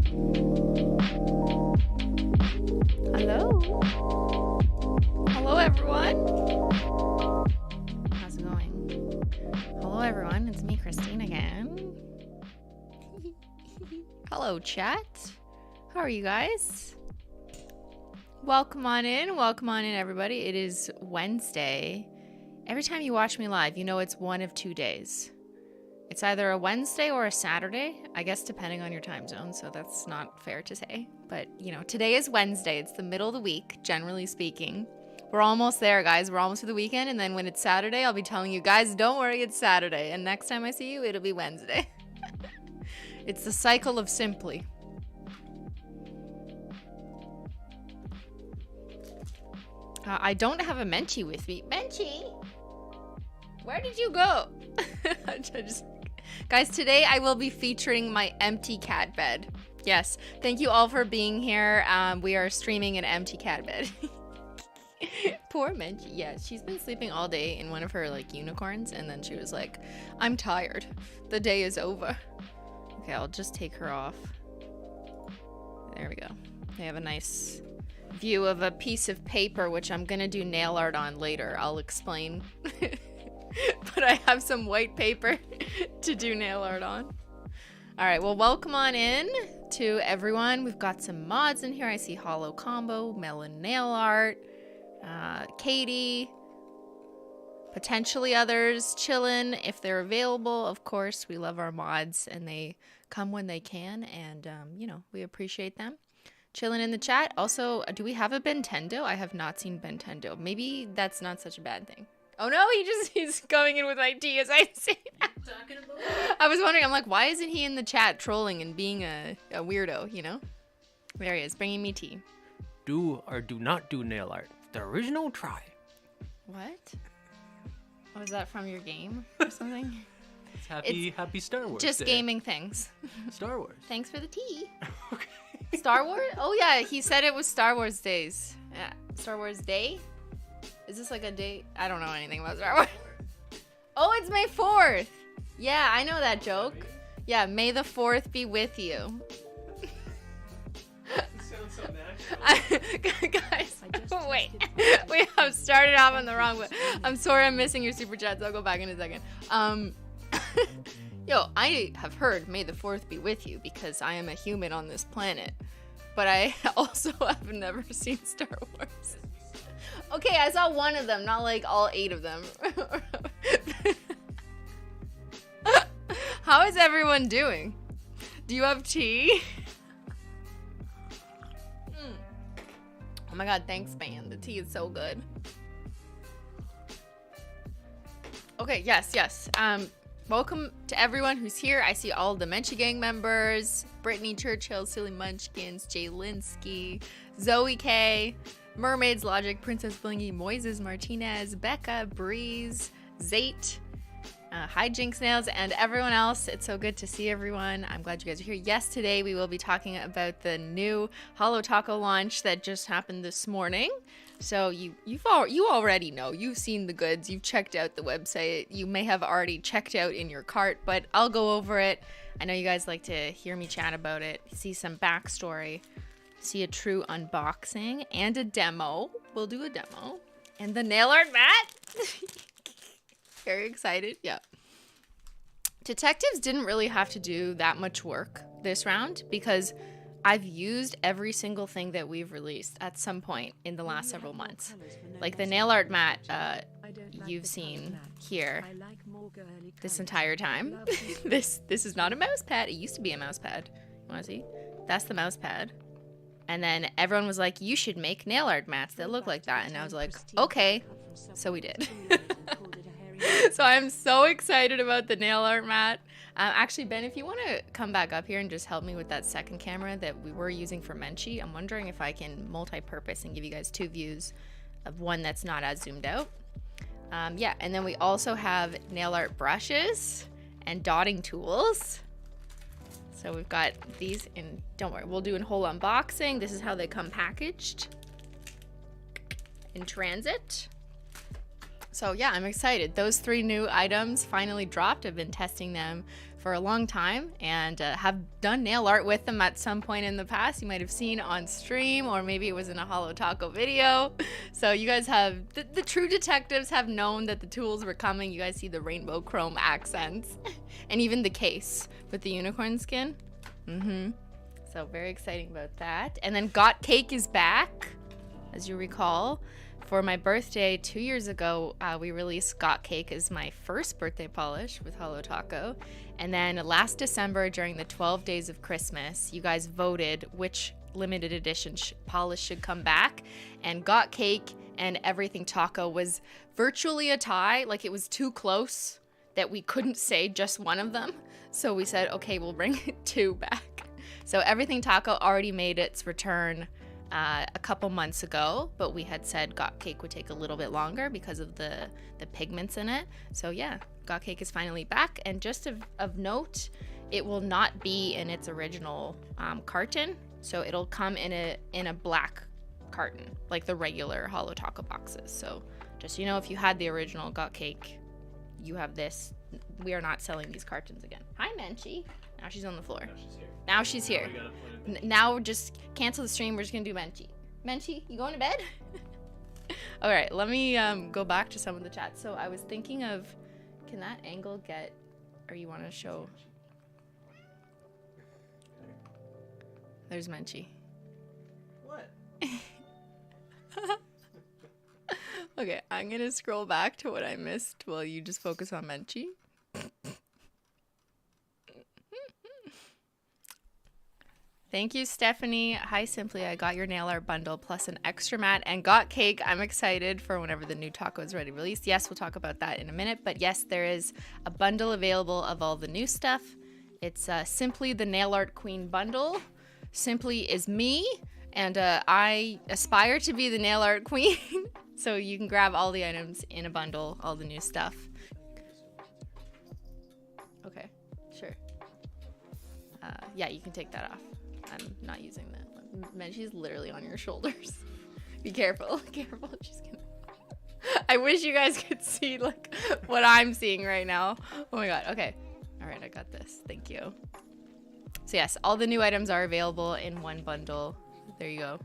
Hello. Hello, everyone. How's it going? Hello, everyone. It's me, Christine, again. Hello, chat. How are you guys? Welcome on in. Welcome on in, everybody. It is Wednesday. Every time you watch me live, you know it's one of 2 days. It's either a Wednesday or a Saturday, I guess depending on your time zone, so that's not fair to say. But, you know, today is Wednesday. It's the middle of the week, generally speaking. We're almost there, guys. We're almost to the weekend, and then when it's Saturday, I'll be telling you, guys, don't worry, it's Saturday. And next time I see you, it'll be Wednesday. It's the cycle of Simply. I don't have a Menchie with me. Menchie! Where did you go? Guys, today I will be featuring my empty cat bed. Yes, thank you all for being here. We are streaming an empty cat bed. Poor Menchie. Yeah, she's been sleeping all day in one of her like unicorns, and then she was like, I'm tired. The day is over. Okay, I'll just take her off. There we go. They have a nice view of a piece of paper, which I'm gonna do nail art on later. I'll explain. But I have some white paper to do nail art on. All right, well, welcome on in to everyone. We've got some mods in here. I see Holo Combo, Melon Nail Art, Katie, potentially others chilling if they're available. Of course, we love our mods and they come when they can, and you know, we appreciate them. Chilling in the chat. Also, do we have a Bentendo? I have not seen Bentendo. Maybe that's not such a bad thing. Oh no, he's going in with my tea as I say that. I was wondering, I'm like, why isn't he in the chat trolling and being a weirdo, you know? There he is, bringing me tea. Do or do not do nail art. The original try. What? Oh, is that from your game or something? It's happy Star Wars just Day. Gaming things. Star Wars. Thanks for the tea. Okay. Star Wars? Oh yeah, he said it was Star Wars days. Yeah. Star Wars Day? Is this like a date? I don't know anything about Star Wars. Oh, it's May 4th. Yeah, I know that joke. Yeah, May the 4th be with you. That sounds so natural. Guys, wait. We have started off on the wrong way. I'm sorry I'm missing your super chats. I'll go back in a second. Yo, I have heard May the 4th be with you because I am a human on this planet. But I also have never seen Star Wars. Okay, I saw one of them, not like all 8 of them. How is everyone doing? Do you have tea? Oh my god, thanks, man. The tea is so good. Okay, yes. Welcome to everyone who's here. I see all the Menchie Gang members. Brittany Churchill, Silly Munchkins, Jay Linsky, Zoe K, Mermaids Logic, Princess Blingy, Moises Martinez, Becca, Breeze, Zate, Hijinks Nails, and everyone else. It's so good to see everyone. I'm glad you guys are here. Yes, today we will be talking about the new Holo Taco launch that just happened this morning. So you already know. You've seen the goods. You've checked out the website. You may have already checked out in your cart, but I'll go over it. I know you guys like to hear me chat about it, see some backstory, see a true unboxing, and a demo. We'll do a demo. And the nail art mat. Very excited. Yeah. Detectives didn't really have to do that much work this round because I've used every single thing that we've released at some point in the last several months. Like the nail art mat you've seen here this entire time. This is not a mouse pad. It used to be a mouse pad. You want to see? That's the mouse pad. And then everyone was like, you should make nail art mats that look like that. And I was like, okay. So we did. So I'm so excited about the nail art mat. Actually, Ben, if you want to come back up here and just help me with that second camera that we were using for Menchie, I'm wondering if I can multi-purpose and give you guys 2 views of one that's not as zoomed out. Yeah, and then we also have nail art brushes and dotting tools. So we've got these in, don't worry, we'll do a whole unboxing. This is how they come packaged in transit. So yeah, I'm excited. Those 3 new items finally dropped. I've been testing them for a long time and have done nail art with them at some point in the past. You might have seen on stream, or maybe it was in a Holo Taco video. So you guys have, the true detectives have known that the tools were coming. You guys see the rainbow chrome accents and even the case with the unicorn skin. So very exciting about that. And then Got Cake is back, as you recall. For my birthday 2 years ago, we released Got Cake as my first birthday polish with Holo Taco. And then last December, during the 12 days of Christmas, you guys voted which limited edition polish should come back. And Got Cake and Everything Taco was virtually a tie. Like, it was too close that we couldn't say just one of them. So we said, okay, we'll bring 2 back. So Everything Taco already made its return a couple months ago, but we had said Got Cake would take a little bit longer because of the pigments in it. So yeah, Got Cake is finally back. And just of note, it will not be in its original carton. So it'll come in a black carton, like the regular Holo Taco boxes. So just so you know, if you had the original Got Cake, you have this. We are not selling these cartons again. Hi, Menchie. Now she's on the floor. Now she's here. Now just cancel the stream. We're just gonna do Menchie. Menchie, you going to bed? All right, let me go back to some of the chat. So I was thinking of, can that angle get, or you want to show? There's Menchie. What? Okay, I'm gonna scroll back to what I missed while you just focus on Menchie. Thank you, Stephanie. Hi, Simply. I got your nail art bundle plus an extra mat and Got Cake. I'm excited for whenever the new taco is ready to release. Yes, we'll talk about that in a minute. But yes, there is a bundle available of all the new stuff. It's Simply the Nail Art Queen bundle. Simply is me, and I aspire to be the nail art queen. So you can grab all the items in a bundle, all the new stuff. Okay, sure. Yeah, you can take that off. I'm not using that. Man, she's literally on your shoulders. Be careful. Careful. She's gonna... I wish you guys could see like what I'm seeing right now. Oh my god. Okay. All right, I got this. Thank you. So yes, all the new items are available in one bundle. There you go.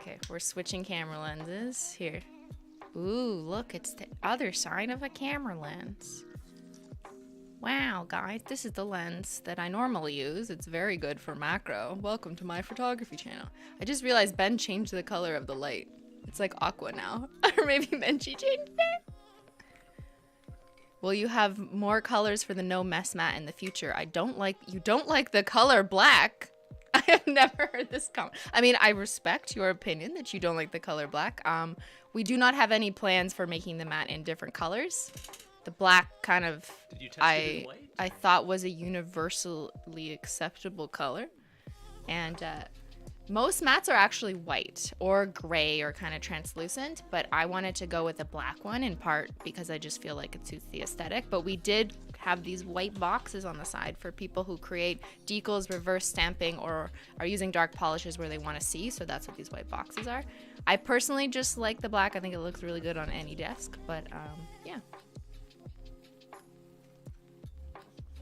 Okay, we're switching camera lenses here. Ooh, look, it's the other side of a camera lens. Wow, guys, this is the lens that I normally use. It's very good for macro. Welcome to my photography channel. I just realized Ben changed the color of the light. It's like aqua now. Or maybe Menchie changed it. Will you have more colors for the No-Mess Mat in the future? You don't like the color black. I have never heard this comment. I mean, I respect your opinion that you don't like the color black. We do not have any plans for making the mat in different colors. The black kind of, Did you test it in white? I thought was a universally acceptable color. And most mats are actually white or gray or kind of translucent, but I wanted to go with a black one in part because I just feel like it suits the aesthetic. But we did have these white boxes on the side for people who create decals, reverse stamping, or are using dark polishes where they want to see. So that's what these white boxes are. I personally just like the black. I think it looks really good on any desk, but yeah.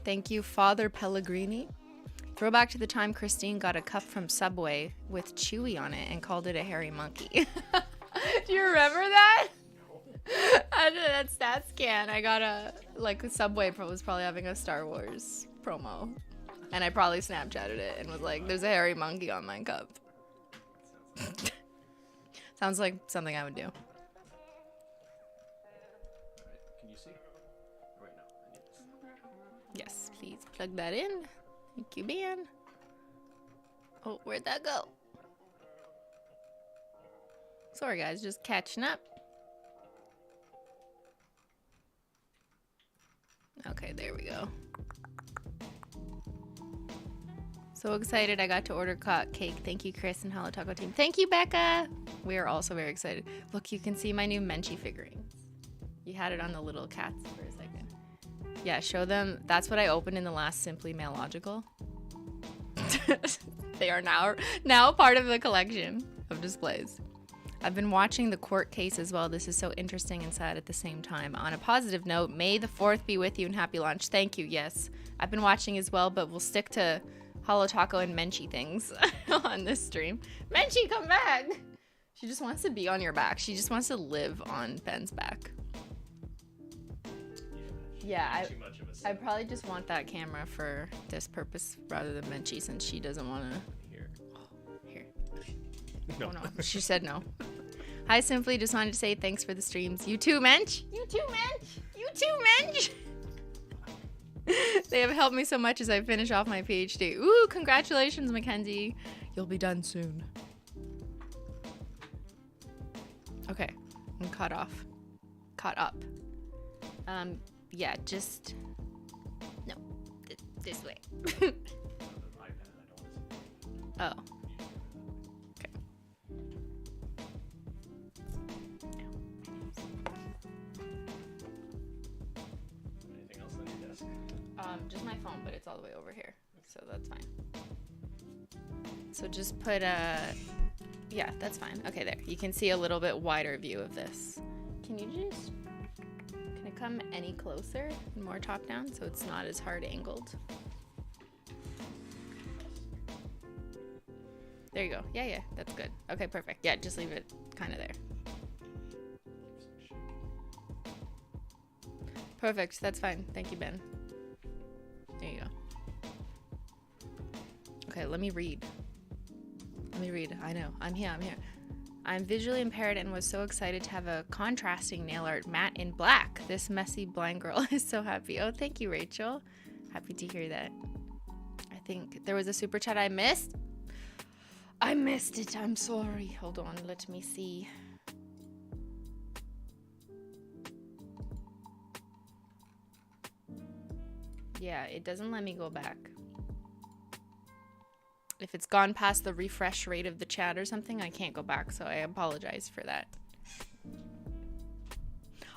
Thank you, Father Pellegrini. Throwback to the time Christine got a cup from Subway with Chewy on it and called it a hairy monkey. Do you remember that? I did that stats scan. I got Subway was probably having a Star Wars promo. And I probably Snapchatted it and was like, there's a hairy monkey on my cup. Sounds like something I would do. Can you see? Wait, no. I need this. Yes, please plug that in. Thank you, Ben. Oh, where'd that go? Sorry, guys, just catching up. Okay, there we go. So excited I got to order cake. Thank you, Chris and Holo Taco team. Thank you, Becca. We are also very excited. Look, you can see my new Menchie figurines. You had it on the little cats for a second. Yeah, show them. That's what I opened in the last Simply Mailogical. They are now part of the collection of displays. I've been watching the court case as well. This is so interesting and sad at the same time. On a positive note, May the 4th be with you and happy launch. Thank you. Yes, I've been watching as well, but we'll stick to Holo Taco and Menchie things on this stream. Menchie, come back. She just wants to be on your back. She just wants to live on Ben's back. Yeah, I probably just want that camera for this purpose rather than Menchie, since she doesn't want to. Here. No. Oh no, she said no. Hi, Simply. Just wanted to say thanks for the streams. You too, Mench. You too, Mench. You too, Mench. They have helped me so much as I finish off my PhD. Ooh, congratulations, Mackenzie. You'll be done soon. Okay, I'm caught up. Yeah, just no, this way. Oh. Okay. Anything else on your desk? Just my phone, but it's all the way over here, so that's fine. So just put yeah, that's fine. Okay, there. You can see a little bit wider view of this. Can it come any closer and more top down so it's not as hard angled? There you go. Yeah, that's good. Okay, perfect. Yeah, just leave it kind of there. Perfect. That's fine. Thank you, Ben. There you go. Okay, let me read. I know. I'm here. I'm visually impaired and was so excited to have a contrasting nail art mat in black. This messy blind girl is so happy. Oh, thank you, Rachel. Happy to hear that. I think there was a super chat I missed. I missed it. I'm sorry. Hold on. Let me see. Yeah, it doesn't let me go back. If it's gone past the refresh rate of the chat or something, I can't go back, so I apologize for that.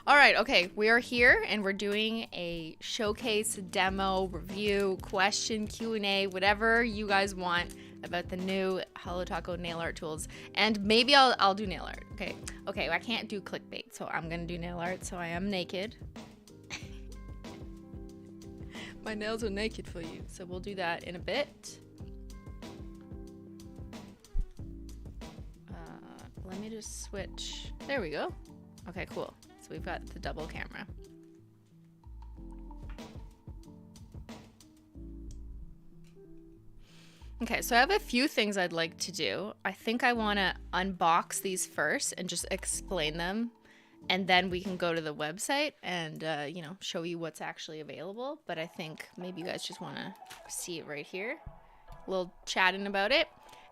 All right, okay, we are here and we're doing a showcase, demo, review, question, Q&A, whatever you guys want about the new Holo Taco nail art tools. And maybe I'll do nail art, okay? Okay, I can't do clickbait, so I'm gonna do nail art, so I am naked. My nails are naked for you, so we'll do that in a bit. Let me just switch. There we go. Okay, cool. So we've got the double camera. Okay, so I have a few things I'd like to do. I think I want to unbox these first and just explain them. And then we can go to the website and, you know, show you what's actually available. But I think maybe you guys just want to see it right here. A little chatting about it.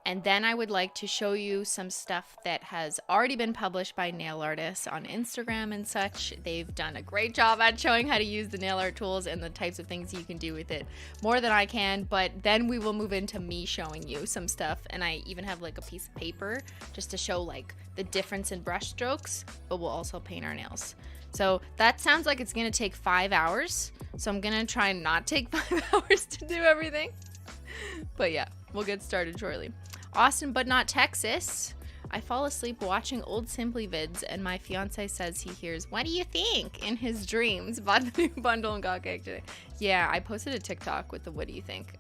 And then I would like to show you some stuff that has already been published by nail artists on Instagram and such. They've done a great job at showing how to use the nail art tools and the types of things you can do with it, more than I can. But then we will move into me showing you some stuff. And I even have like a piece of paper just to show like the difference in brush strokes, but we'll also paint our nails. So that sounds like it's gonna take 5 hours. So I'm gonna try and not take 5 hours to do everything. But yeah, we'll get started shortly. Austin, but not Texas. I fall asleep watching old Simply vids, and my fiance says he hears, "What do you think?" in his dreams. Bought the new bundle and got cake today. Yeah, I posted a TikTok with the "What do you think?"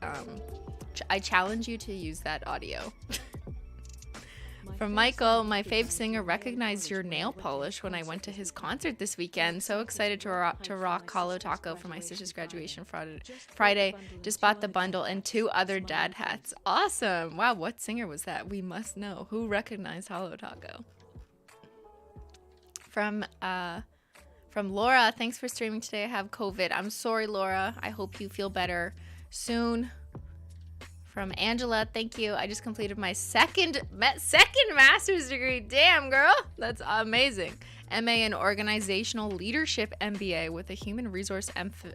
I challenge you to use that audio. From Michael, my fave singer recognized your nail polish when I went to his concert this weekend. So excited to rock Holo Taco for my sister's graduation Friday. Just bought the bundle and 2 other dad hats. Awesome. Wow, what singer was that? We must know. Who recognized Holo Taco? From Laura, thanks for streaming today. I have COVID. I'm sorry, Laura. I hope you feel better soon. From Angela, thank you. I just completed my second master's degree. Damn, girl. That's amazing. MA in Organizational Leadership MBA with a human resource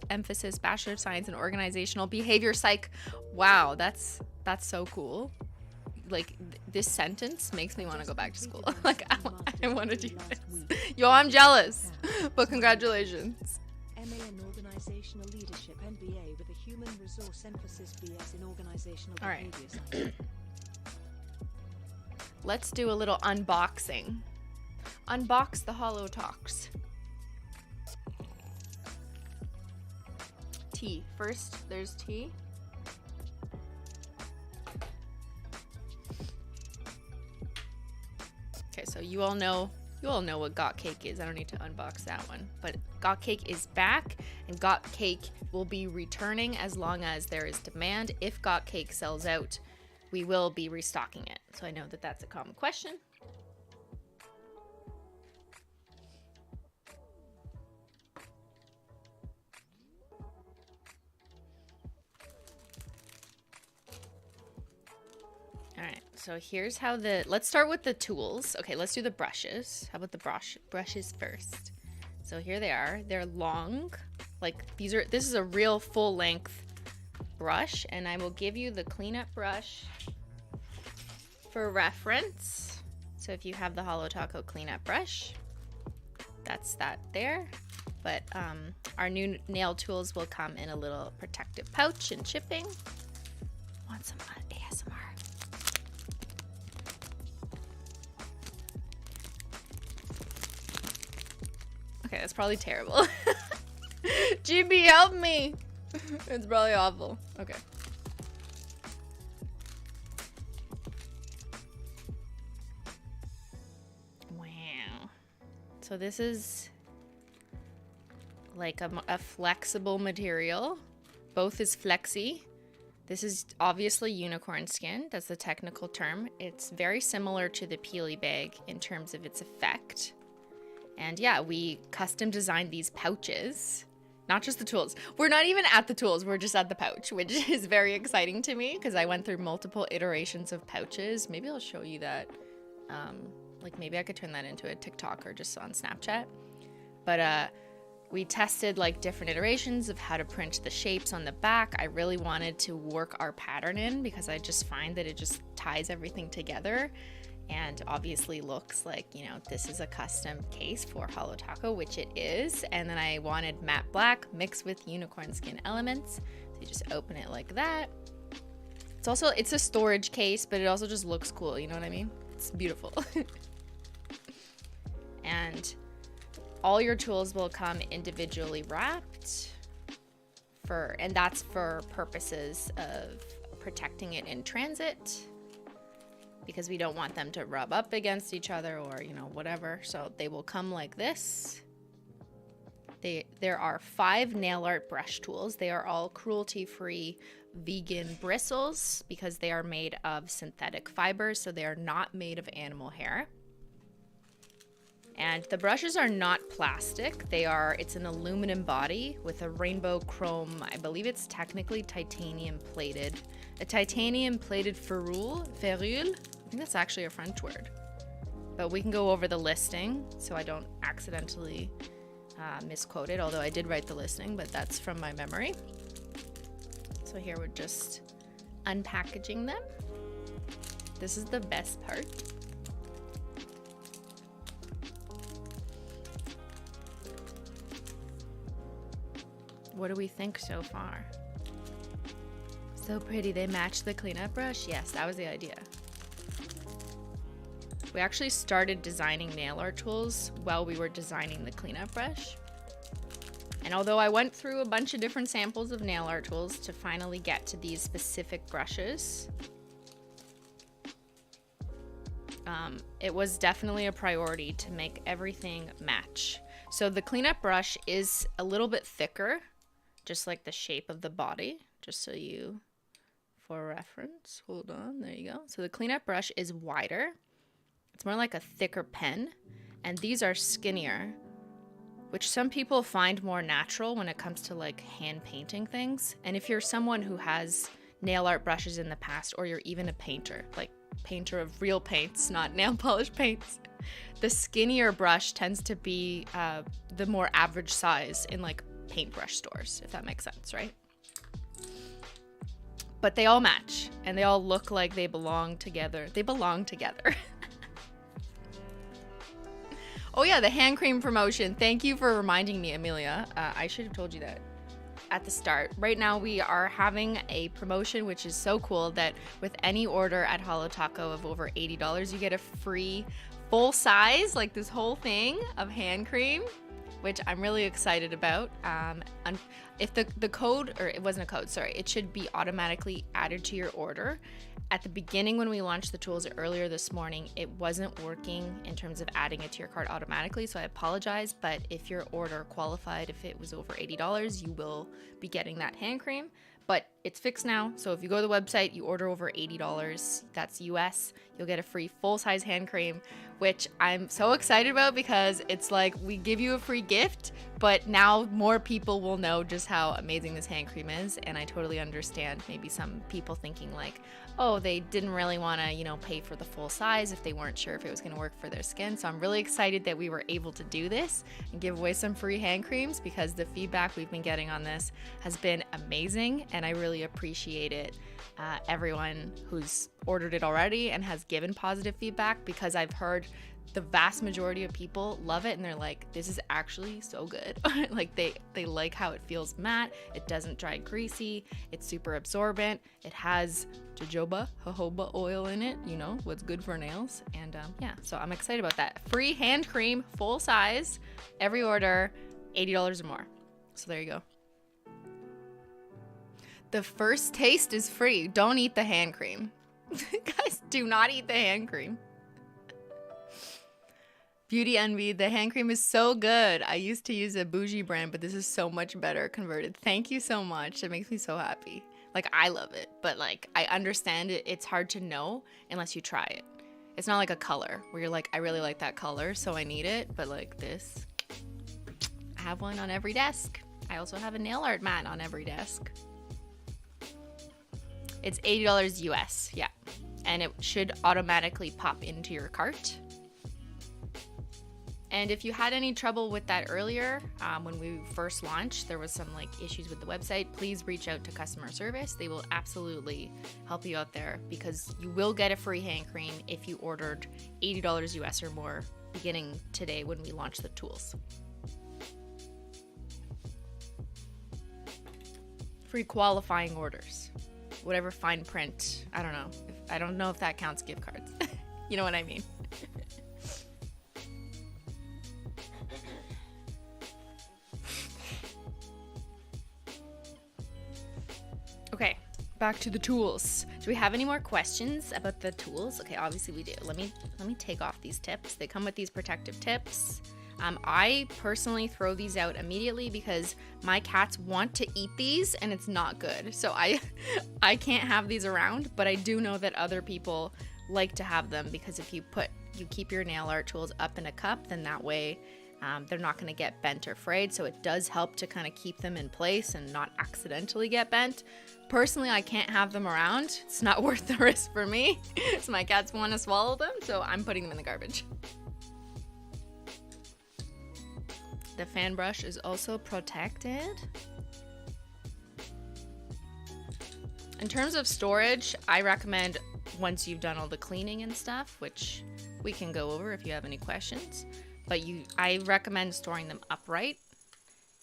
emphasis, Bachelor of Science in Organizational Behavior Psych. Wow, that's so cool. Like, this sentence makes me want to go back to school. Like, I want to do this. Yo, I'm jealous. But congratulations. MA in Organizational Leadership MBA with a human resource emphasis, BS in Organizational Behavior Science. let's do a little unboxing. Unbox the Holo Talks. Tea. First, there's tea. Okay, so you all know what Got Cake is. I don't need to unbox that one. But Got Cake is back, and Got Cake will be returning as long as there is demand. If Got Cake sells out, we will be restocking it. So I know that that's a common question. Alright, so here's how let's start with the tools. Okay, let's do the brushes. How about the brushes first? So here they are. They're long. Like this is a real full length brush, and I will give you the cleanup brush for reference. So if you have the Holo Taco cleanup brush, that's that there. But our new nail tools will come in a little protective pouch and shipping. Want some ASMR? Okay, that's probably terrible. GB, help me! It's probably awful. Okay. Wow. So this is like a flexible material. Both is flexy. This is obviously unicorn skin. That's the technical term. It's very similar to the Peely bag in terms of its effect. And yeah, we custom designed these pouches, not just the tools. We're not even at the tools, we're just at the pouch, which is very exciting to me because I went through multiple iterations of pouches. Maybe I'll show you that. Like maybe I could turn that into a TikTok or just on Snapchat. But we tested like different iterations of how to print the shapes on the back. I really wanted to work our pattern in because I just find that it just ties everything together. And obviously looks like, you know, this is a custom case for Holo Taco, which it is. And then I wanted matte black mixed with unicorn skin elements. So you just open it like that. It's a storage case, but it also just looks cool. You know what I mean? It's beautiful. And all your tools will come individually wrapped and that's for purposes of protecting it in transit, because we don't want them to rub up against each other or, you know, whatever. So they will come like this. There are 5 nail art brush tools. They are all cruelty-free vegan bristles because they are made of synthetic fibers, so they are not made of animal hair. And the brushes are not plastic. It's an aluminum body with a rainbow chrome, I believe it's technically titanium plated. A titanium plated ferrule. I think that's actually a French word. But we can go over the listing so I don't accidentally misquote it, although I did write the listing, but that's from my memory. So here we're just unpackaging them. This is the best part. What do we think so far? So pretty. They match the cleanup brush. Yes, that was the idea. We actually started designing nail art tools while we were designing the cleanup brush. And although I went through a bunch of different samples of nail art tools to finally get to these specific brushes, it was definitely a priority to make everything match. So the cleanup brush is a little bit thicker, just like the shape of the body, just so you, for reference, hold on, there you go. So the cleanup brush is wider. It's more like a thicker pen, and these are skinnier, which some people find more natural when it comes to like hand painting things. And if you're someone who has nail art brushes in the past, or you're even a painter, like painter of real paints, not nail polish paints, the skinnier brush tends to be the more average size in like paintbrush stores, if that makes sense, right? But they all match, and they all look like they belong together. They belong together. Oh yeah, the hand cream promotion. Thank you for reminding me, Amelia. I should have told you that. at the start. Right now we are having a promotion, which is so cool, that with any order at Holo Taco of over $80, you get a free full size, like this whole thing of hand cream, which I'm really excited about. If the code, or it wasn't a code, sorry, it should be automatically added to your order. At the beginning when we launched the tools earlier this morning, it wasn't working in terms of adding it to your cart automatically, so I apologize, but if your order qualified, if it was over $80, you will be getting that hand cream. But it's fixed now, so if you go to the website, you order over $80, that's US, you'll get a free full-size hand cream, which I'm so excited about because it's like we give you a free gift, but now more people will know just how amazing this hand cream is, and I totally understand maybe some people thinking like, oh, they didn't really want to, you know, pay for the full size if they weren't sure if it was going to work for their skin. So I'm really excited that we were able to do this and give away some free hand creams because the feedback we've been getting on this has been amazing, and I really appreciate it. Everyone who's ordered it already and has given positive feedback, because I've heard the vast majority of people love it and they're like, this is actually so good. Like they like how it feels matte, it doesn't dry greasy, it's super absorbent, it has jojoba oil in it, you know, what's good for nails. And yeah, so I'm excited about that. Free hand cream, full size, every order, $80 or more. So there you go. The first taste is free. Don't eat the hand cream. Guys, do not eat the hand cream. Beauty Envy, the hand cream is so good. I used to use a bougie brand, but this is so much better converted. Thank you so much. It makes me so happy. Like, I love it, but like, I understand it. It's hard to know unless you try it. It's not like a color where you're like, I really like that color, so I need it. But like this, I have one on every desk. I also have a nail art mat on every desk. It's $80 US, yeah. And it should automatically pop into your cart. And if you had any trouble with that earlier, when we first launched, there was some like issues with the website, please reach out to customer service. They will absolutely help you out there, because you will get a free hand cream if you ordered $80 US or more beginning today when we launch the tools. Free qualifying orders. Whatever fine print, I don't know if that counts gift cards. You know what I mean? Okay, back to the tools. Do we have any more questions about the tools? Okay, obviously we do. Let me take off these tips. They come with these protective tips. I personally throw these out immediately because my cats want to eat these and it's not good. So I can't have these around, but I do know that other people like to have them, because if you keep your nail art tools up in a cup, then that way they're not going to get bent or frayed. So it does help to kind of keep them in place and not accidentally get bent. Personally, I can't have them around. It's not worth the risk for me. So my cats want to swallow them, so I'm putting them in the garbage. The fan brush is also protected. In terms of storage, I recommend once you've done all the cleaning and stuff, which we can go over if you have any questions, but I recommend storing them upright,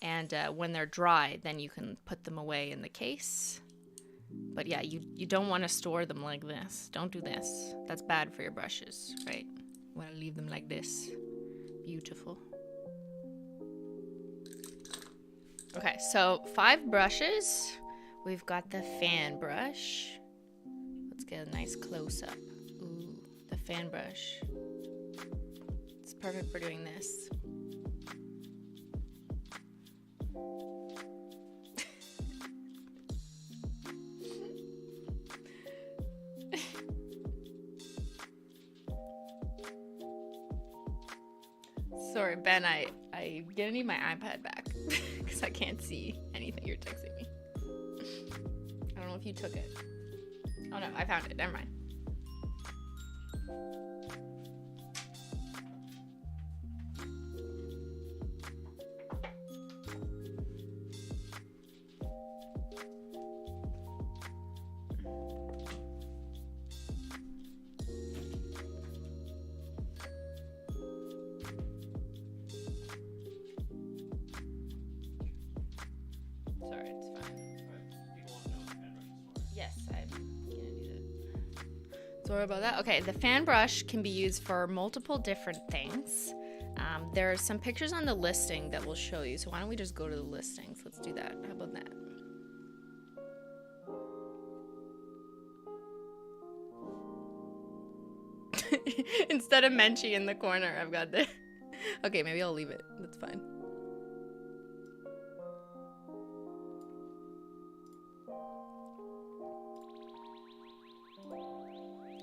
and when they're dry, then you can put them away in the case. But yeah, you don't want to store them like this. Don't do this. That's bad for your brushes, right? You want to leave them like this. Beautiful. Okay, so 5 brushes. We've got the fan brush. Let's get a nice close-up. Ooh, the fan brush. It's perfect for doing this. Sorry, Ben, I'm gonna need my iPad back because I can't see anything you're texting me. I don't know if you took it. Oh no, I found it. Never mind. Sorry, it's Yes, I can do that. Sorry about that. Okay, the fan brush can be used for multiple different things. There are some pictures on the listing that will show you. So why don't we just go to the listings? Let's do that. How about that? Instead of Menchie in the corner, I've got the... Okay, maybe I'll leave it. That's fine.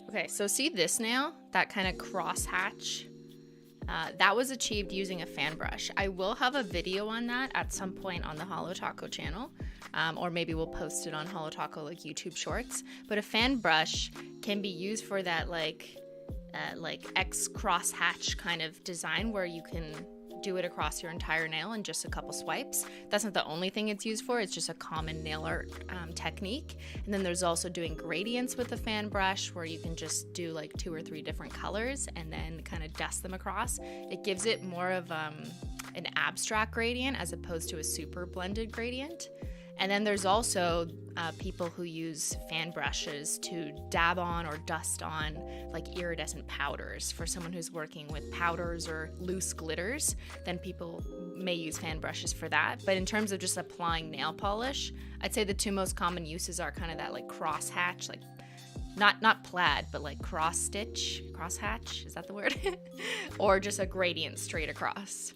Okay, so see this nail? That kind of cross hatch? That was achieved using a fan brush. I will have a video on that at some point on the Holo Taco channel, or maybe we'll post it on Holo Taco like YouTube shorts. But a fan brush can be used for that like X cross hatch kind of design where you can do it across your entire nail in just a couple swipes. That's not the only thing it's used for. It's just a common nail art technique. And then there's also doing gradients with the fan brush where you can just do like 2 or 3 different colors and then kind of dust them across. It gives it more of an abstract gradient as opposed to a super blended gradient. And then there's also people who use fan brushes to dab on or dust on like iridescent powders. For someone who's working with powders or loose glitters, then people may use fan brushes for that. But in terms of just applying nail polish, I'd say the 2 most common uses are kind of that like cross hatch, like not plaid, but like cross stitch, cross hatch, is that the word? Or just a gradient straight across.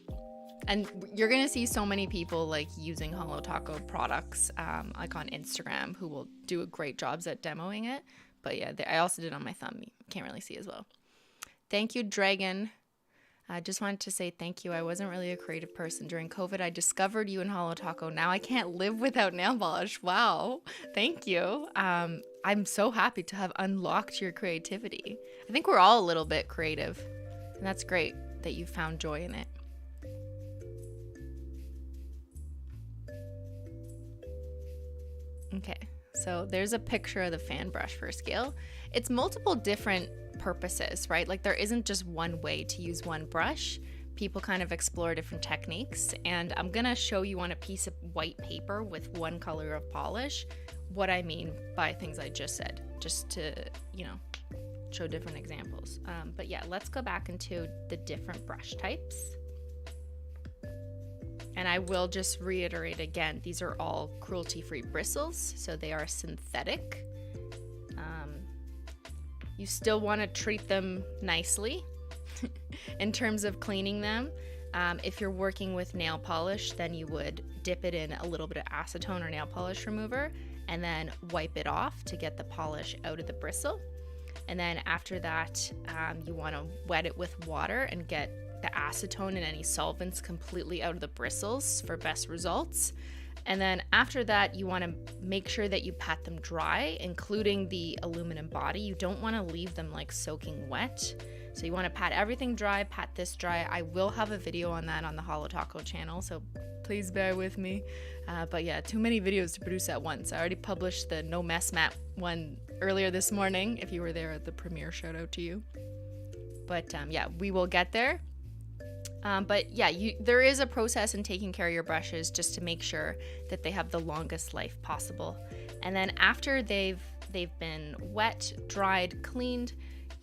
And you're going to see so many people like using Holo Taco products like on Instagram who will do great jobs at demoing it. But yeah, I also did on my thumb. You can't really see as well. Thank you, Dragon. I just wanted to say thank you. I wasn't really a creative person. During COVID, I discovered you in Holo Taco. Now I can't live without nail polish. Wow. Thank you. I'm so happy to have unlocked your creativity. I think we're all a little bit creative. And that's great that you found joy in it. Okay, so there's a picture of the fan brush for scale. It's multiple different purposes, right? Like there isn't just one way to use one brush. People kind of explore different techniques, and I'm gonna show you on a piece of white paper with one color of polish what I mean by things I just said, just to, you know, show different examples. But yeah, let's go back into the different brush types. And I will just reiterate again, these are all cruelty-free bristles, so they are synthetic. You still want to treat them nicely in terms of cleaning them. If you're working with nail polish, then you would dip it in a little bit of acetone or nail polish remover and then wipe it off to get the polish out of the bristle. And then after that, you want to wet it with water and get the acetone and any solvents completely out of the bristles for best results. And then after that, you want to make sure that you pat them dry, including the aluminum body. You don't want to leave them like soaking wet. So you want to pat everything dry, pat this dry. I will have a video on that on the Holo Taco channel, so please bear with me. But yeah, too many videos to produce at once. I already published the No-Mess Mat one earlier this morning. If you were there at the premiere, shout out to you. But yeah, we will get there. But yeah, there is a process in taking care of your brushes just to make sure that they have the longest life possible. And then after they've been wet, dried, cleaned,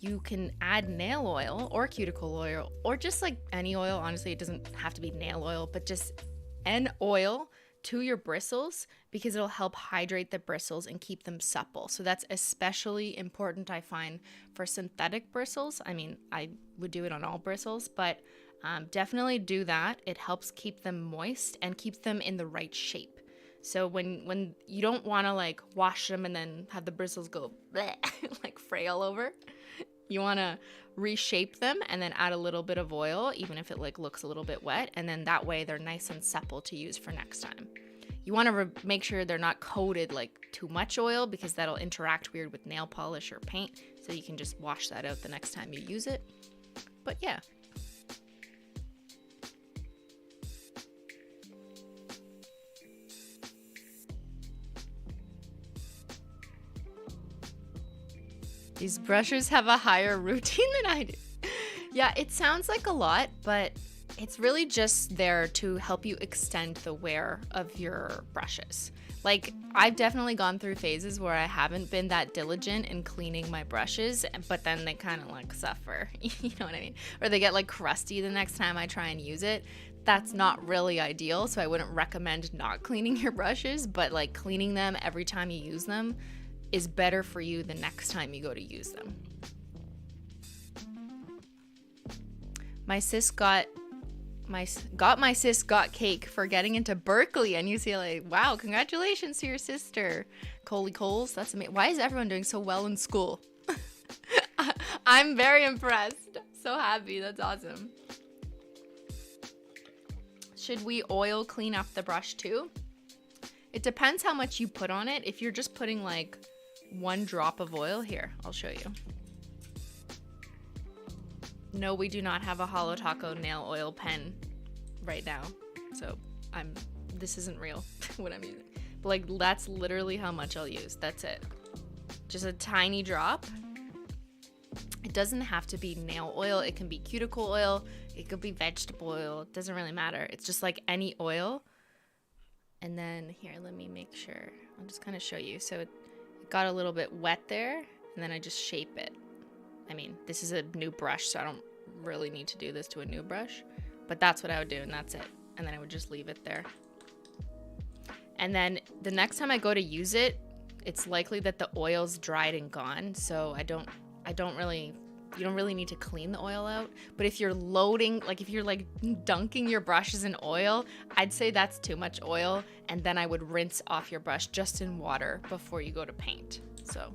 you can add nail oil or cuticle oil or just like any oil. Honestly, it doesn't have to be nail oil, but just an oil to your bristles because it'll help hydrate the bristles and keep them supple. So that's especially important, I find, for synthetic bristles. I mean, I would do it on all bristles, but definitely do that. It helps keep them moist and keeps them in the right shape. So when you don't want to like wash them and then have the bristles go bleh, like fray all over, you want to reshape them and then add a little bit of oil, even if it like looks a little bit wet, and then that way they're nice and supple to use for next time. You want to make sure they're not coated like too much oil because that'll interact weird with nail polish or paint, so you can just wash that out the next time you use it. But yeah. These brushes have a higher routine than I do. Yeah, it sounds like a lot, but it's really just there to help you extend the wear of your brushes. Like, I've definitely gone through phases where I haven't been that diligent in cleaning my brushes, but then they kind of like suffer, you know what I mean? Or they get like crusty the next time I try and use it. That's not really ideal, so I wouldn't recommend not cleaning your brushes, but like cleaning them every time you use them is better for you the next time you go to use them. My sis got cake for getting into Berkeley and UCLA. Wow, congratulations to your sister. Coley Coles, that's amazing. Why is everyone doing so well in school? I'm very impressed. So happy, that's awesome. Should we oil clean up the brush too? It depends how much you put on it. If you're just putting like 1 drop of oil, here, I'll show you. No, we do not have a Holo Taco nail oil pen right now. So this isn't real, what I'm using. But like, that's literally how much I'll use. That's it. Just a tiny drop. It doesn't have to be nail oil. It can be cuticle oil. It could be vegetable oil. It doesn't really matter. It's just like any oil. And then here, let me make sure. I'll just kind of show you. So it got a little bit wet there, and then I just shape it. I mean, this is a new brush, so I don't really need to do this to a new brush, but that's what I would do, and that's it. And then I would just leave it there. And then the next time I go to use it, it's likely that the oil's dried and gone, so you don't really need to clean the oil out. But if you're loading, like if you're like dunking your brushes in oil, I'd say that's too much oil, and then I would rinse off your brush just in water before you go to paint. So,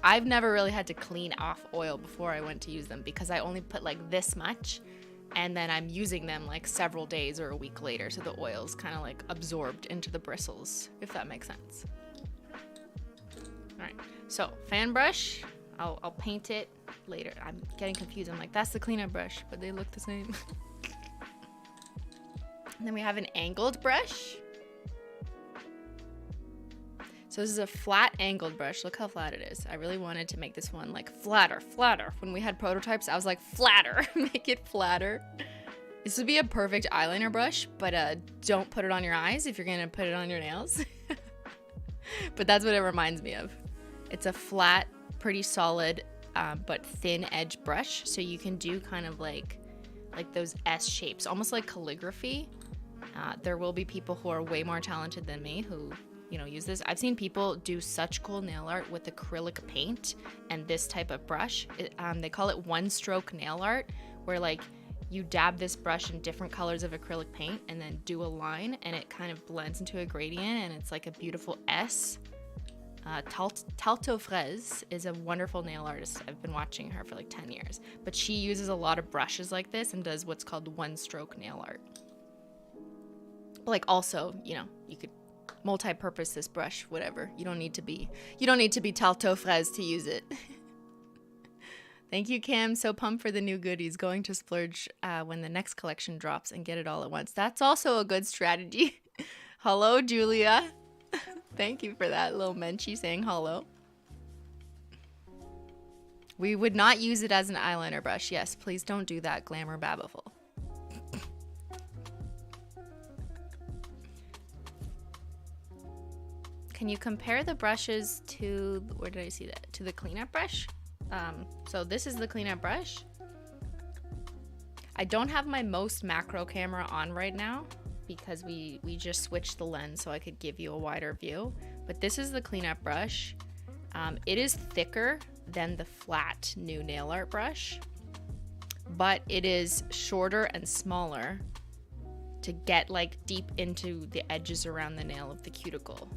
I've never really had to clean off oil before I went to use them because I only put like this much and then I'm using them like several days or a week later. So the oil's kind of like absorbed into the bristles, if that makes sense. All right, so fan brush, I'll paint it later. I'm getting confused. I'm like, that's the cleanup brush, but they look the same. And then we have an angled brush. So this is a flat angled brush. Look how flat it is. I really wanted to make this one like flatter. When we had prototypes, I was like, flatter, make it flatter. This would be a perfect eyeliner brush, but don't put it on your eyes if you're gonna put it on your nails. But that's what it reminds me of. It's a flat, pretty solid, but thin edge brush. So you can do kind of like those S shapes, almost like calligraphy. There will be people who are way more talented than me who, use this. I've seen people do such cool nail art with acrylic paint and this type of brush. They call it one-stroke nail art, where like you dab this brush in different colors of acrylic paint and then do a line and it kind of blends into a gradient and it's like a beautiful S. Talto Fraise is a wonderful nail artist. I've been watching her for like 10 years, but she uses a lot of brushes like this and does what's called one-stroke nail art. But like also, you could multi-purpose this brush, whatever. You don't need to be Talto Fraise to use it. Thank you, Cam. So pumped for the new goodies. Going to splurge when the next collection drops and get it all at once. That's also a good strategy. Hello, Julia. Thank you for that, little Menchie saying hello. We would not use it as an eyeliner brush. Yes, please don't do that, Glamour Babaful. Can you compare the brushes to, where did I see that? To the cleanup brush? So this is the cleanup brush. I don't have my most macro camera on right now because we just switched the lens so I could give you a wider view. But this is the cleanup brush. It is thicker than the flat new nail art brush, but it is shorter and smaller to get like deep into the edges around the nail of the cuticle.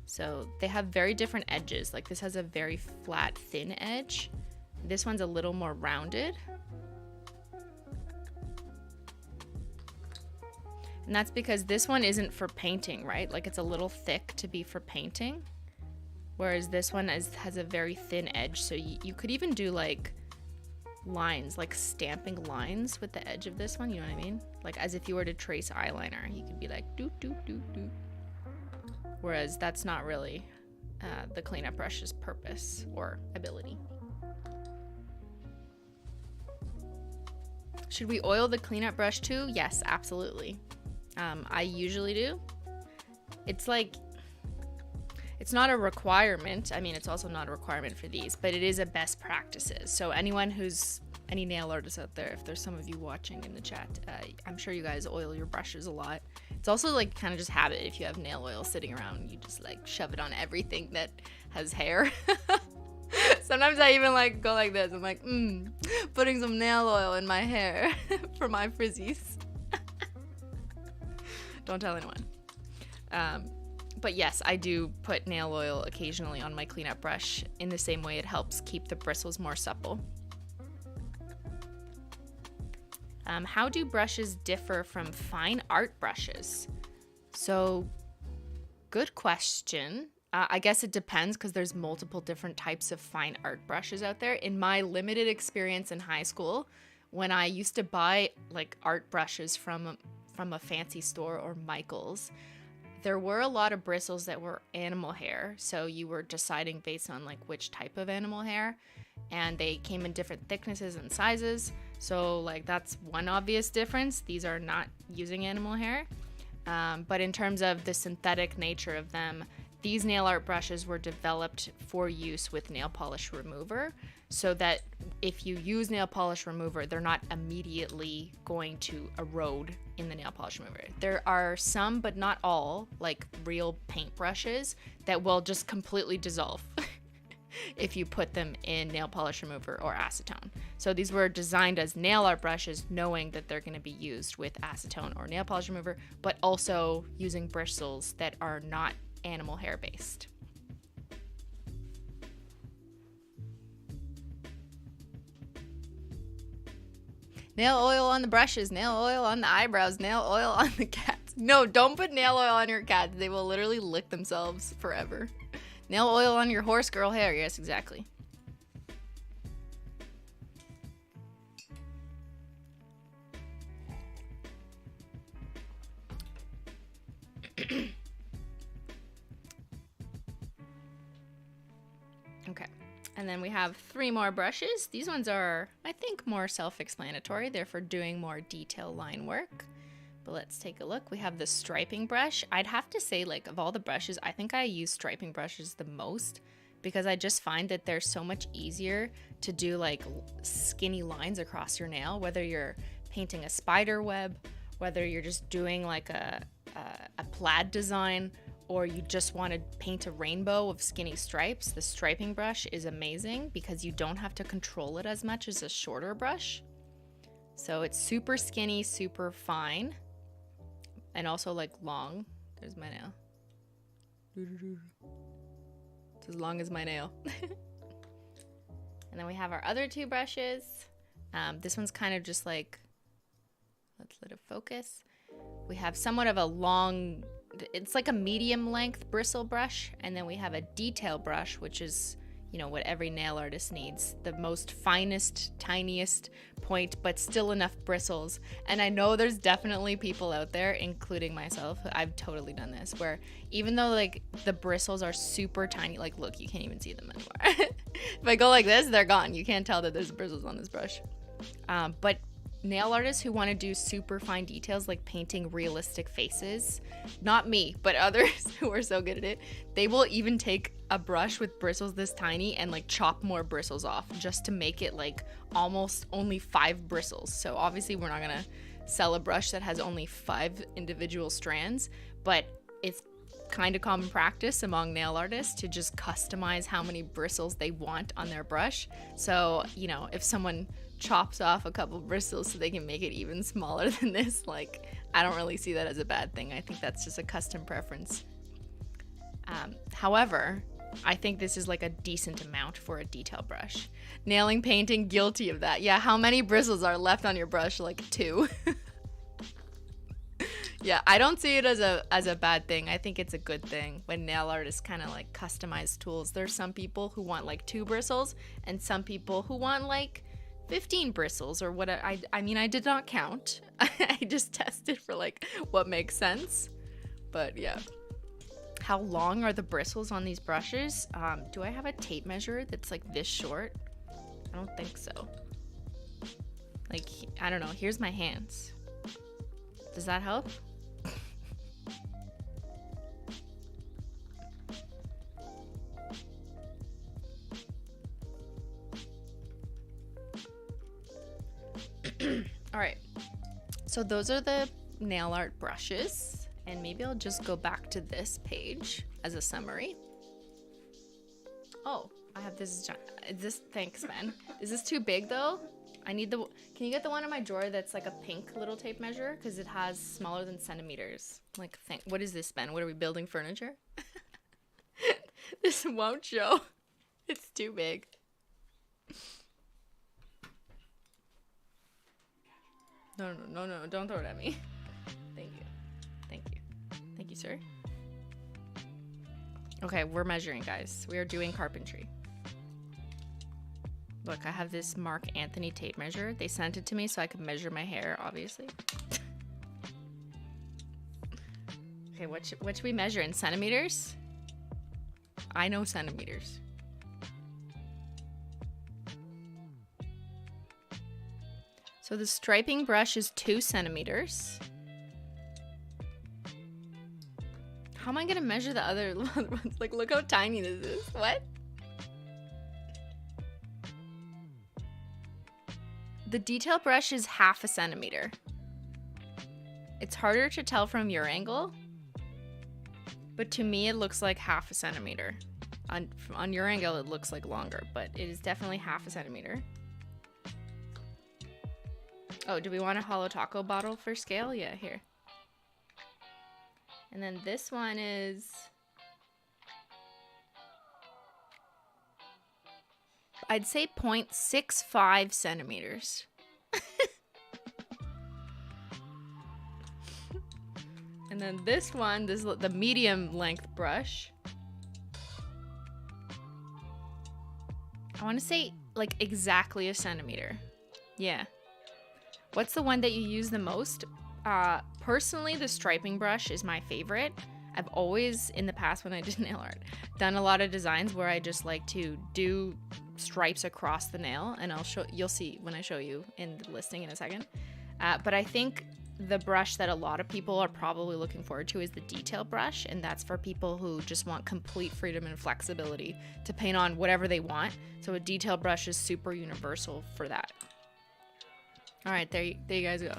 So they have very different edges. Like this has a very flat, thin edge. This one's a little more rounded. And that's because this one isn't for painting, right? Like it's a little thick to be for painting. Whereas this one has a very thin edge. So you could even do like lines, like stamping lines with the edge of this one. You know what I mean? Like as if you were to trace eyeliner, you could be like doot, doot, doot, doot. Whereas that's not really the cleanup brush's purpose or ability. Should we oil the cleanup brush too? Yes, absolutely. I usually do. It's like, it's not a requirement. I mean, it's also not a requirement for these, but it is a best practices. So anyone who's, any nail artists out there, if there's some of you watching in the chat, I'm sure you guys oil your brushes a lot. It's also like kind of just habit. If you have nail oil sitting around, you just like shove it on everything that has hair. Sometimes I even like go like this. I'm like, putting some nail oil in my hair for my frizzies. Don't tell anyone. But yes, I do put nail oil occasionally on my cleanup brush in the same way it helps keep the bristles more supple. How do brushes differ from fine art brushes? So, good question. I guess it depends because there's multiple different types of fine art brushes out there. In my limited experience in high school, when I used to buy like art brushes from a fancy store or Michael's, there were a lot of bristles that were animal hair. So you were deciding based on like which type of animal hair, and they came in different thicknesses and sizes. So like that's one obvious difference. These are not using animal hair. But in terms of the synthetic nature of them, these nail art brushes were developed for use with nail polish remover, so that if you use nail polish remover, they're not immediately going to erode in the nail polish remover. There are some, but not all, like real paint brushes that will just completely dissolve if you put them in nail polish remover or acetone. So these were designed as nail art brushes, knowing that they're going to be used with acetone or nail polish remover, but also using bristles that are not animal hair based. Nail oil on the brushes, nail oil on the eyebrows, nail oil on the cats. No, don't put nail oil on your cats. They will literally lick themselves forever. Nail oil on your horse girl hair. Yes, exactly. Okay, and then we have 3 more brushes. These ones are, I think, more self-explanatory. They're for doing more detail line work. But let's take a look. We have the striping brush. I'd have to say, like, of all the brushes, I think I use striping brushes the most because I just find that they're so much easier to do, like, skinny lines across your nail, whether you're painting a spider web, whether you're just doing, like, a plaid design, or you just want to paint a rainbow of skinny stripes. The striping brush is amazing because you don't have to control it as much as a shorter brush. So it's super skinny, super fine, and also like long. There's my nail. It's as long as my nail. And then we have our other 2 brushes. This one's kind of just like, let's let it focus. We have somewhat of a long, it's like a medium length bristle brush, and then we have a detail brush, which is, you know, what every nail artist needs, the most finest, tiniest point, but still enough bristles. And I know there's definitely people out there, including myself, I've totally done this, where even though like the bristles are super tiny, like look, you can't even see them anymore. If I go like this, they're gone. You can't tell that there's bristles on this brush. But nail artists who want to do super fine details, like painting realistic faces, not me, but others who are so good at it, they will even take a brush with bristles this tiny and like chop more bristles off just to make it like almost only 5 bristles. So obviously we're not gonna sell a brush that has only 5 individual strands, but it's kind of common practice among nail artists to just customize how many bristles they want on their brush. So, you know, if someone chops off a couple bristles so they can make it even smaller than this, like, I don't really see that as a bad thing. I think that's just a custom preference. However, I think this is like a decent amount for a detail brush. Nailing painting, guilty of that. Yeah, how many bristles are left on your brush? Like 2. Yeah, I don't see it as a bad thing. I think it's a good thing when nail artists kind of like customize tools. There's some people who want like 2 bristles and some people who want like 15 bristles or what. I mean, I did not count. I just tested for like what makes sense. But yeah. How long are the bristles on these brushes? Do I have a tape measure that's like this short? I don't think so. Like, I don't know. Here's my hands. Does that help? All right. So those are the nail art brushes. And maybe I'll just go back to this page as a summary. Oh, I have this. Thanks, man. Is this too big though? I need the. Can you get the one in my drawer that's like a pink little tape measure? Because it has smaller than centimeters. Like, what is this, Ben? What are we building furniture? This won't show. It's too big. No, don't throw it at me. Thank you. Thank you, sir. Okay, we're measuring, guys. We are doing carpentry. Look, I have this Mark Anthony tape measure. They sent it to me so I could measure my hair, obviously. Okay, what should we measure in centimeters? I know centimeters. So the striping brush is 2 centimeters. How am I gonna measure the other ones? Like, look how tiny this is. What? The detail brush is 1/2 centimeter. It's harder to tell from your angle, but to me it looks like 1/2 centimeter. On your angle it looks like longer, but it is definitely 1/2 centimeter. Oh, do we want a Holo Taco bottle for scale? Yeah, here. And then this one is... I'd say 0.65 centimeters. And then this one, the medium length brush. I want to say like exactly 1 centimeter. Yeah. What's the one that you use the most? Personally, the striping brush is my favorite. I've always, in the past when I did nail art, done a lot of designs where I just like to do stripes across the nail, and you'll see when I show you in the listing in a second. But I think the brush that a lot of people are probably looking forward to is the detail brush, and that's for people who just want complete freedom and flexibility to paint on whatever they want. So a detail brush is super universal for that. All right, there you guys go.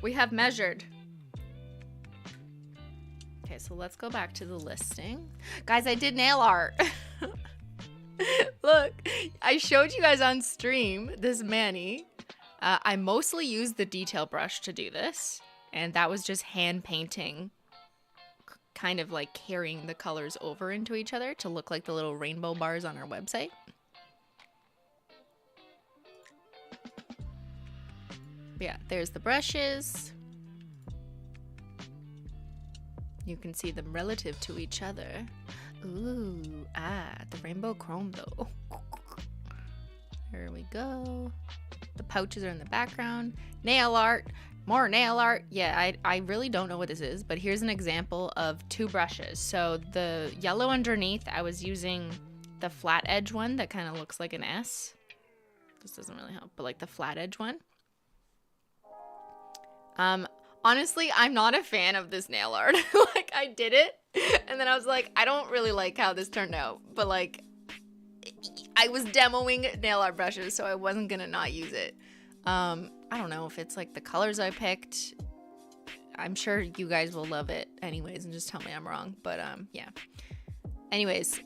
We have measured. Okay, so let's go back to the listing. Guys, I did nail art. Look, I showed you guys on stream this mani. I mostly used the detail brush to do this, and that was just hand painting, kind of like carrying the colors over into each other to look like the little rainbow bars on our website. Yeah, there's the brushes. You can see them relative to each other. Ooh, the rainbow chrome though. There we go. The pouches are in the background. Nail art, more nail art. Yeah, I really don't know what this is, but here's an example of 2 brushes. So the yellow underneath, I was using the flat edge one that kind of looks like an S. This doesn't really help, but like the flat edge one. Honestly, I'm not a fan of this nail art. Like, I did it, and then I was like, I don't really like how this turned out. But, like, I was demoing nail art brushes, so I wasn't gonna not use it. I don't know if it's, like, the colors I picked. I'm sure you guys will love it anyways, and just tell me I'm wrong. But, yeah. Anyways,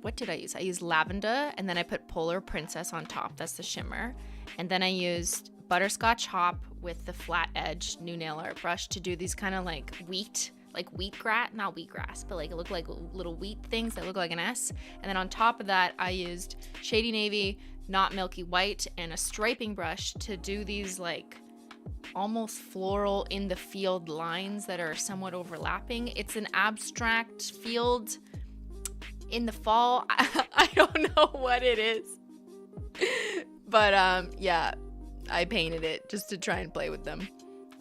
what did I use? I used lavender, and then I put Polar Princess on top. That's the shimmer. And then I used butterscotch hop with the flat edge new nail art brush to do these kind of like wheatgrass, not wheatgrass, but like it looked like little wheat things that look like an S. And then on top of that, I used shady navy, not milky white, and a striping brush to do these like almost floral in the field lines that are somewhat overlapping. It's an abstract field in the fall. I don't know what it is. But yeah, I painted it just to try and play with them.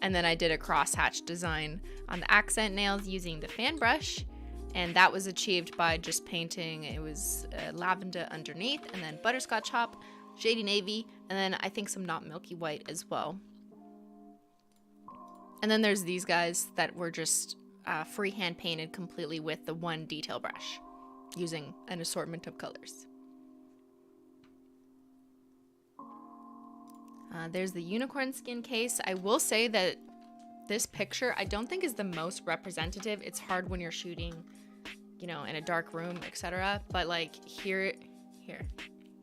And then I did a crosshatch design on the accent nails using the fan brush. And that was achieved by just painting, it was lavender underneath, and then butterscotch hop, shady navy, and then I think some not milky white as well. And then there's these guys that were just freehand painted completely with the one detail brush using an assortment of colors. There's the unicorn skin case. I will say that this picture I don't think is the most representative. It's hard when you're shooting, you know, in a dark room, etc. But like here,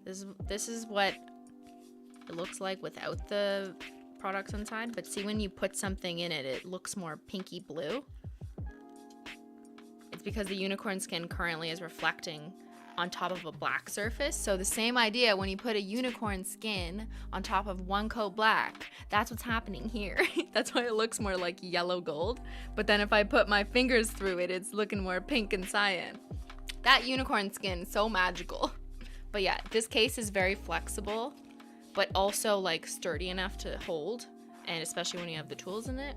this is what it looks like without the products inside. But see, when you put something in it, it looks more pinky blue. It's because the unicorn skin currently is reflecting on top of a black surface. So the same idea, when you put a unicorn skin on top of one coat black, that's what's happening here. That's why it looks more like yellow gold. But then if I put my fingers through it, it's looking more pink and cyan. That unicorn skin, so magical. But yeah, this case is very flexible, but also like sturdy enough to hold, and especially when you have the tools in it.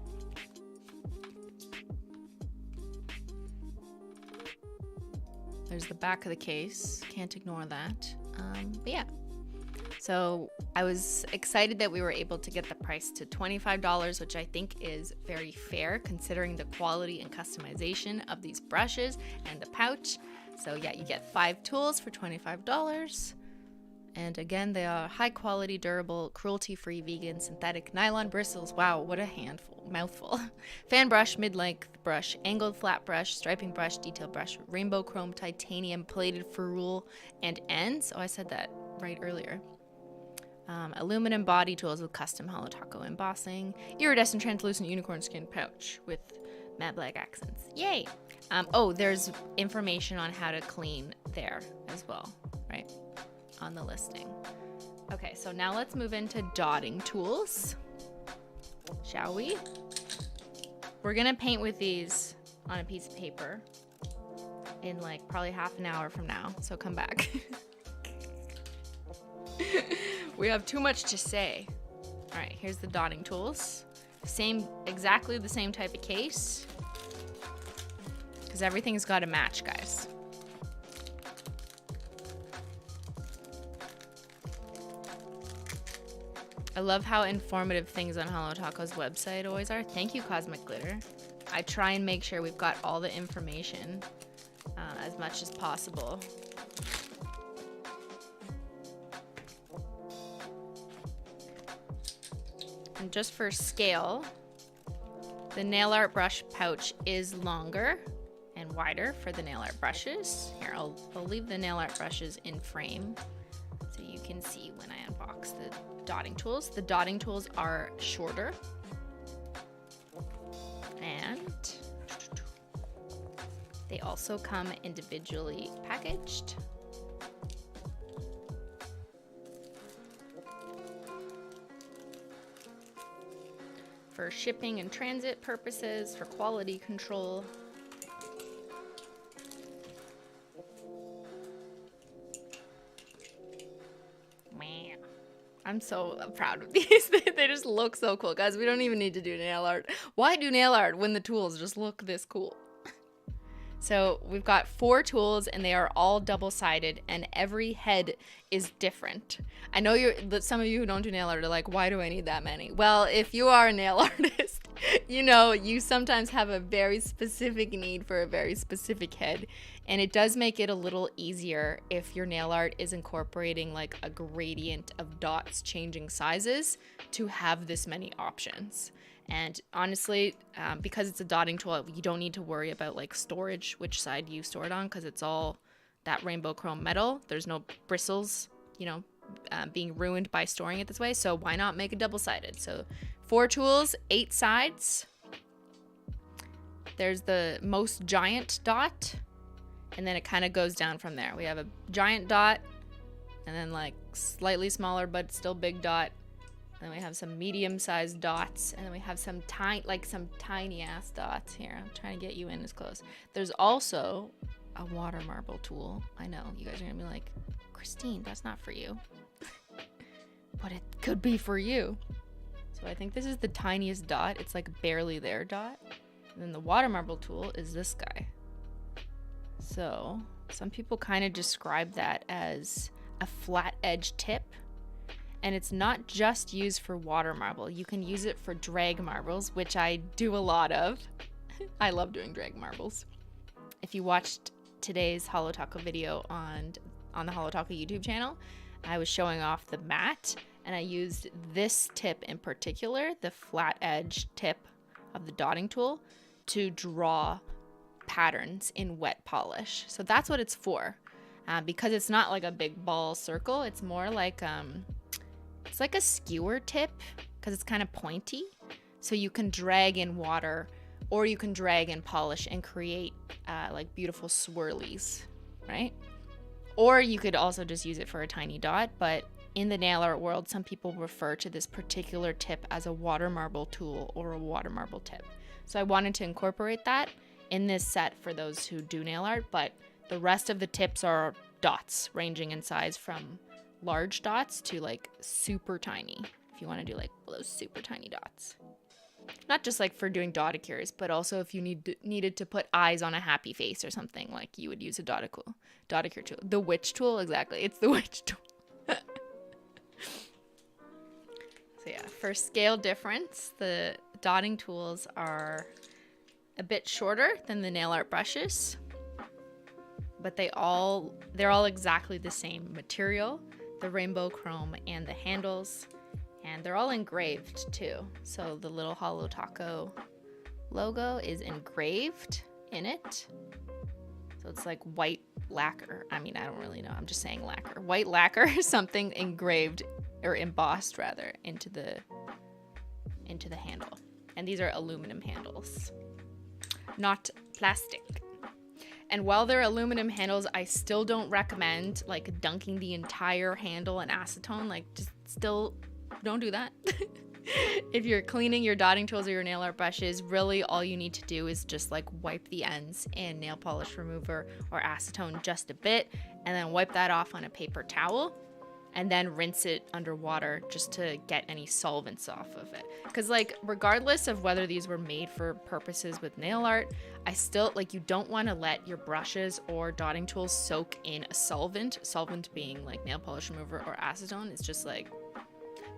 There's the back of the case. Can't ignore that. But yeah. So I was excited that we were able to get the price to $25, which I think is very fair considering the quality and customization of these brushes and the pouch. So yeah, you get 5 tools for $25. And again, they are high quality, durable, cruelty-free, vegan, synthetic nylon bristles. Wow, what a mouthful. Fan brush, mid-length brush, angled flat brush, striping brush, detail brush, rainbow chrome titanium plated ferrule and ends. Oh, I said that right earlier. Aluminum body tools with custom Holo Taco embossing, iridescent translucent unicorn skin pouch with matte black accents. Yay! Oh, there's information on how to clean there as well, right? On the listing. Okay, so now let's move into dotting tools, shall we? We're gonna paint with these on a piece of paper in like probably half an hour from now, so come back. We have too much to say. All right, here's the dotting tools. Exactly the same type of case, because everything's got to match, guys. I love how informative things on Holo Taco's website always are. Thank you, Cosmic Glitter. I try and make sure we've got all the information as much as possible. And just for scale, the nail art brush pouch is longer and wider for the nail art brushes. Here, I'll leave the nail art brushes in frame so you can see when I unbox the dotting tools. The dotting tools are shorter, and they also come individually packaged. For shipping and transit purposes, for quality control. I'm so proud of these. They just look so cool. Guys, we don't even need to do nail art. Why do nail art when the tools just look this cool? So we've got 4 tools, and they are all double-sided, and every head is different. I know some of you who don't do nail art are like, why do I need that many? Well, if you are a nail artist, you know you sometimes have a very specific need for a very specific head, and it does make it a little easier if your nail art is incorporating like a gradient of dots changing sizes to have this many options. And honestly, because it's a dotting tool, you don't need to worry about like storage, which side you store it on, because it's all that rainbow chrome metal. There's no bristles, you know, being ruined by storing it this way. So why not make it double-sided? So 4 tools, 8 sides. There's the most giant dot, and then it kind of goes down from there. We have a giant dot, and then like slightly smaller but still big dot. Then we have some medium-sized dots, and then we have some tiny ass dots here. I'm trying to get you in as close. There's also a water marble tool. I know you guys are gonna be like, Christine, that's not for you, but it could be for you. So I think this is the tiniest dot. It's like barely there dot. And then the water marble tool is this guy. So some people kind of describe that as a flat edge tip. And it's not just used for water marble. You can use it for drag marbles, which I do a lot of. I love doing drag marbles. If you watched today's Holo Taco video on the Holo Taco YouTube channel, I was showing off the mat, And I used this tip in particular, the flat edge tip of the dotting tool, to draw patterns in wet polish. So that's what it's for. Because it's not like a big ball circle, it's more like it's like a skewer tip because it's kind of pointy. So you can drag in water or you can drag in polish and create like beautiful swirlies, right? Or you could also just use it for a tiny dot, but in the nail art world, some people refer to this particular tip as a water marble tool or a water marble tip. So I wanted to incorporate that in this set for those who do nail art, but the rest of the tips are dots ranging in size from large dots to like super tiny, if you want to do like those super tiny dots. Not just like for doing dotticures, but also if you needed to put eyes on a happy face or something, like you would use a dotticure tool. The witch tool, exactly. It's the witch tool. So yeah, for scale difference, the dotting tools are a bit shorter than the nail art brushes, but they're all exactly the same material, the rainbow chrome and the handles, and they're all engraved too. So the little Holo Taco logo is engraved in it. So it's like white lacquer. I mean, I don't really know. I'm just saying lacquer. White lacquer, something engraved or embossed rather into the handle. And these are aluminum handles, not plastic. And while they're aluminum handles, I still don't recommend like dunking the entire handle in acetone. Like, just still don't do that. If you're cleaning your dotting tools or your nail art brushes, really all you need to do is just like wipe the ends in nail polish remover or acetone just a bit, and then wipe that off on a paper towel, and then rinse it under water just to get any solvents off of it. Because like, regardless of whether these were made for purposes with nail art, I still, like, you don't want to let your brushes or dotting tools soak in a solvent being like nail polish remover or acetone. It's just like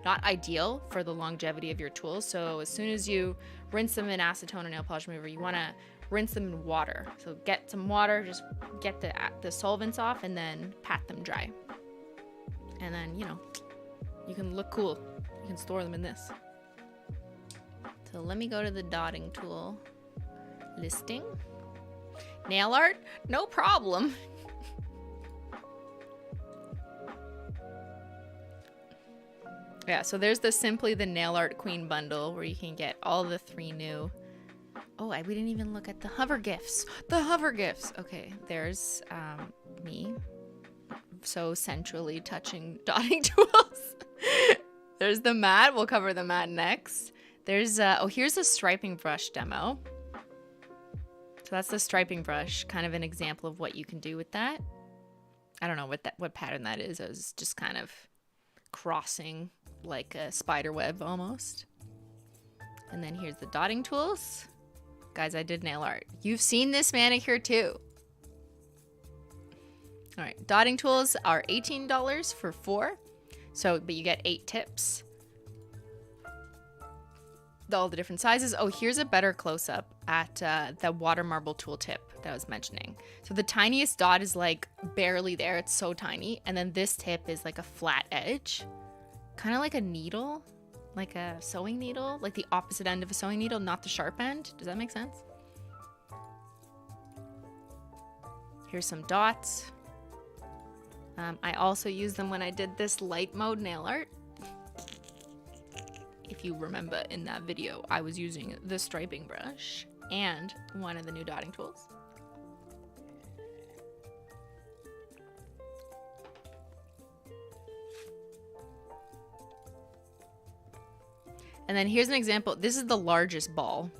not ideal for the longevity of your tools. So as soon as you rinse them in acetone or nail polish remover, you want to rinse them in water. So get some water, just get the solvents off, and then pat them dry. And then, you know, you can look cool. You can store them in this. So let me go to the dotting tool listing. Nail art? No problem. Yeah, so there's the Simply the Nail Art Queen bundle where you can get all the 3 new. Oh, we didn't even look at the hover gifts. The hover gifts. Okay, there's me. So sensually touching dotting tools. There's the mat. We'll cover the mat next. There's here's a striping brush demo. So that's the striping brush, kind of an example of what you can do with that. I don't know what pattern that is. I was just kind of crossing like a spider web almost. And then here's the dotting tools. Guys, I did nail art. You've seen this manicure too. All right, dotting tools are $18 for 4. So, but you get 8 tips. All the different sizes. Oh, here's a better close-up at the water marble tool tip that I was mentioning. So the tiniest dot is like barely there. It's so tiny. And then this tip is like a flat edge, kind of like a needle, like a sewing needle, like the opposite end of a sewing needle, not the sharp end. Does that make sense? Here's some dots. I also used them when I did this light mode nail art. If you remember in that video, I was using the striping brush and one of the new dotting tools. And then here's an example. This is the largest ball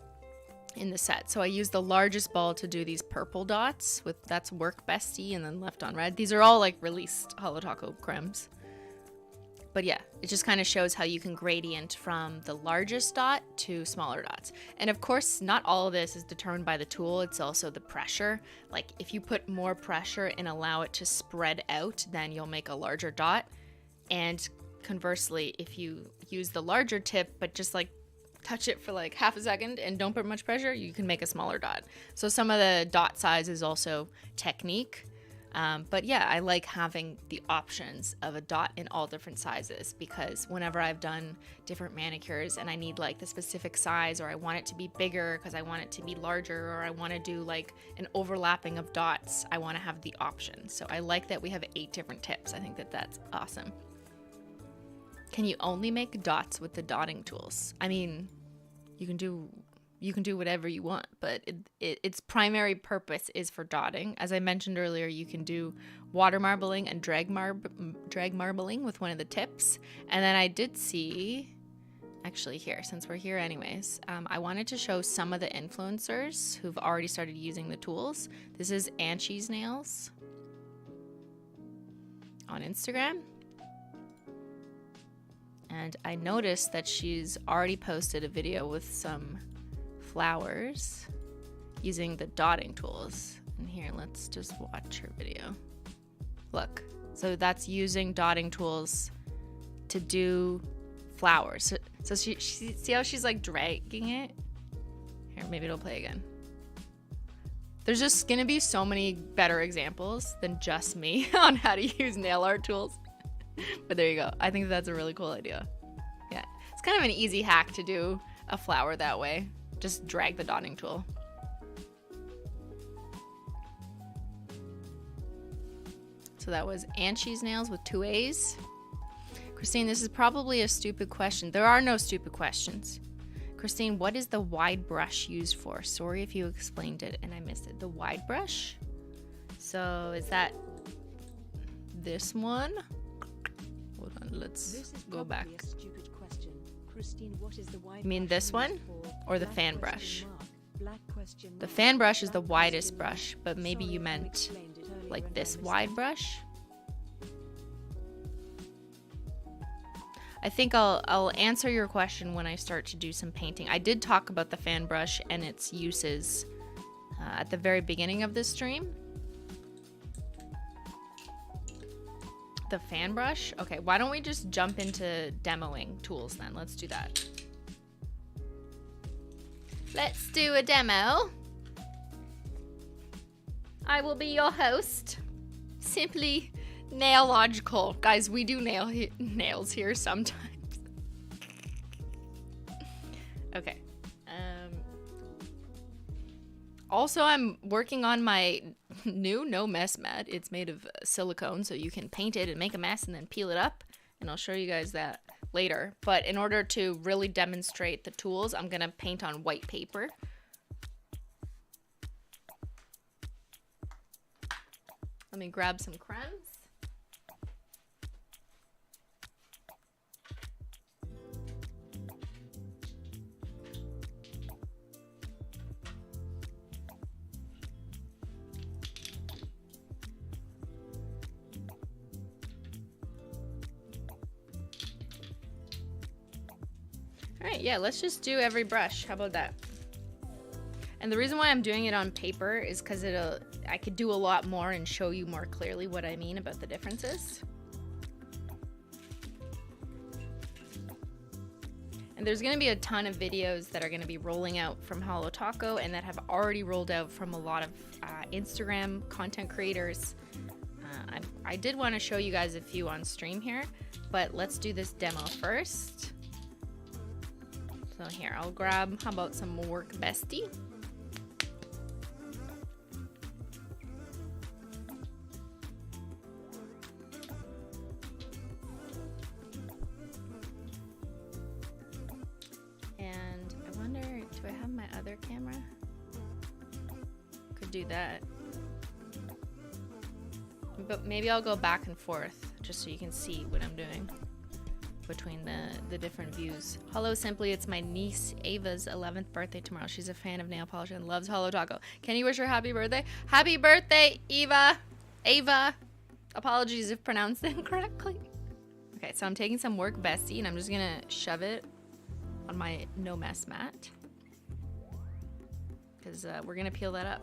in the set. So I used the largest ball to do these purple dots with, that's Work Bestie, and then left on red. These are all like released Holo Taco crems. But yeah, it just kind of shows how you can gradient from the largest dot to smaller dots. And of course, not all of this is determined by the tool. It's also the pressure. Like if you put more pressure and allow it to spread out, then you'll make a larger dot. And conversely, if you use the larger tip, but just like touch it for like half a second and don't put much pressure, you can make a smaller dot. So some of the dot size is also technique. But yeah, I like having the options of a dot in all different sizes, because whenever I've done different manicures and I need like the specific size, or I want it to be bigger because I want it to be larger, or I want to do like an overlapping of dots, I want to have the option. So I like that we have 8 different tips. I think that that's awesome. Can you only make dots with the dotting tools? I mean, you can do whatever you want, but its primary purpose is for dotting. As I mentioned earlier, you can do water marbling and drag marbling with one of the tips. And then I did see, actually here, since we're here anyways, I wanted to show some of the influencers who've already started using the tools. This is Anchi's Nails on Instagram. And I noticed that she's already posted a video with some flowers using the dotting tools. And here, let's just watch her video. Look, so that's using dotting tools to do flowers. So she see how she's like dragging it? Here, maybe it'll play again. There's just gonna be so many better examples than just me on how to use nail art tools. But there you go. I think that's a really cool idea. Yeah, it's kind of an easy hack to do a flower that way. Just drag the dotting tool. So that was Anchi's Nails with 2 A's. Christine, this is probably a stupid question. There are no stupid questions. Christine, what is the wide brush used for? Sorry if you explained it and I missed it. The wide brush? So is that this one? Hold on, let's go back. A stupid question. Christine, what is the wide You mean brush this used one? for? Or the Black fan question brush? mark. Black question The mark. fan brush is the Black widest question mark. brush, but maybe Sorry you if meant explained it earlier like and I this missed wide it. brush. I think I'll answer your question when I start to do some painting. I did talk about the fan brush and its uses at the very beginning of this stream. The fan brush? Okay, why don't we just jump into demoing tools then? Let's do that. Let's do a demo. I will be your host. Simply nail-logical. Guys, we do nails here sometimes. Okay. Also, I'm working on my new no-mess mat. It's made of silicone, so you can paint it and make a mess and then peel it up. And I'll show you guys that later. But in order to really demonstrate the tools, I'm going to paint on white paper. Let me grab some crayons. All right, yeah, let's just do every brush. How about that? And the reason why I'm doing it on paper is because I could do a lot more and show you more clearly what I mean about the differences. And there's going to be a ton of videos that are going to be rolling out from Holo Taco and that have already rolled out from a lot of Instagram content creators. I did want to show you guys a few on stream here, but let's do this demo first. So here, I'll grab, how about some Work Bestie? And I wonder, do I have my other camera? Could do that. But maybe I'll go back and forth just so you can see what I'm doing between the different views. Hello, Simply, it's my niece Ava's 11th birthday tomorrow. She's a fan of nail polish and loves Holo Taco. Can you wish her happy birthday? Happy birthday, Eva! Ava! Apologies if pronounced incorrectly. Okay, so I'm taking some Work Bestie and I'm just gonna shove it on my no-mess mat. Because we're gonna peel that up.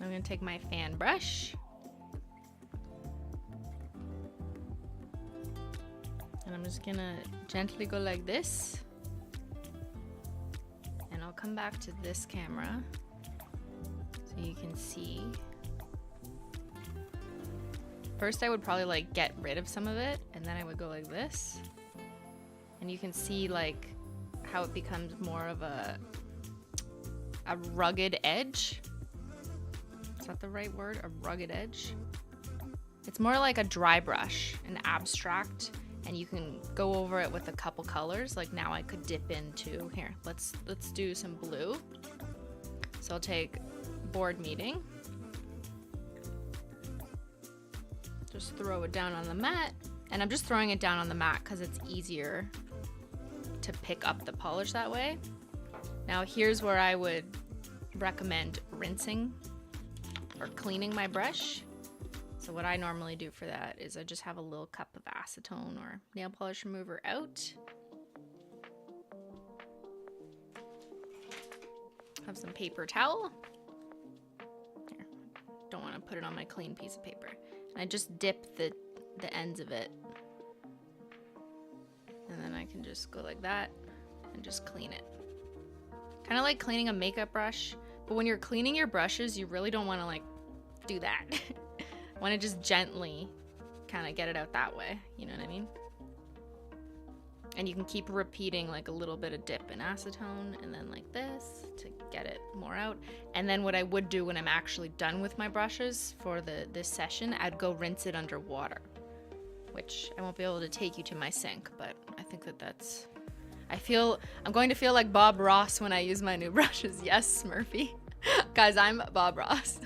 I'm gonna take my fan brush. And I'm just gonna gently go like this. And I'll come back to this camera. So you can see. First I would probably like get rid of some of it, and then I would go like this. And you can see like how it becomes more of a rugged edge. Is that the right word? A rugged edge? It's more like a dry brush, an abstract, and you can go over it with a couple colors. Like now I could dip into, here, let's do some blue. So I'll take board meeting. Just throw it down on the mat. And I'm just throwing it down on the mat because it's easier to pick up the polish that way. Now here's where I would recommend rinsing or cleaning my brush. So what I normally do for that is I just have a little cup of acetone or nail polish remover out. Have some paper towel. Here, don't want to put it on my clean piece of paper. And I just dip the ends of it. And then I can just go like that and just clean it. Kind of like cleaning a makeup brush. But when you're cleaning your brushes, you really don't want to like do that. Want to just gently kind of get it out that way. You know what I mean? And you can keep repeating like a little bit of dip in acetone and then like this to get it more out. And then what I would do when I'm actually done with my brushes for this session, I'd go rinse it under water, which I won't be able to take you to my sink, but I think that's, I'm going to feel like Bob Ross when I use my new brushes. Yes, Smurfy. Guys, I'm Bob Ross.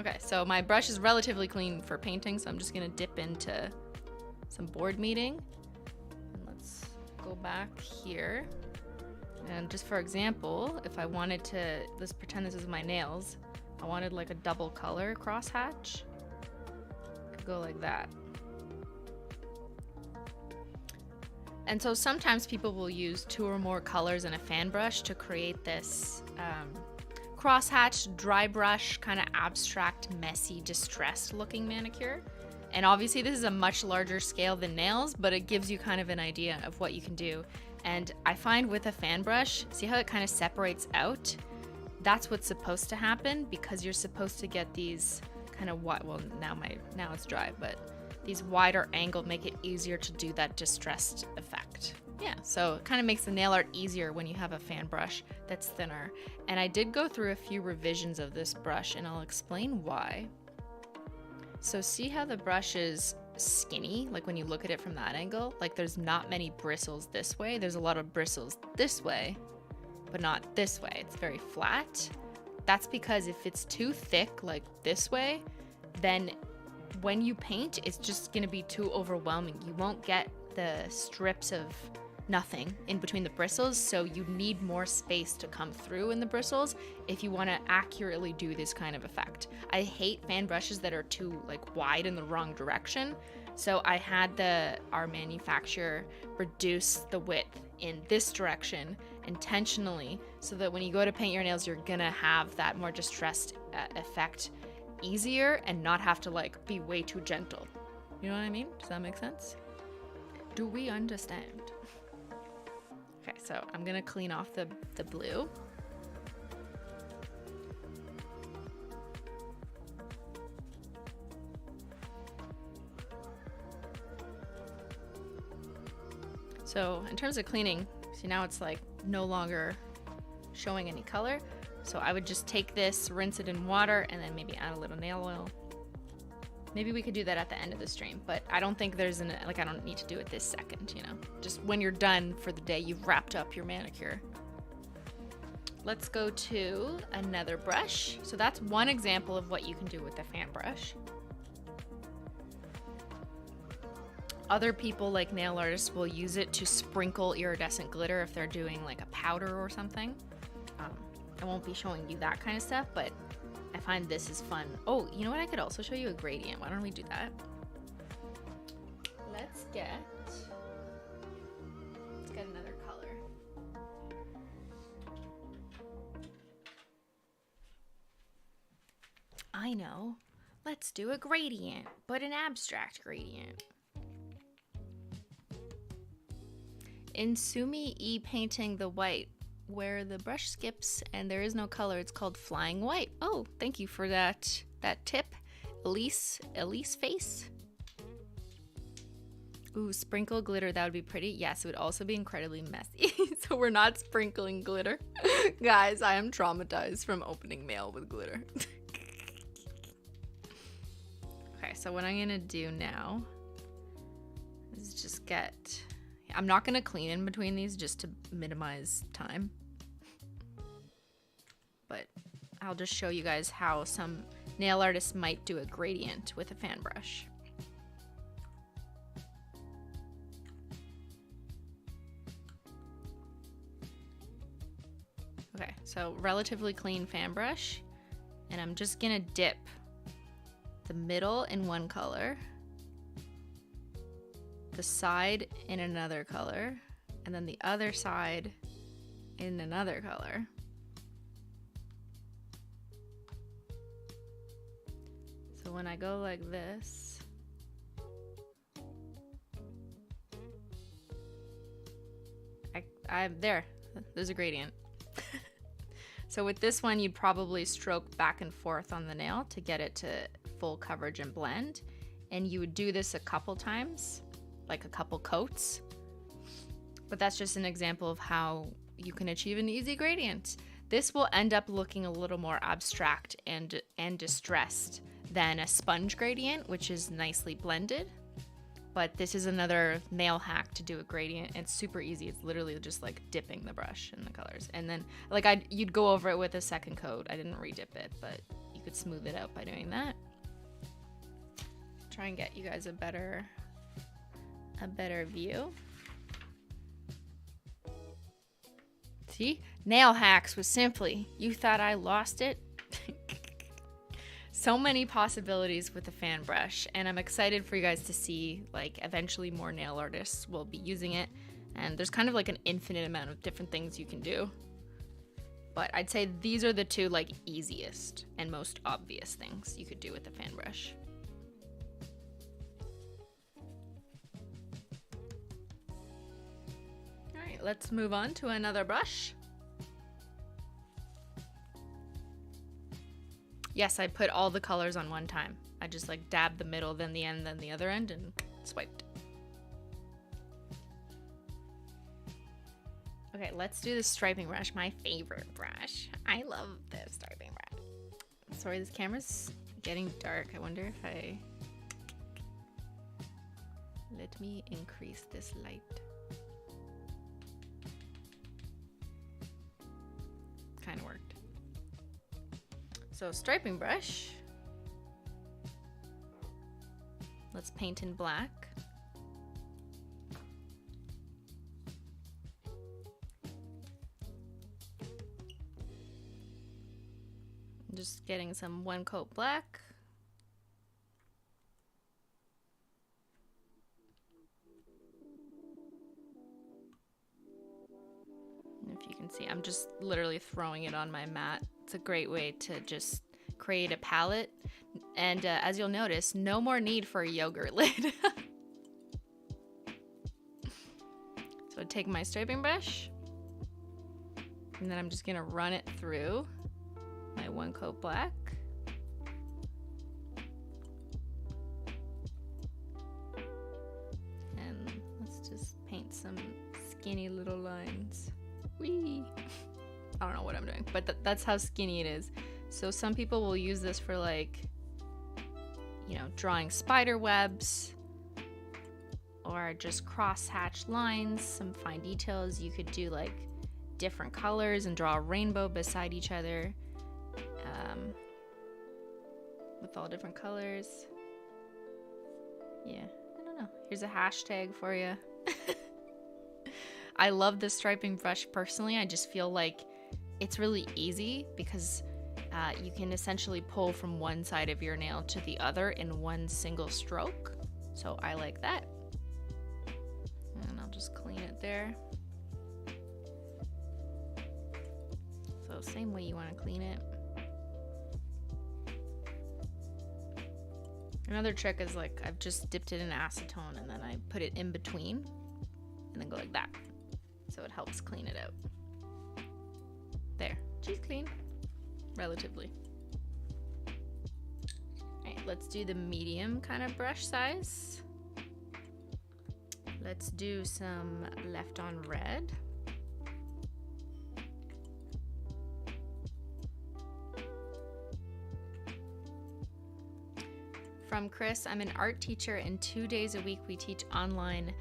Okay, so my brush is relatively clean for painting, so I'm just gonna dip into some board meeting. And let's go back here. And just for example, if I wanted to, let's pretend this is my nails. I wanted like a double color crosshatch. Could go like that. And so sometimes people will use 2 or more colors in a fan brush to create this crosshatch, dry brush, kind of abstract, messy, distressed looking manicure. And obviously this is a much larger scale than nails, but it gives you kind of an idea of what you can do. And I find with a fan brush, see how it kind of separates out? That's what's supposed to happen because you're supposed to get these kind of wide, well now it's dry, but these wider angle make it easier to do that distressed effect. Yeah, so it kind of makes the nail art easier when you have a fan brush that's thinner. And I did go through a few revisions of this brush and I'll explain why. So see how the brush is skinny, like when you look at it from that angle? Like there's not many bristles this way. There's a lot of bristles this way, but not this way. It's very flat. That's because if it's too thick like this way, then when you paint, it's just gonna be too overwhelming. You won't get the strips of nothing in between the bristles, so you need more space to come through in the bristles if you want to accurately do this kind of effect. I hate fan brushes that are too like wide in the wrong direction, so I had our manufacturer reduce the width in this direction intentionally so that when you go to paint your nails, you're gonna have that more distressed effect easier and not have to like be way too gentle. You know what I mean? Does that make sense? Do we understand? Okay, so I'm gonna clean off the blue. So in terms of cleaning, see now it's like no longer showing any color. So I would just take this, rinse it in water, and then maybe add a little nail oil. Maybe we could do that at the end of the stream, but I don't think there's I don't need to do it this second, you know? Just when you're done for the day, you've wrapped up your manicure. Let's go to another brush. So that's one example of what you can do with a fan brush. Other people, like nail artists, will use it to sprinkle iridescent glitter if they're doing like a powder or something. I won't be showing you that kind of stuff, but I find this is fun. Oh, you know what? I could also show you a gradient. Why don't we do that? Let's get another color. I know. Let's do a gradient, but an abstract gradient. In Sumi E Painting the White, where the brush skips and there is no color. It's called flying white. Oh, thank you for that tip, Elise face. Ooh, sprinkle glitter, that would be pretty. Yes, it would also be incredibly messy. So we're not sprinkling glitter. Guys, I am traumatized from opening mail with glitter. Okay, so what I'm gonna do now is just I'm not gonna clean in between these just to minimize time. But I'll just show you guys how some nail artists might do a gradient with a fan brush. Okay, so relatively clean fan brush, and I'm just gonna dip the middle in one color, the side in another color, and then the other side in another color. So when I go like this, there's a gradient. So with this one, you'd probably stroke back and forth on the nail to get it to full coverage and blend. And you would do this a couple times, like a couple coats. But that's just an example of how you can achieve an easy gradient. This will end up looking a little more abstract and distressed than a sponge gradient, which is nicely blended. But this is another nail hack to do a gradient. It's super easy. It's literally just like dipping the brush in the colors. And then like you'd go over it with a second coat. I didn't redip it, but you could smooth it out by doing that. Try and get you guys a better view. See? Nail hacks was simply, you thought I lost it? So many possibilities with the fan brush, and I'm excited for you guys to see, like, eventually more nail artists will be using it, and there's kind of like an infinite amount of different things you can do. But I'd say these are the two, like, easiest and most obvious things you could do with the fan brush. All right, let's move on to another brush. Yes, I put all the colors on one time. I just like dabbed the middle, then the end, then the other end, and swiped. Okay, let's do the striping brush, my favorite brush. I love the striping brush. Sorry, this camera's getting dark. I wonder if let me increase this light. Kind of worked. So striping brush, let's paint in black. I'm just getting some one coat black. And if you can see, I'm just literally throwing it on my mat. It's a great way to just create a palette. And as you'll notice, no more need for a yogurt lid. So I take my striping brush, and then I'm just gonna run it through my one coat black. And let's just paint some skinny little lines. Whee! I don't know what I'm doing, but that's how skinny it is. So some people will use this for, like, you know, drawing spider webs or just cross-hatched lines, some fine details. You could do like different colors and draw a rainbow beside each other with all different colors. Yeah, I don't know. Here's a hashtag for you. I love the striping brush personally. I just feel like it's really easy because you can essentially pull from one side of your nail to the other in one single stroke. So I like that. And I'll just clean it there. So same way you want to clean it. Another trick is, like, I've just dipped it in acetone and then I put it in between and then go like that. So it helps clean it out. She's clean. Relatively. Alright, let's do the medium kind of brush size. Let's do some left on red. From Chris, I'm an art teacher and 2 days a week we teach online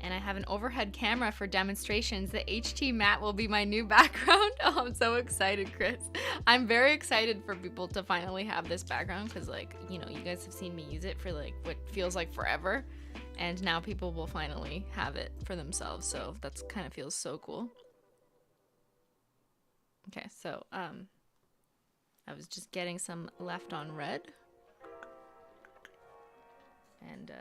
and I have an overhead camera for demonstrations. The HT mat will be my new background. Oh, I'm so excited, Chris. I'm very excited for people to finally have this background because, like, you know, you guys have seen me use it for like what feels like forever. And now people will finally have it for themselves. So that's kind of feels so cool. Okay, so I was just getting some left on red. And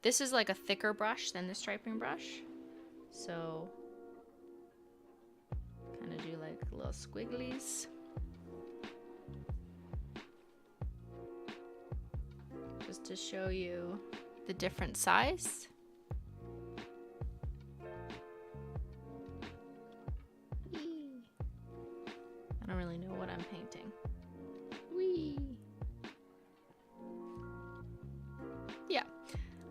this is like a thicker brush than the striping brush. So kind of do like little squigglies. Just to show you the different size. I don't really know what I'm painting. Whee! Yeah,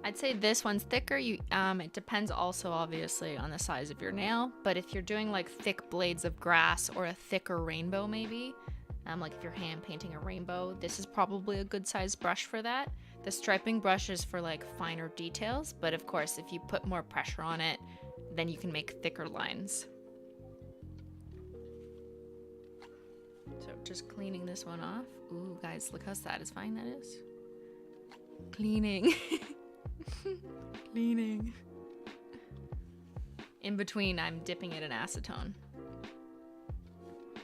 I'd say this one's thicker. It depends also obviously on the size of your nail, but if you're doing like thick blades of grass or a thicker rainbow maybe, like if you're hand painting a rainbow, this is probably a good size brush for that. The striping brush is for like finer details, but of course if you put more pressure on it, then you can make thicker lines. So just cleaning this one off. Ooh, guys, look how satisfying that is. Cleaning. Cleaning. In between, I'm dipping it in acetone.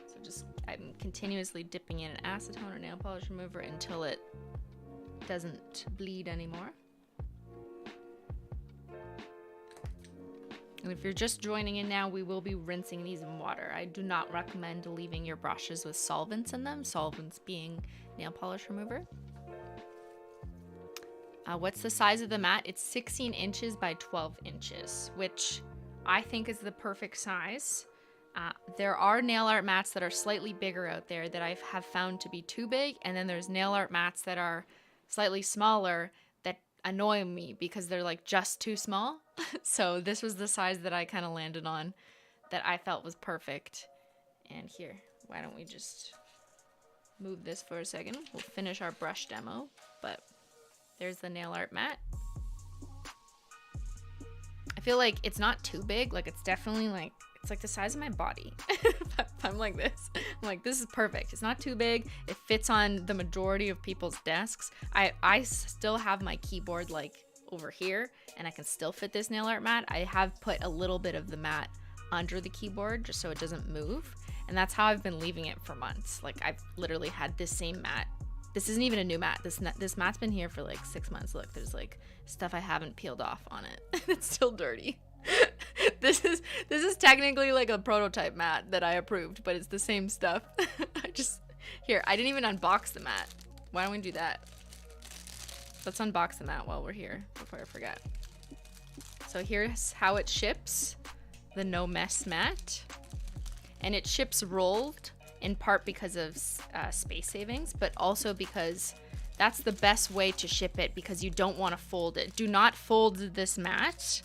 So just, I'm continuously dipping in an acetone or nail polish remover until it doesn't bleed anymore. And if you're just joining in now, we will be rinsing these in water. I do not recommend leaving your brushes with solvents in them, solvents being nail polish remover. What's the size of the mat? It's 16 inches by 12 inches, which I think is the perfect size. There are nail art mats that are slightly bigger out there that I have found to be too big, and then there's nail art mats that are slightly smaller that annoy me because they're like just too small. So this was the size that I kind of landed on that I felt was perfect. And here, why don't we just move this for a second? We'll finish our brush demo, but there's the nail art mat. I feel like it's not too big. Like it's definitely like, it's like the size of my body. I'm like this. I'm like, this is perfect. It's not too big. It fits on the majority of people's desks. I still have my keyboard like over here and I can still fit this nail art mat. I have put a little bit of the mat under the keyboard just so it doesn't move. And that's how I've been leaving it for months. Like I've literally had this same mat. This isn't even a new mat. This mat's been here for like 6 months. Look, there's like stuff I haven't peeled off on it. It's still dirty. This is technically like a prototype mat that I approved, but it's the same stuff. I didn't even unbox the mat. Why don't we do that? Let's unbox the mat while we're here before I forget. So here's how it ships, the No-Mess Mat. And it ships rolled in part because of space savings, but also because that's the best way to ship it because you don't want to fold it. Do not fold this mat.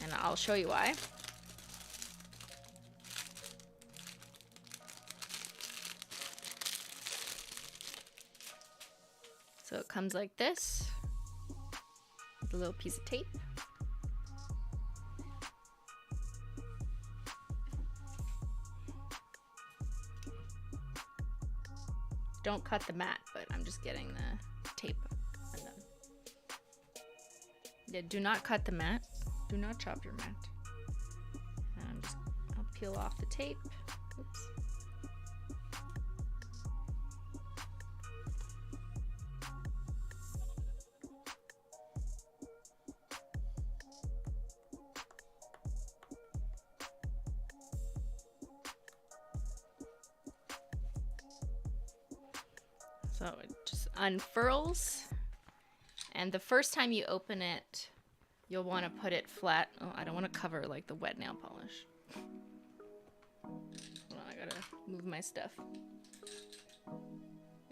And I'll show you why. So it comes like this, with a little piece of tape. Don't cut the mat, but I'm just getting the tape. And then, yeah, do not cut the mat. Do not chop your mat. And I'll peel off the tape. Oops. So it just unfurls. And the first time you open it, you'll want to put it flat. Oh, I don't want to cover like the wet nail polish. Hold on, I gotta move my stuff.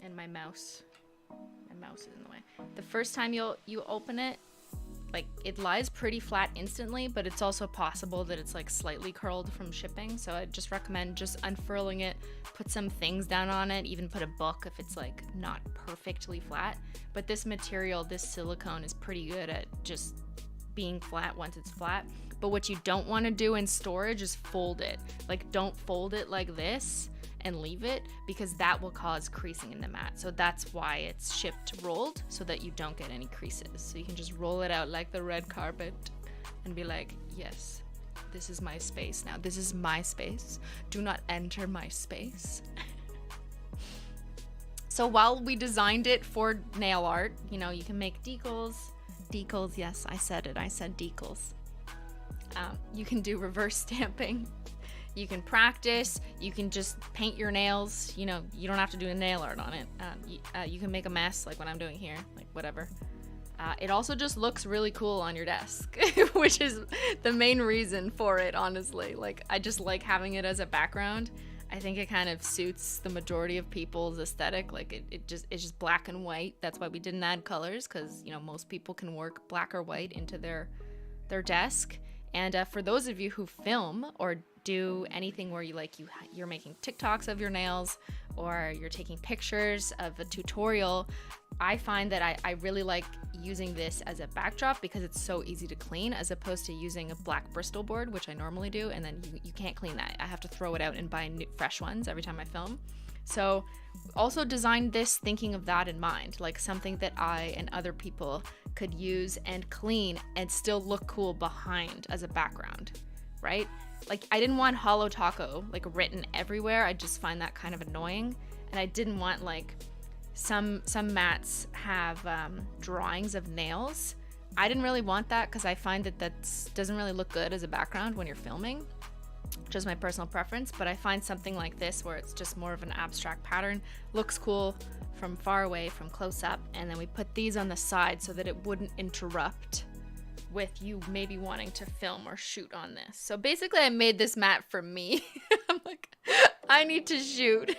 And my mouse. My mouse is in the way. The first time you open it, like it lies pretty flat instantly, but it's also possible that it's like slightly curled from shipping. So I just recommend just unfurling it, put some things down on it, even put a book if it's like not perfectly flat. But this material, this silicone, is pretty good at just being flat once it's flat. But what you don't want to do in storage is fold it. Like, don't fold it like this and leave it, because that will cause creasing in the mat. So that's why it's shipped rolled, so that you don't get any creases. So you can just roll it out like the red carpet and be like, yes, this is my space now. This is my space. Do not enter my space. So while we designed it for nail art, you know, you can make decals. Decals, yes, I said it. I said decals. You can do reverse stamping. You can practice. You can just paint your nails. You know, you don't have to do a nail art on it. You can make a mess like what I'm doing here, like whatever. It also just looks really cool on your desk, which is the main reason for it, honestly. Like, I just like having it as a background. I think it kind of suits the majority of people's aesthetic. Like, it's just black and white. That's why we didn't add colors, because, you know, most people can work black or white into their desk. And for those of you who film or do anything where you're making TikToks of your nails, or you're taking pictures of a tutorial, I find that I really like using this as a backdrop, because it's so easy to clean, as opposed to using a black Bristol board, which I normally do, and then you can't clean that. I have to throw it out and buy new, fresh ones every time I film. So also designed this thinking of that in mind, like something that I and other people could use and clean and still look cool behind as a background, right? Like, I didn't want Holo Taco like written everywhere. I just find that kind of annoying. And I didn't want, like, some mats have drawings of nails. I didn't really want that, because I find that doesn't really look good as a background when you're filming. Just my personal preference. But I find something like this, where it's just more of an abstract pattern, looks cool from far away, from close up. And then we put these on the side so that it wouldn't interrupt with you maybe wanting to film or shoot on this. So basically I made this mat for me. I'm like, I need to shoot.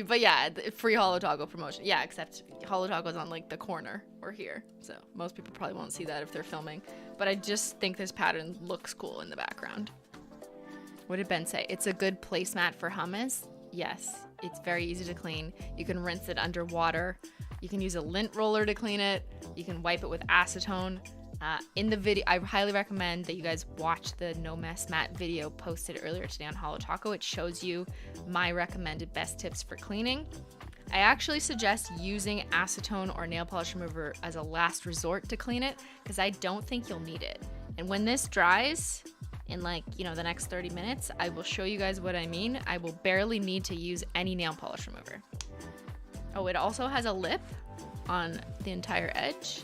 But yeah, free Holo Taco promotion. Yeah, except Holo Taco's on like the corner or here. So most people probably won't see that if they're filming. But I just think this pattern looks cool in the background. What did Ben say? It's a good placemat for hummus. Yes, it's very easy to clean. You can rinse it under water. You can use a lint roller to clean it. You can wipe it with acetone. In the video, I highly recommend that you guys watch the No-Mess Mat video posted earlier today on Holo Taco. It shows you my recommended best tips for cleaning. I actually suggest using acetone or nail polish remover as a last resort to clean it, because I don't think you'll need it. And when this dries in, like, you know, the next 30 minutes, I will show you guys what I mean. I will barely need to use any nail polish remover. Oh, it also has a lip on the entire edge.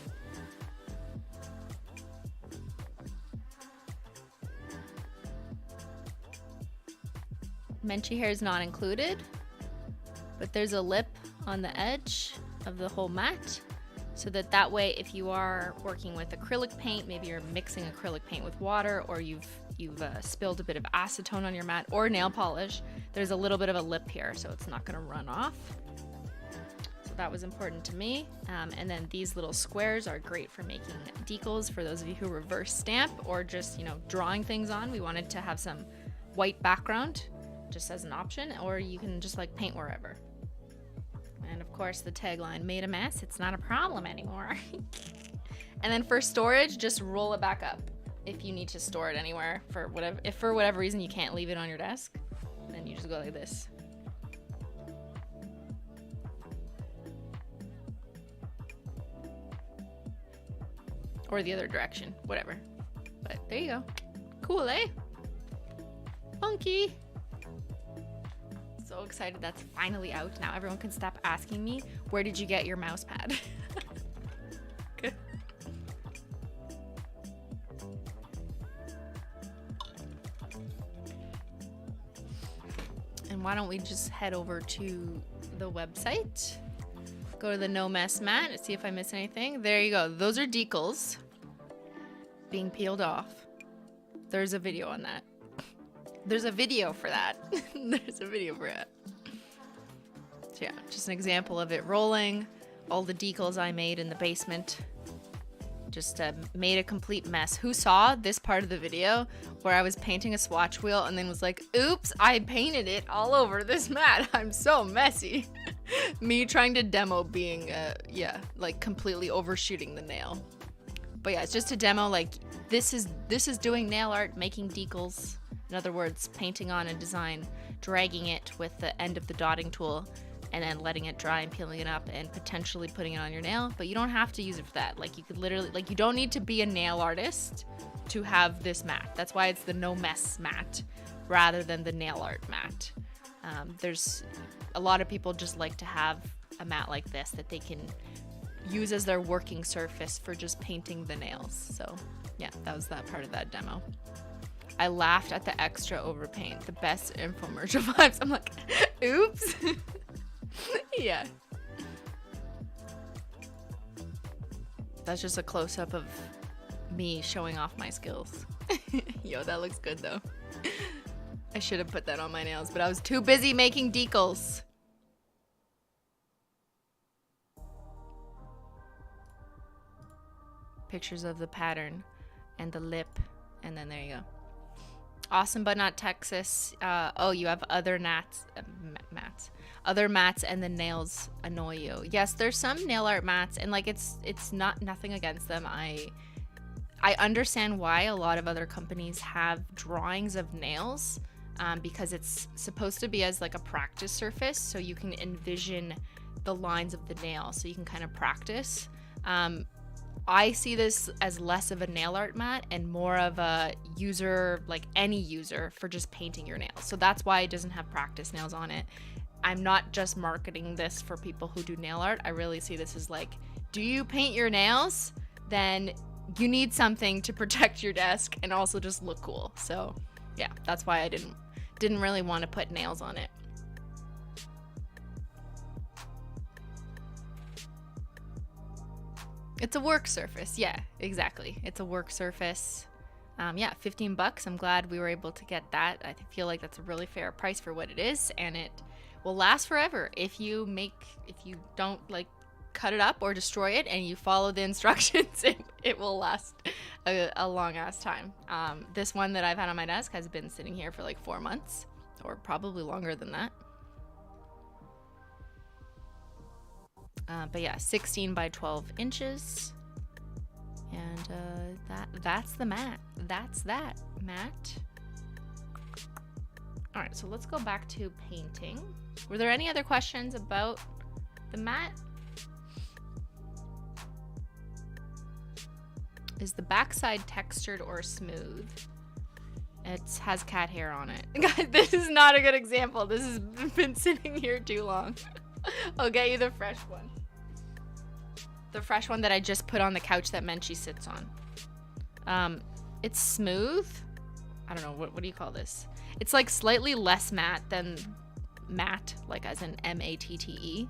Menchie hair is not included, but there's a lip on the edge of the whole mat, so that way if you are working with acrylic paint, maybe you're mixing acrylic paint with water, or you've spilled a bit of acetone on your mat, or nail polish, there's a little bit of a lip here, so it's not going to run off. So that was important to me. And then these little squares are great for making decals for those of you who reverse stamp, or just, you know, drawing things on. We wanted to have some white background just as an option, or you can just like paint wherever. And of course the tagline, made a mess, it's not a problem anymore. And then for storage, just roll it back up if you need to store it anywhere. If for whatever reason you can't leave it on your desk, then you just go like this. Or the other direction, whatever. But there you go. Cool, eh? Funky. So excited that's finally out. Now everyone can stop asking me, where did you get your mouse pad? Good. And why don't we just head over to the website, go to the No-Mess Mat and see if I miss anything. There you go. Those are decals being peeled off. There's a video on that. There's a video for that. There's a video for it. So yeah, just an example of it rolling. All the decals I made in the basement. Just made a complete mess. Who saw this part of the video where I was painting a swatch wheel and then was like, oops, I painted it all over this mat. I'm so messy. Me trying to demo being, yeah, like completely overshooting the nail. But yeah, it's just a demo, like this is doing nail art, making decals. In other words, painting on a design, dragging it with the end of the dotting tool, and then letting it dry and peeling it up and potentially putting it on your nail. But you don't have to use it for that. Like you could literally, like you don't need to be a nail artist to have this mat. That's why it's the no-mess mat rather than the nail art mat. There's a lot of people just like to have a mat like this that they can use as their working surface for just painting the nails. So yeah, that was that part of that demo. I laughed at the extra overpaint. The best infomercial vibes. I'm like, oops. Yeah. That's just a close-up of me showing off my skills. Yo, that looks good though. I should have put that on my nails, but I was too busy making decals. Pictures of the pattern and the lip, and then there you go. Awesome, but not Texas. Oh, you have other mats. Other mats and the nails annoy you. Yes, there's some nail art mats, and like it's not nothing against them. I understand why a lot of other companies have drawings of nails, because it's supposed to be as like a practice surface, so you can envision the lines of the nail, so you can kind of practice. I see this as less of a nail art mat and more of a user, like any user, for just painting your nails. So that's why it doesn't have practice nails on it. I'm not just marketing this for people who do nail art. I really see this as like, do you paint your nails? Then you need something to protect your desk and also just look cool. So yeah, that's why I didn't really want to put nails on it. It's a work surface. Yeah, exactly. It's a work surface. Yeah, $15. I'm glad we were able to get that. I feel like that's a really fair price for what it is, and it will last forever if you don't like cut it up or destroy it and you follow the instructions. It will last a long ass time. This one that I've had on my desk has been sitting here for like 4 months, or probably longer than that. But yeah, 16 by 12 inches. And that's the mat. That's that mat. All right, so let's go back to painting. Were there any other questions about the mat? Is the backside textured or smooth? It has cat hair on it. Guys, this is not a good example. This has been sitting here too long. I'll get you the fresh one. The fresh one that I just put on the couch that Menchie sits on. It's smooth. I don't know, what do you call this? It's like slightly less matte than matte, like as in M-A-T-T-E,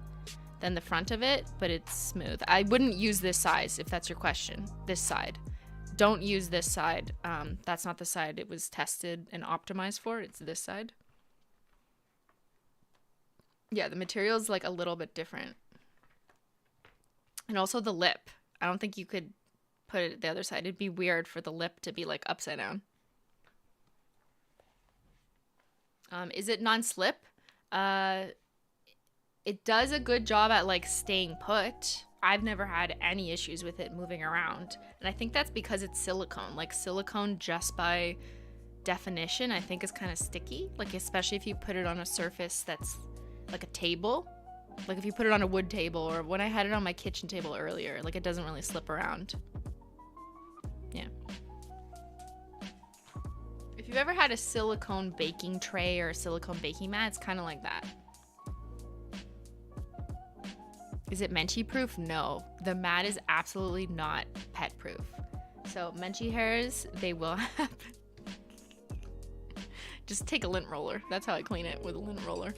than the front of it, but it's smooth. I wouldn't use this size if that's your question. This side. Don't use this side. That's not the side it was tested and optimized for. It's this side. Yeah, the material is like a little bit different. And also the lip. I don't think you could put it the other side. It'd be weird for the lip to be like upside down. Is it non-slip? It does a good job at like staying put. I've never had any issues with it moving around. And I think that's because it's silicone. Like silicone just by definition, I think is kind of sticky. Like especially if you put it on a surface that's like a table. Like if you put it on a wood table, or when I had it on my kitchen table earlier, like it doesn't really slip around. Yeah. If you've ever had a silicone baking tray or a silicone baking mat, it's kind of like that. Is it Menchie proof? No. The mat is absolutely not pet proof. So Menchie hairs, they will happen. Just take a lint roller. That's how I clean it, with a lint roller.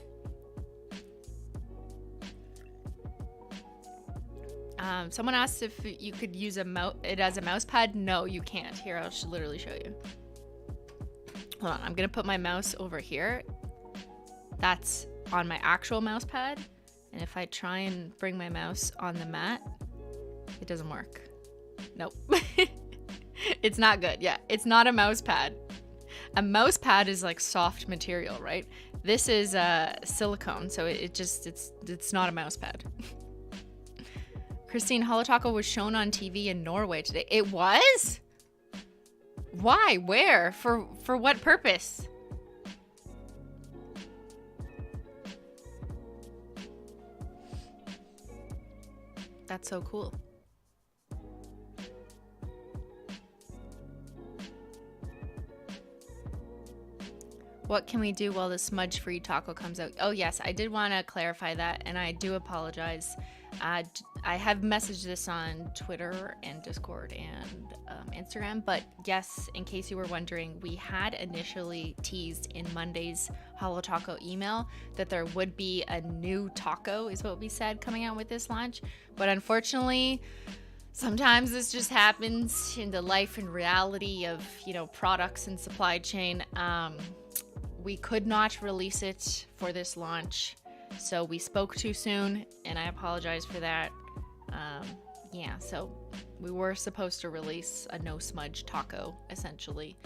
Someone asked if you could use it as a mouse pad. No, you can't. Here, I'll literally show you. hold on, I'm gonna put my mouse over here. That's on my actual mouse pad. And if I try and bring my mouse on the mat, it doesn't work. Nope. It's not good. Yeah, it's not a mouse pad. A mouse pad is like soft material, right? This is silicone, so it's not a mouse pad. Christine, Holo Taco was shown on TV in Norway today. It was? Why? Where? For what purpose? That's so cool. What can we do while the smudge-free taco comes out? Oh yes, I did want to clarify that, and I do apologize. I have messaged this on Twitter and Discord and Instagram, but yes, in case you were wondering, we had initially teased in Monday's Holo Taco email that there would be a new taco, is what we said, coming out with this launch. But unfortunately, sometimes this just happens in the life and reality of, you know, products and supply chain. We could not release it for this launch, so we spoke too soon, and I apologize for that. Yeah, so we were supposed to release a no-smudge taco, essentially,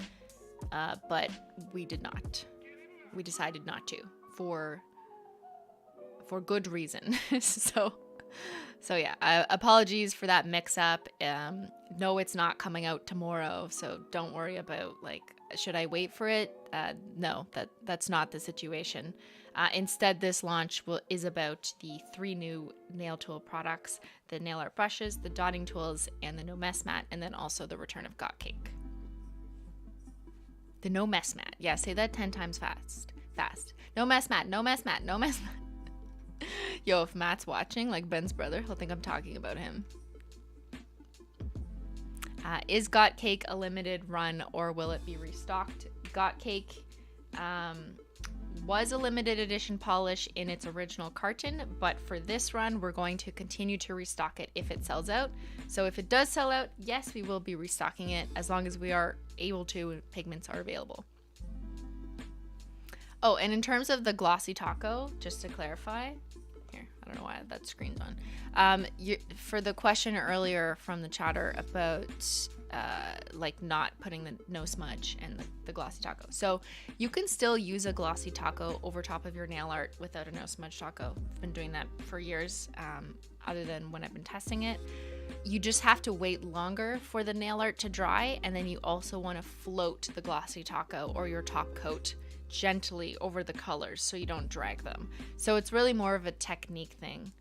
but we did not. We decided not to, for good reason. So yeah, apologies for that mix-up. No, it's not coming out tomorrow, so don't worry about, like, should I wait for it? No, that's not the situation. Instead, this launch is about the 3 new nail tool products: the nail art brushes, the dotting tools, and the no-mess mat, and then also the return of Got Cake. The no-mess mat. Yeah, say that 10 times fast. No-mess mat, no-mess mat, no-mess mat. Yo, if Matt's watching, like Ben's brother, he'll think I'm talking about him. Is Got Cake a limited run, or will it be restocked? Got Cake was a limited edition polish in its original carton, but for this run, we're going to continue to restock it if it sells out. So if it does sell out, yes, we will be restocking it as long as we are able to and pigments are available. Oh, and in terms of the Glossy Taco, just to clarify, here, I don't know why that screen's on. For the question earlier from the chatter about like not putting the no smudge and the Glossy Taco. So you can still use a Glossy Taco over top of your nail art without a no smudge taco. I've been doing that for years, other than when I've been testing it. You just have to wait longer for the nail art to dry, and then you also want to float the Glossy Taco or your top coat gently over the colors so you don't drag them. So it's really more of a technique thing.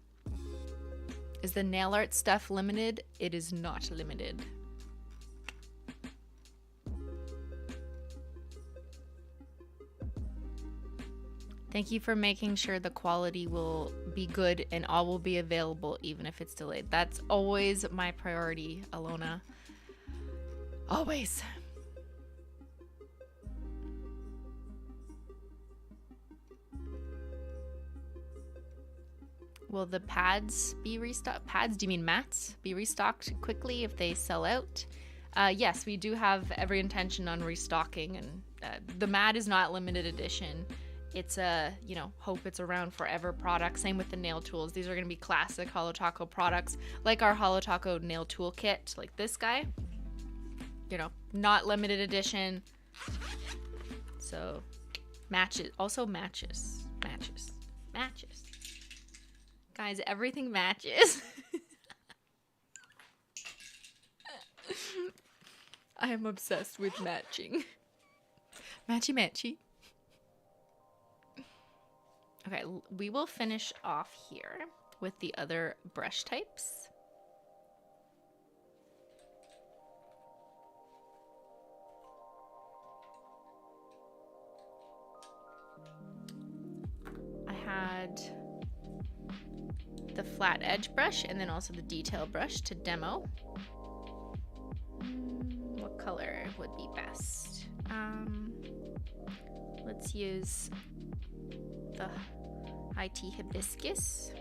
Is the nail art stuff limited? It is not limited. Thank you for making sure the quality will be good and all will be available even if it's delayed. That's always my priority, Alona. Always. Will the pads be restocked? Pads, do you mean mats? Be restocked quickly if they sell out? Yes, we do have every intention on restocking, and the mat is not limited edition. It's a, hope it's around forever product. Same with the nail tools. These are going to be classic Holo Taco products, like our Holo Taco nail tool kit, like this guy. Not limited edition. So, matches. Also matches. Guys, everything matches. I am obsessed with matching. Matchy. Okay, we will finish off here with the other brush types. I had the flat edge brush and then also the detail brush to demo. What color would be best? Let's use the high tea hibiscus.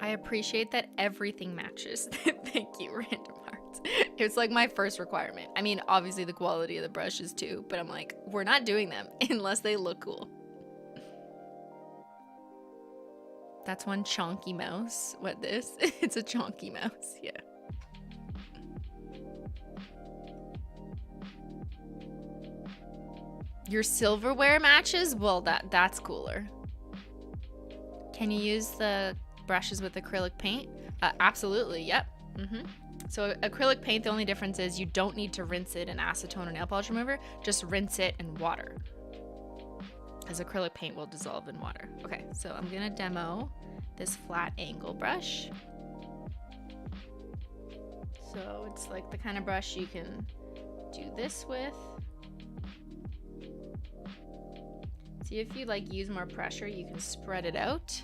I I appreciate that everything matches. Thank you, Random Hearts. It's like my first requirement. I mean, obviously the quality of the brushes too, but I'm like, we're not doing them unless they look cool. That's one chonky mouse. What this? It's a chonky mouse, yeah. Your silverware matches? Well, that's cooler. Can you use the brushes with acrylic paint? Absolutely, yep. So acrylic paint, the only difference is you don't need to rinse it in acetone or nail polish remover. Just rinse it in water, as acrylic paint will dissolve in water. Okay, so I'm gonna demo this flat angle brush. So it's like the kind of brush you can do this with. See, if you like use more pressure, you can spread it out.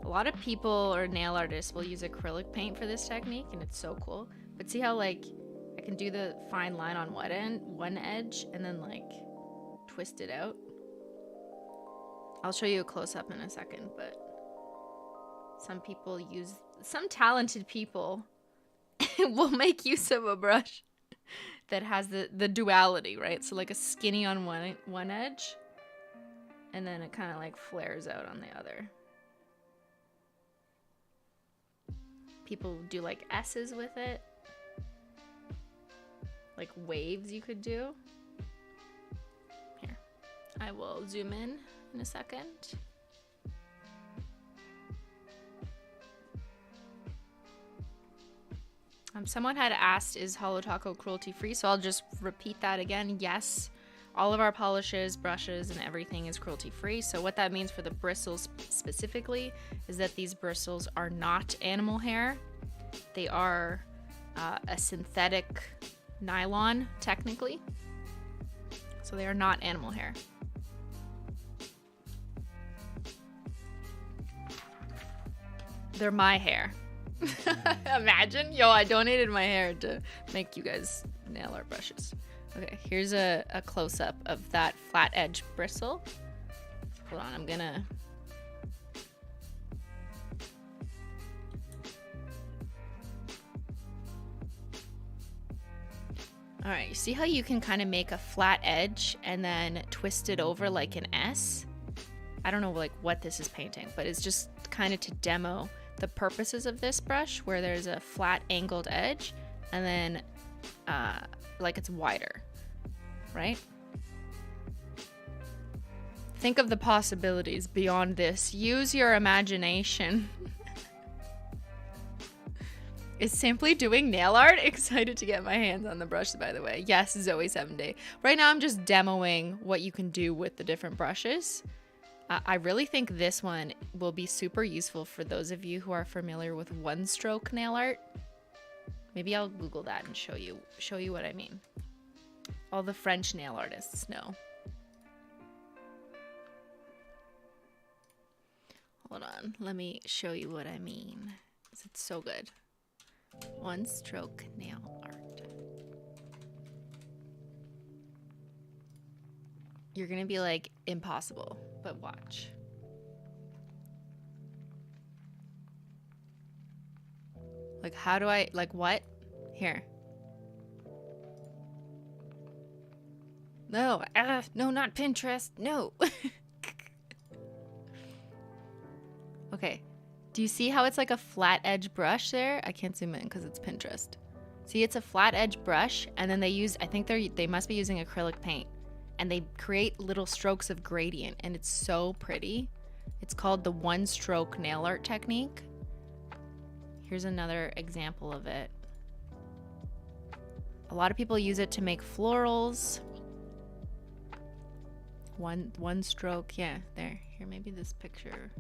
A lot of people or nail artists will use acrylic paint for this technique, and it's so cool. But see how like I can do the fine line on one edge and then like twist it out? I'll show you a close-up in a second, but some talented people will make use of a brush that has the duality, right? So like a skinny on one edge, and then it kind of like flares out on the other. People do like S's with it, like waves you could do. Here, I will zoom in a second. Someone had asked, is Holo Taco cruelty free? So I'll just repeat that again. Yes, all of our polishes, brushes, and everything is cruelty free. So what that means for the bristles specifically is that these bristles are not animal hair. They are a synthetic nylon, technically. So they are not animal hair. They're my hair. Imagine, yo, I donated my hair to make you guys nail art brushes. Okay, here's a close-up of that flat edge bristle. Hold on, I'm gonna... All right, you see how you can kind of make a flat edge and then twist it over like an S? I don't know like what this is painting, but it's just kind of to demo the purposes of this brush, where there's a flat angled edge and then like it's wider, right? Think of the possibilities beyond this. Use your imagination. Is simply doing nail art? Excited to get my hands on the brush, by the way. Yes, Zoe 7-Day. Right now I'm just demoing what you can do with the different brushes. I really think this one will be super useful for those of you who are familiar with one-stroke nail art. Maybe I'll Google that and show you what I mean. All the French nail artists know. Hold on, let me show you what I mean. It's so good. One-stroke nail art. You're gonna be like, impossible, but watch. Like, how do I, like, what? Here. No, no, not Pinterest, no. Okay, do you see how it's like a flat edge brush there? I can't zoom in because it's Pinterest. See, it's a flat edge brush, and then they use, I think they must be using acrylic paint. And they create little strokes of gradient, and it's so pretty. It's called the one-stroke nail art technique. Here's another example of it. A lot of people use it to make florals. One stroke, yeah, there. Here, maybe this picture.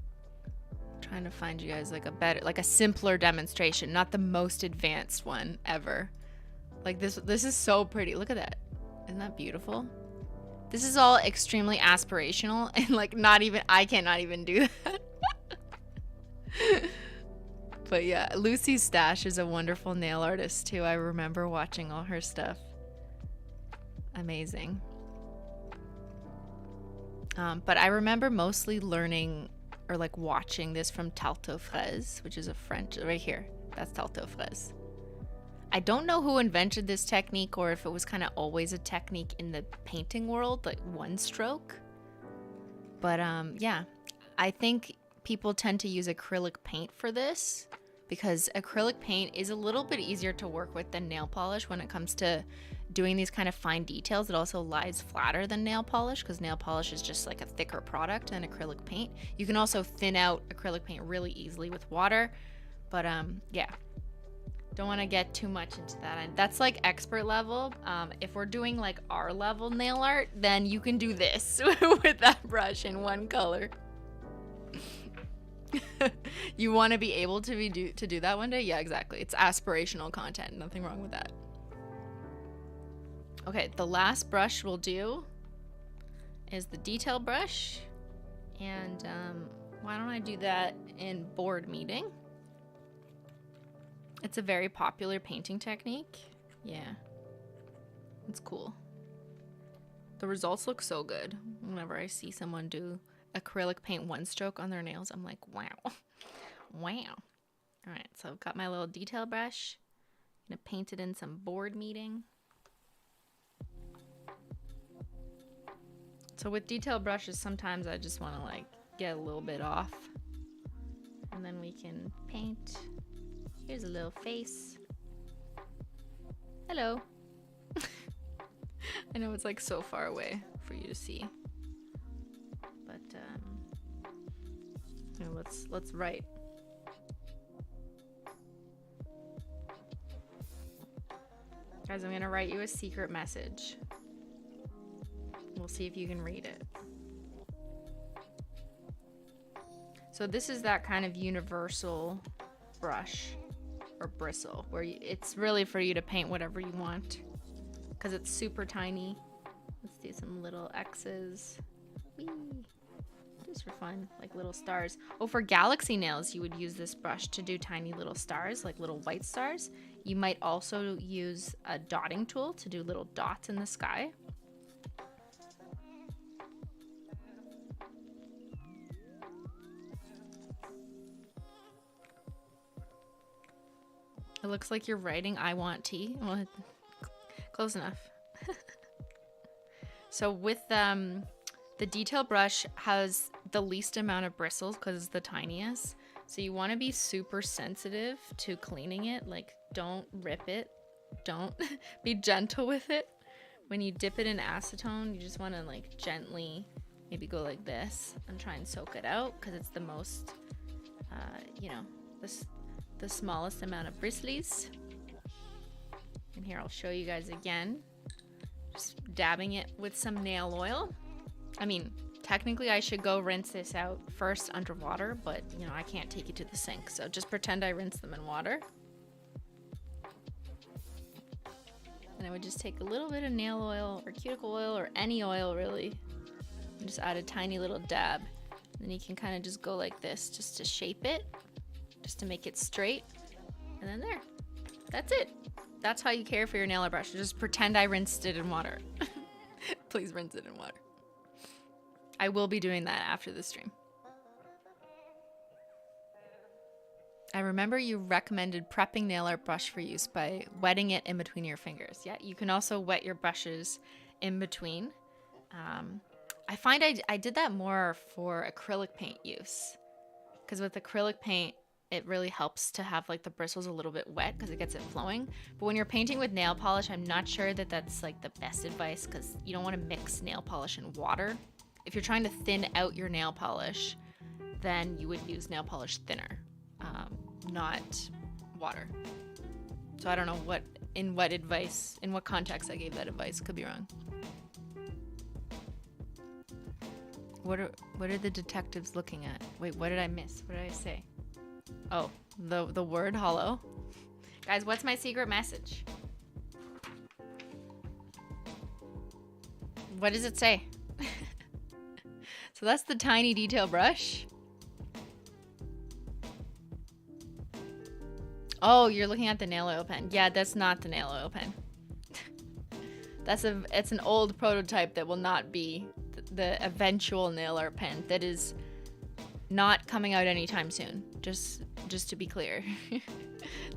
I'm trying to find you guys like a better, like a simpler demonstration, not the most advanced one ever. Like this is so pretty. Look at that. Isn't that beautiful? This is all extremely aspirational, and like I cannot even do that. But yeah, Lucy Stash is a wonderful nail artist too. I remember watching all her stuff. Amazing. But I remember mostly learning or like watching this from Tarte Fraise, which is a French, right here. That's Tarte Fraise. I don't know who invented this technique or if it was kind of always a technique in the painting world, like one stroke. But yeah, I think people tend to use acrylic paint for this because acrylic paint is a little bit easier to work with than nail polish when it comes to doing these kind of fine details. It also lies flatter than nail polish because nail polish is just like a thicker product than acrylic paint. You can also thin out acrylic paint really easily with water, but yeah. Don't want to get too much into that. And that's like expert level. If we're doing like our level nail art, then you can do this with that brush in one color. You want to be able to do that one day? Yeah, exactly. It's aspirational content. Nothing wrong with that. Okay, the last brush we'll do is the detail brush. And why don't I do that in board meeting? It's a very popular painting technique. Yeah. It's cool. The results look so good. Whenever I see someone do acrylic paint one stroke on their nails, I'm like, wow. Wow. All right, so I've got my little detail brush. I'm gonna paint it in some board meeting. So with detail brushes, sometimes I just want to like get a little bit off. And then we can paint. Here's a little face. Hello. I know it's like so far away for you to see. But you know, let's write. Guys, I'm gonna write you a secret message. We'll see if you can read it. So this is that kind of universal brush or bristle where it's really for you to paint whatever you want because it's super tiny. Let's do some little X's. Whee! Just for fun, like little stars. Oh, for galaxy nails, you would use this brush to do tiny little stars, like little white stars. You might also use a dotting tool to do little dots in the sky. It looks like you're writing I want tea. Well, close enough. So with the detail brush has the least amount of bristles because it's the tiniest. So you want to be super sensitive to cleaning it. Like, don't rip it. Don't be gentle with it. When you dip it in acetone, you just want to like gently maybe go like this and try and soak it out because it's the most, you know, the smallest amount of bristles. And here I'll show you guys again. Just dabbing it with some nail oil. I mean, technically I should go rinse this out first under water, but you know, I can't take it to the sink. So just pretend I rinse them in water. And I would just take a little bit of nail oil or cuticle oil or any oil really. And just add a tiny little dab. And then you can kind of just go like this just to shape it. Just to make it straight. And then there. That's it. That's how you care for your nail art brush. Just pretend I rinsed it in water. Please rinse it in water. I will be doing that after the stream. I remember you recommended prepping nail art brush for use by wetting it in between your fingers. Yeah, you can also wet your brushes in between. I find I did that more for acrylic paint use. Because with acrylic paint, it really helps to have like the bristles a little bit wet because it gets it flowing. But when you're painting with nail polish, I'm not sure that that's like the best advice because you don't want to mix nail polish and water. If you're trying to thin out your nail polish, then you would use nail polish thinner, not water. So I don't know in what context I gave that advice. Could be wrong. What are the detectives looking at? Wait, what did I miss? What did I say? Oh, the word holo. Guys, what's my secret message? What does it say? So that's the tiny detail brush. Oh, you're looking at the nail oil pen. Yeah, that's not the nail oil pen. It's an old prototype that will not be the eventual nail art pen. That is not coming out anytime soon. Just to be clear.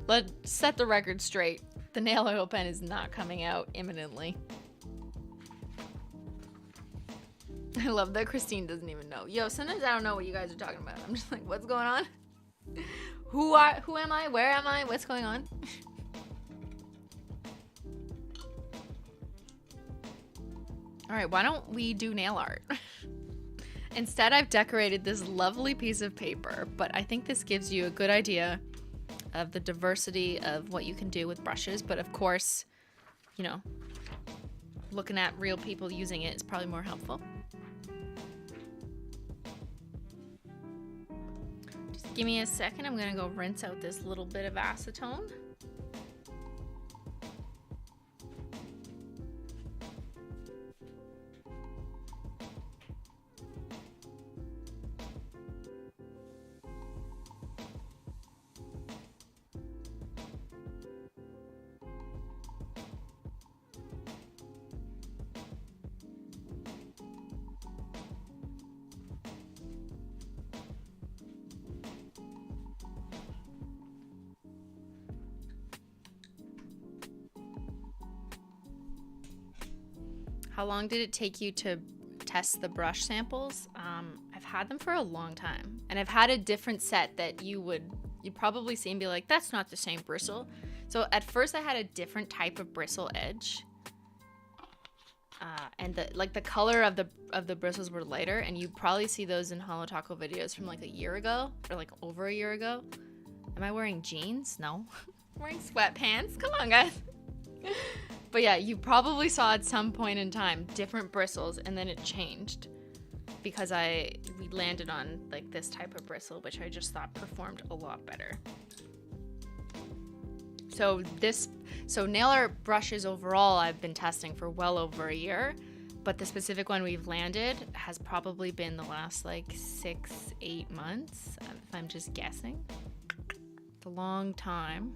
Let's set the record straight. The nail oil pen is not coming out imminently. I love that Christine doesn't even know. Yo, sometimes I don't know what you guys are talking about. I'm just like, what's going on? Who am I? Where am I? What's going on? All right, why don't we do nail art? Instead, I've decorated this lovely piece of paper, but I think this gives you a good idea of the diversity of what you can do with brushes. But of course, you know, looking at real people using it is probably more helpful. Just give me a second. I'm gonna go rinse out this little bit of acetone. How long did it take you to test the brush samples? I've had them for a long time, and I've had a different set that you'd probably see and be like, that's not the same bristle. So at first I had a different type of bristle edge, and the color of the bristles were lighter, and you probably see those in Holo Taco videos from like a year ago or like over a year ago. Am I wearing jeans? No. I'm wearing sweatpants. Come on, guys. But yeah, you probably saw at some point in time different bristles, and then it changed because we landed on like this type of bristle, which I just thought performed a lot better. So nail art brushes overall I've been testing for well over a year, but the specific one we've landed has probably been the last like 6-8 months, if I'm just guessing. It's a long time.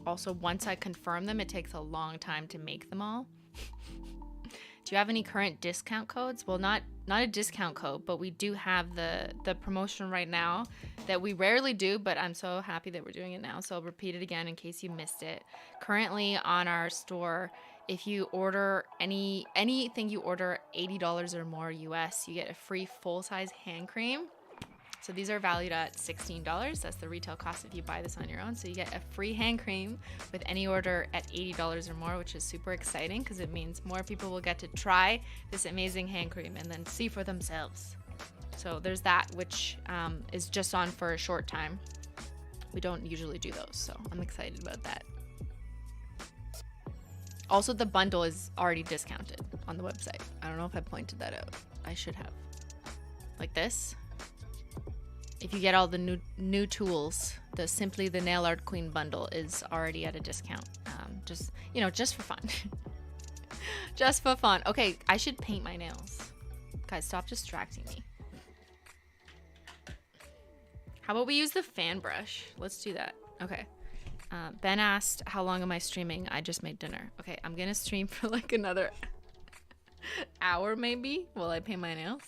Also, once I confirm them, it takes a long time to make them all. Do you have any current discount codes? Well, not a discount code, but we do have the promotion right now that we rarely do, but I'm so happy that we're doing it now. So I'll repeat it again in case you missed it. Currently on our store, if you order anything you order $80 or more US, you get a free full-size hand cream. So these are valued at $16. That's the retail cost if you buy this on your own. So you get a free hand cream with any order at $80 or more, which is super exciting because it means more people will get to try this amazing hand cream and then see for themselves. So there's that, which is just on for a short time. We don't usually do those, so I'm excited about that. Also, the bundle is already discounted on the website. I don't know if I pointed that out. I should have. Like this. If you get all the new tools, the Simply the Nail Art Queen bundle is already at a discount. Just for fun. Just for fun. Okay, I should paint my nails. Guys, stop distracting me. How about we use the fan brush? Let's do that. Okay. Ben asked, how long am I streaming? I just made dinner. Okay, I'm gonna stream for like another hour maybe while I paint my nails.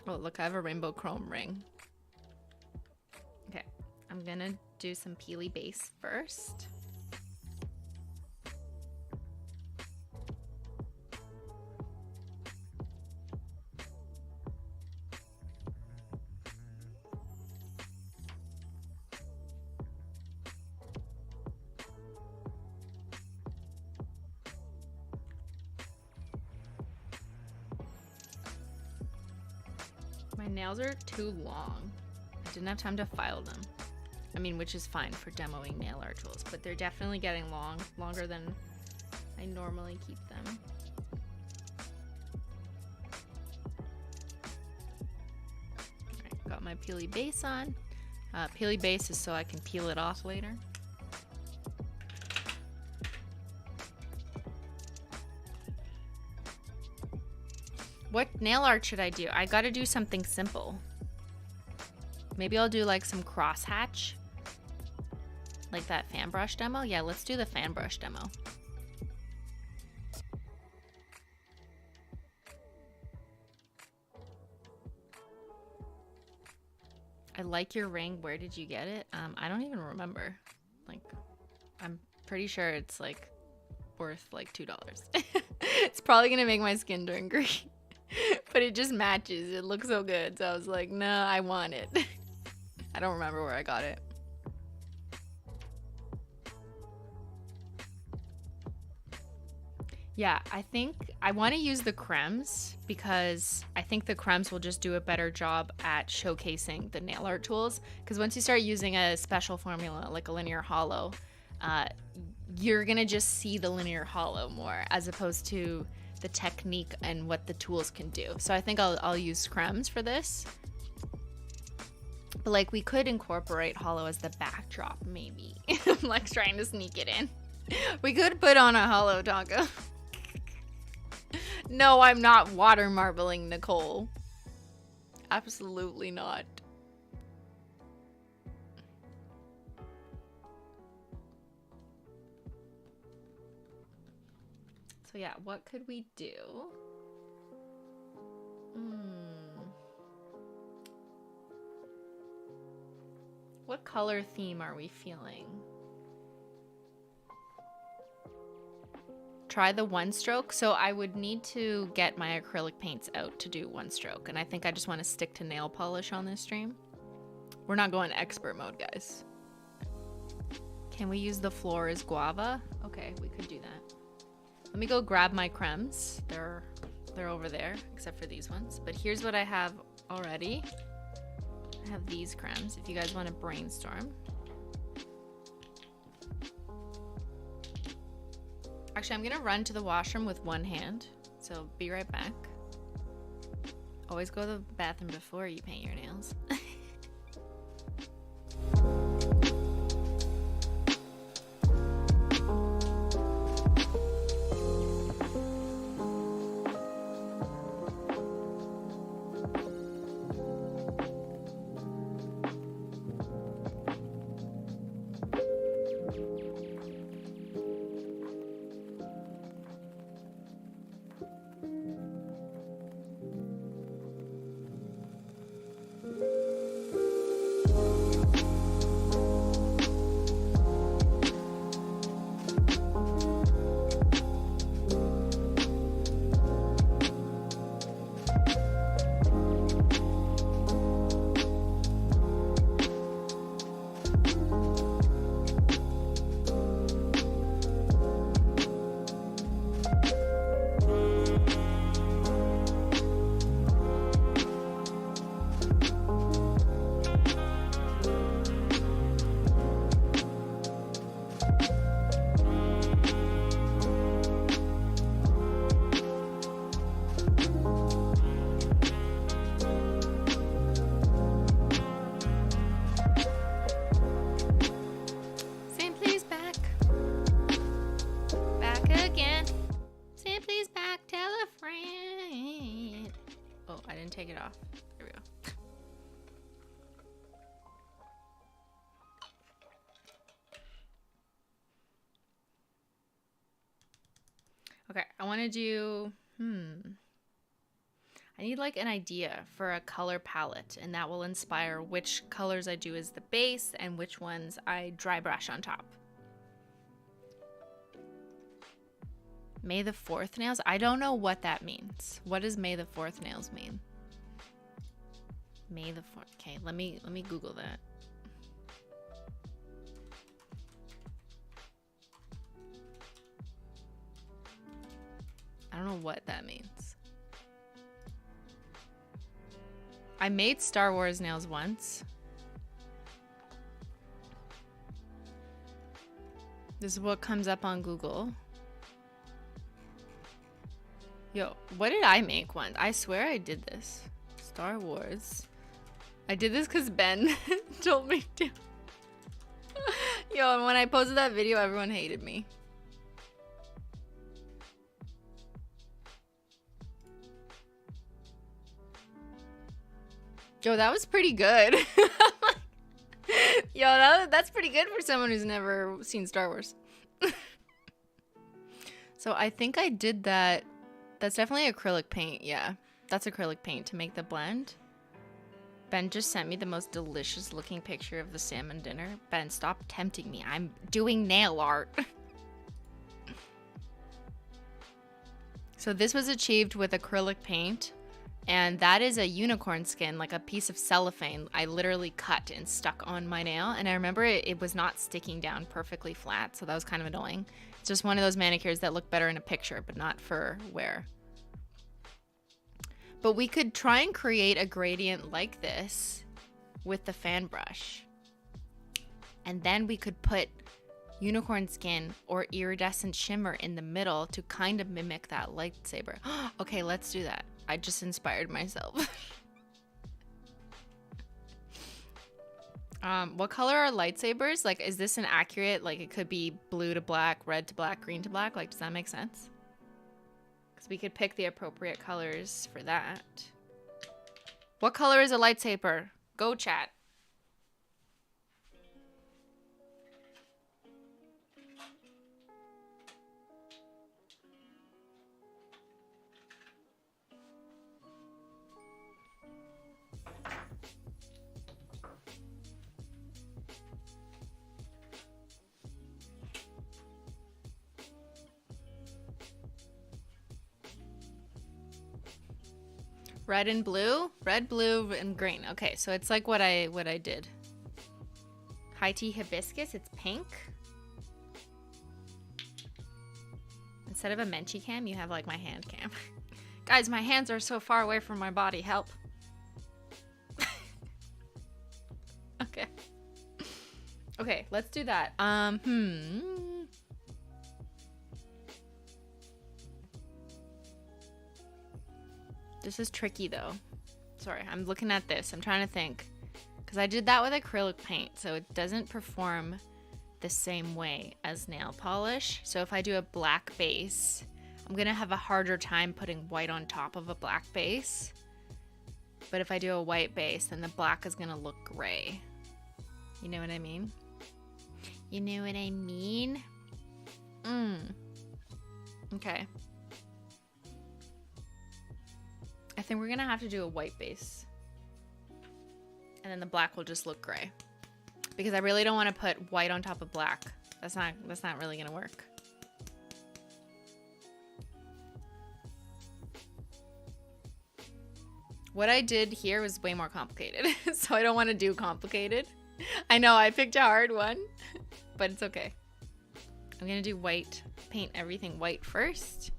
Oh, look, I have a rainbow chrome ring. Okay, I'm gonna do some peely base first. My nails are too long. I didn't have time to file them. I mean, which is fine for demoing nail art tools, but they're definitely getting longer than I normally keep them. Alright, got my peely base on. Peely base is so I can peel it off later. What nail art should I do? I gotta do something simple. Maybe I'll do like some crosshatch. Like that fan brush demo? Yeah, let's do the fan brush demo. I like your ring. Where did you get it? I don't even remember. Like, I'm pretty sure it's like worth like $2. It's probably gonna make my skin turn green, but it just matches. It looks so good. So I was like, no, I want it. I don't remember where I got it. Yeah, I think I want to use the cremes because I think the cremes will just do a better job at showcasing the nail art tools. Because once you start using a special formula like a linear hollow, you're going to just see the linear hollow more as opposed to the technique and what the tools can do. So I think I'll use cremes for this. But like we could incorporate hollow as the backdrop maybe. I'm like trying to sneak it in. We could put on a Holo Taco. No, I'm not water marbling Nicole. Absolutely not. So yeah, what could we do? What color theme are we feeling? Try the one stroke. So I would need to get my acrylic paints out to do one stroke. And I think I just want to stick to nail polish on this stream. We're not going expert mode, guys. Can we use the floor as guava? Okay, we could do that. Let me go grab my cremes. They're over there, except for these ones. But here's what I have already. I have these cremes if you guys want to brainstorm. Actually, I'm gonna run to the washroom with one hand, so be right back. Always go to the bathroom before you paint your nails. Take it off. There we go. Okay, I want to do, I need like an idea for a color palette, and that will inspire which colors I do as the base and which ones I dry brush on top. May the 4th nails? I don't know what that means. What does May the 4th nails mean? May the 4th. Okay, let me Google that. I don't know what that means. I made Star Wars nails once. This is what comes up on Google. Yo, what did I make once? I swear I did this. Star Wars. I did this because Ben told me to. Yo, and when I posted that video, everyone hated me. Yo, that was pretty good. Yo, that's pretty good for someone who's never seen Star Wars. So I think I did that. That's definitely acrylic paint. Yeah, that's acrylic paint to make the blend. Ben just sent me the most delicious looking picture of the salmon dinner. Ben, stop tempting me. I'm doing nail art. So this was achieved with acrylic paint, and that is a unicorn skin, like a piece of cellophane I literally cut and stuck on my nail. And I remember it was not sticking down perfectly flat, so that was kind of annoying. It's just one of those manicures that look better in a picture, but not for wear. But we could try and create a gradient like this with the fan brush. And then we could put unicorn skin or iridescent shimmer in the middle to kind of mimic that lightsaber. Okay, let's do that. I just inspired myself. What color are lightsabers? Like, is this an accurate, like it could be blue to black, red to black, green to black? Like, does that make sense? Because we could pick the appropriate colors for that. What color is a lightsaber? Go chat. Red and blue? Red, blue, and green. Okay, so it's like what I did. High tea hibiscus, it's pink. Instead of a menchie cam, you have like my hand cam. Guys, my hands are so far away from my body. Help. Okay. Okay, let's do that. This is tricky though. Sorry, I'm looking at this. I'm trying to think. Because I did that with acrylic paint, so it doesn't perform the same way as nail polish. So if I do a black base, I'm going to have a harder time putting white on top of a black base. But if I do a white base, then the black is going to look gray. You know what I mean? You know what I mean? Okay. I think we're gonna have to do a white base. And then the black will just look gray. Because I really don't want to put white on top of black. That's not really gonna work. What I did here was way more complicated. So I don't want to do complicated. I know I picked a hard one, but it's okay. I'm gonna do white, paint everything white first.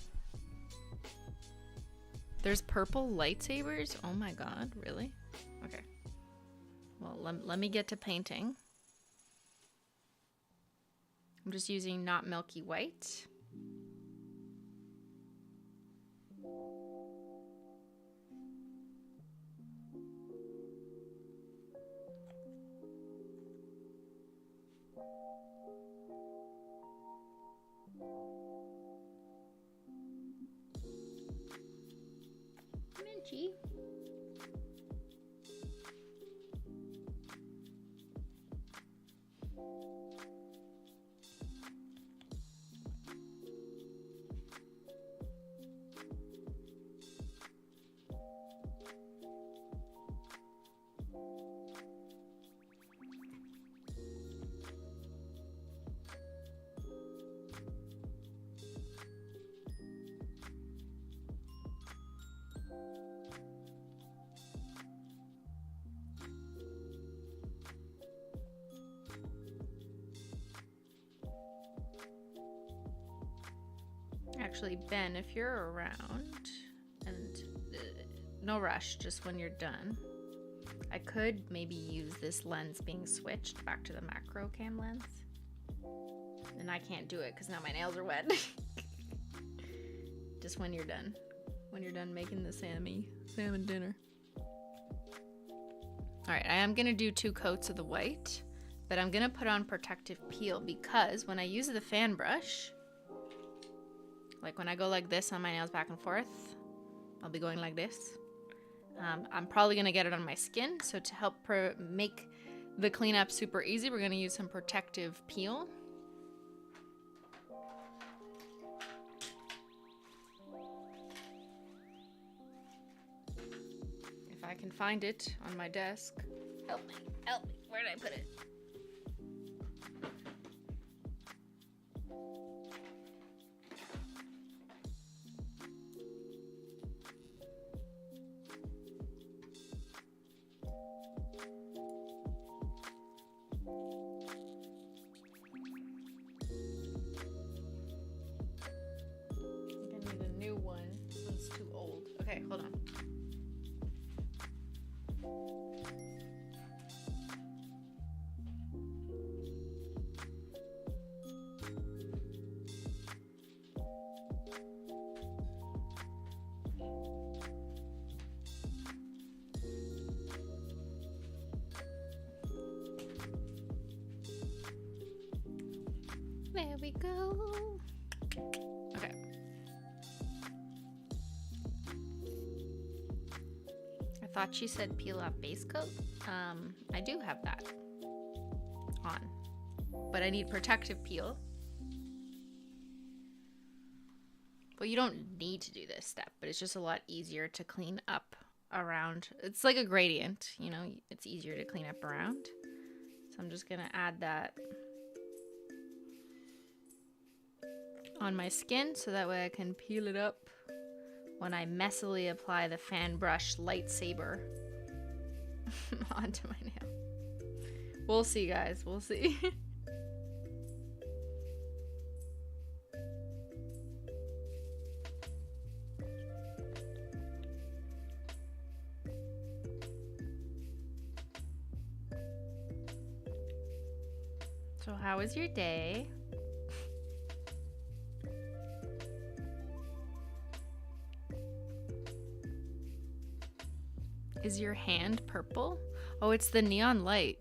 There's purple lightsabers? Oh my god, really? Okay. Well, let me get to painting. I'm just using not milky white. Minty. Actually, Ben, if you're around, and no rush, just when you're done, I could maybe use this lens being switched back to the macro cam lens. And I can't do it because now my nails are wet. Just when you're done. When you're done making the salmon dinner. Alright, I am going to do 2 coats of the white, but I'm going to put on protective peel because when I use the fan brush, like when I go like this on my nails back and forth, I'll be going like this. I'm probably going to get it on my skin, so to help make the cleanup super easy, we're going to use some protective peel. If I can find it on my desk. Help me, help me. Where did I put it? I need a new one. This one's too old. Okay, hold on. There we go. Okay. I thought she said peel off base coat. I do have that on, but I need protective peel. Well, you don't need to do this step, but it's just a lot easier to clean up around. It's like a gradient, you know, it's easier to clean up around. So I'm just gonna add that on my skin so that way I can peel it up when I messily apply the fan brush lightsaber onto my nail. We'll see, guys. We'll see. So how was your day? Is your hand purple? Oh, it's the neon light.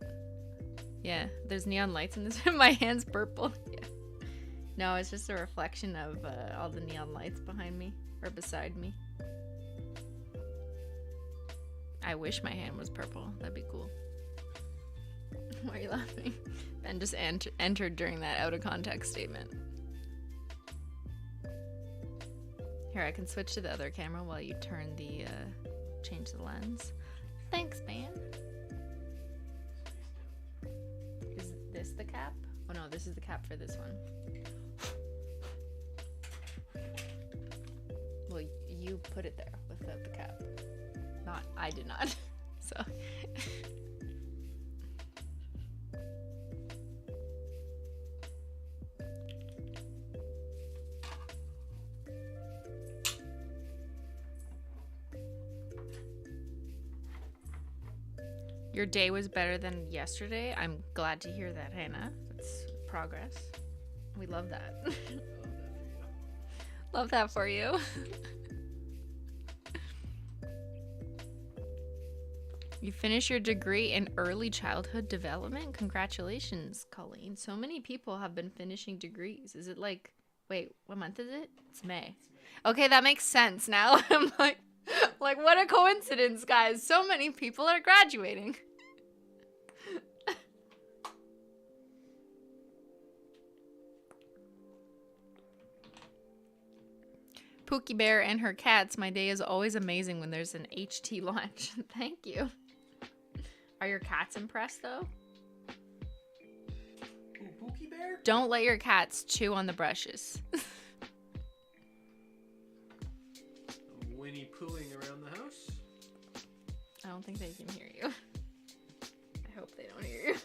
Yeah, there's neon lights in this. My hand's purple. Yeah. No, it's just a reflection of all the neon lights behind me or beside me. I wish my hand was purple. That'd be cool. Why are you laughing? Ben just entered during that out of context statement. Here, I can switch to the other camera while you turn the, change the lens. Thanks, man. Is this the cap? Oh no, this is the cap for this one. Well, you put it there without the cap. Not, I did not. So. Your day was better than yesterday. I'm glad to hear that, Hannah. It's progress. We love that. Love that for you. You finished your degree in early childhood development? Congratulations, Colleen. So many people have been finishing degrees. Is it like, wait, what month is it? It's May. Okay, that makes sense now. I'm like, what a coincidence, guys. So many people are graduating. Pookie Bear and her cats. My day is always amazing when there's an HT launch. Thank you. Are your cats impressed, though? Ooh, Pookie Bear? Don't let your cats chew on the brushes. Winnie pooing around the house? I don't think they can hear you. I hope they don't hear you.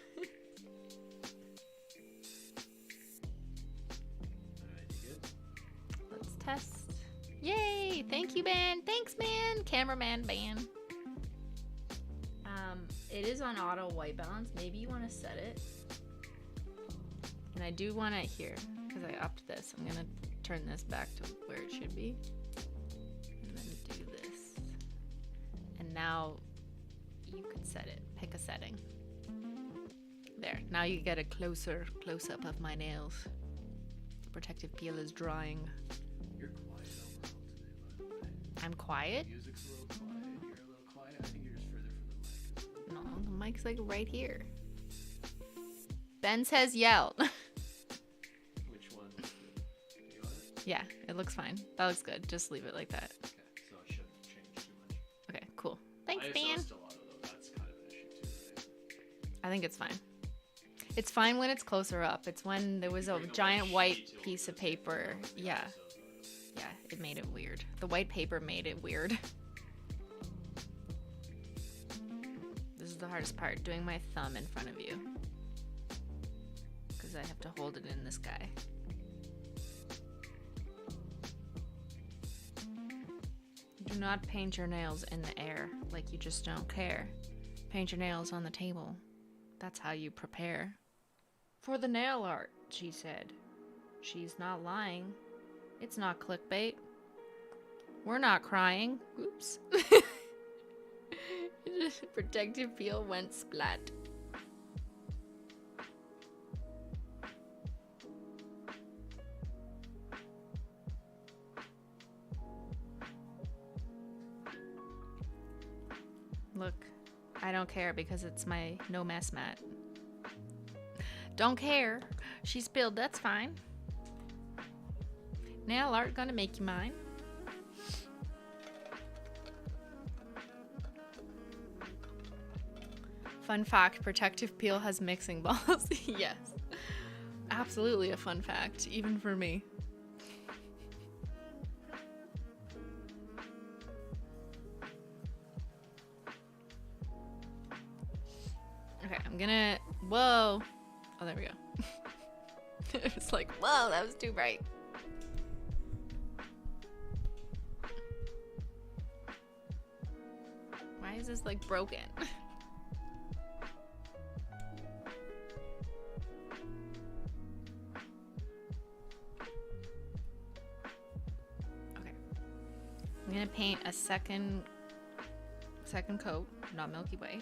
Alright, you good? Let's test. Yay! Thank you, Ben. Thanks, man. Cameraman Ben. It is on auto white balance. Maybe you want to set it. And I do want it here because I upped this. I'm gonna turn this back to where it should be. And then do this. And now you could set it. Pick a setting. There. Now you get a close-up of my nails. The protective peel is drying. You're quiet overall today, by the way. I'm quiet? The music's a little quiet. You're a little quiet. I think you're just further from the mic. No, the mic's like right here. Ben says yell. Which one looks good? You got it? Yeah, it looks fine. That looks good. Just leave it like that. Okay, so it shouldn't change too much. Okay, cool. Thanks, ISO Ben. think it's fine. It's fine when it's closer up. It's when there was a giant white piece of paper. Yeah. Yeah, it made it weird. The white paper made it weird. This is the hardest part, doing my thumb in front of you. Because I have to hold it in this guy. Do not paint your nails in the air like you just don't care. Paint your nails on the table. That's how you prepare. For the nail art, she said. She's not lying. It's not clickbait. We're not crying. Oops. Protective peel went splat. Look, I don't care because it's my no-mess mat. Don't care. She spilled, that's fine. Nail art gonna make you mine. Fun fact, protective peel has mixing balls. Yes. Absolutely a fun fact, even for me. Okay, I'm gonna... Whoa. Oh, there we go. It was like, whoa, that was too bright. Why is this like broken? Okay. I'm gonna paint a second coat, not Milky Way.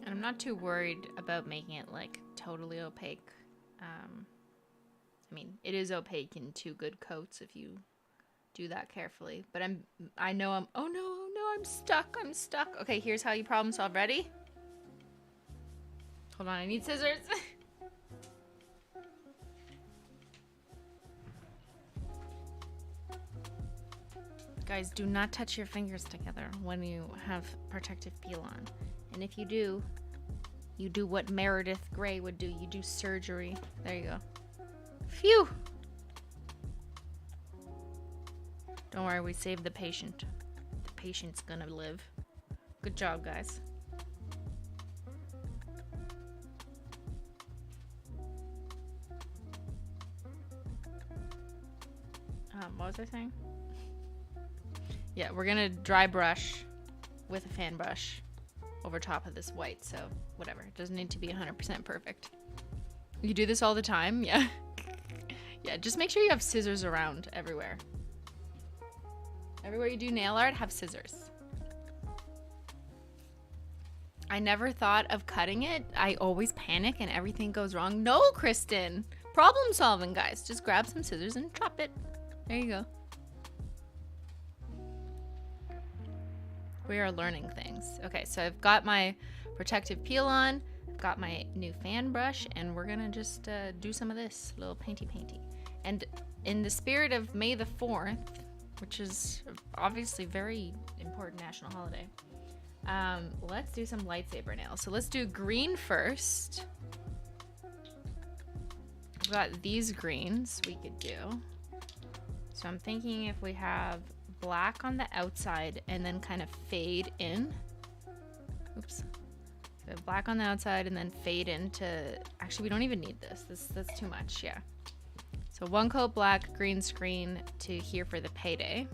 And I'm not too worried about making it like totally opaque. I mean, it is opaque in 2 good coats if you do that carefully. But I know I'm, oh no, I'm stuck. Okay, here's how you problem solve. Ready? Hold on, I need scissors. Guys, do not touch your fingers together when you have protective peel on. And if you do what Meredith Grey would do. You do surgery. There you go. Phew! Don't worry, we saved the patient. The patient's gonna live. Good job, guys. What was I saying? Yeah, we're gonna dry brush with a fan brush over top of this white, so whatever. It doesn't need to be 100% perfect. You do this all the time? Yeah. Yeah, just make sure you have scissors around everywhere. Everywhere you do nail art, have scissors. I never thought of cutting it. I always panic and everything goes wrong. No, Kristen! Problem solving, guys. Just grab some scissors and chop it. There you go. We are learning things. Okay, so I've got my protective peel on, I've got my new fan brush, and we're gonna just do some of this little painty. And in the spirit of May the 4th, which is obviously very important national holiday, let's do some lightsaber nails. So let's do green first. We've got these greens we could do. So I'm thinking if we have black on the outside and then kind of fade in. Oops. So we have black on the outside and then fade into, actually we don't even need this. That's too much, yeah. So 1 coat black, green screen to here for the payday.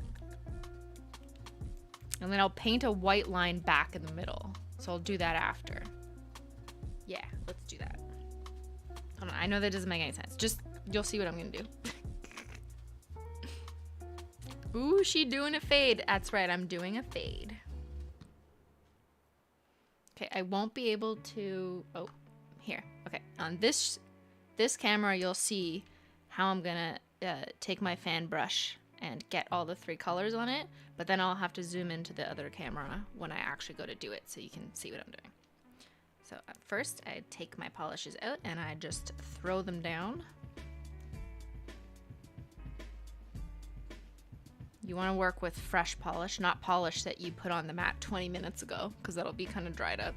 And then I'll paint a white line back in the middle. So I'll do that after. Yeah, let's do that. Hold on, I know that doesn't make any sense. Just, you'll see what I'm gonna do. Ooh, she doing a fade. That's right, I'm doing a fade. Okay, I won't be able to, oh, here. Okay, on this camera, you'll see how I'm gonna take my fan brush and get all the 3 colors on it, but then I'll have to zoom into the other camera when I actually go to do it so you can see what I'm doing. So at first, I take my polishes out and I just throw them down. You want to work with fresh polish, not polish that you put on the mat 20 minutes ago, because that'll be kind of dried up.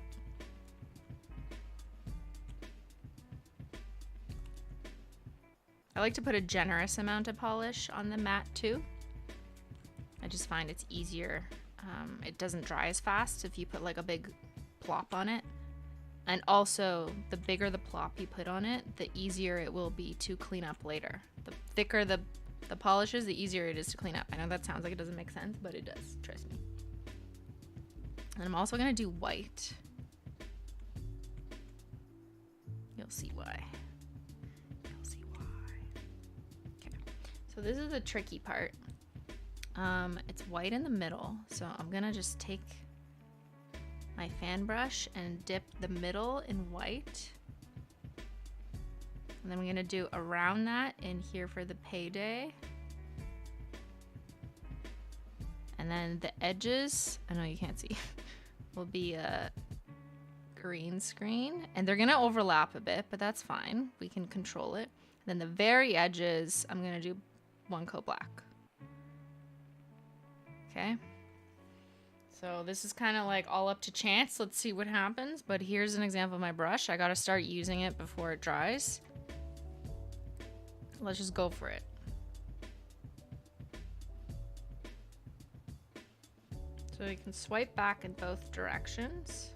I like to put a generous amount of polish on the mat too. I just find it's easier. It doesn't dry as fast if you put like a big plop on it. And also, the bigger the plop you put on it, the easier it will be to clean up later. The thicker the polish is, the easier it is to clean up. I know that sounds like it doesn't make sense, but it does, trust me. And I'm also gonna do white. You'll see why. You'll see why. Okay, so this is the tricky part. It's white in the middle, so I'm gonna just take my fan brush and dip the middle in white. And then we're gonna do around that in here for the payday. And then the edges, I know you can't see, will be a green screen. And they're gonna overlap a bit, but that's fine. We can control it. And then the very edges, I'm gonna do 1 coat black. Okay. So this is kind of like all up to chance. Let's see what happens. But here's an example of my brush. I gotta start using it before it dries. Let's just go for it. So you can swipe back in both directions.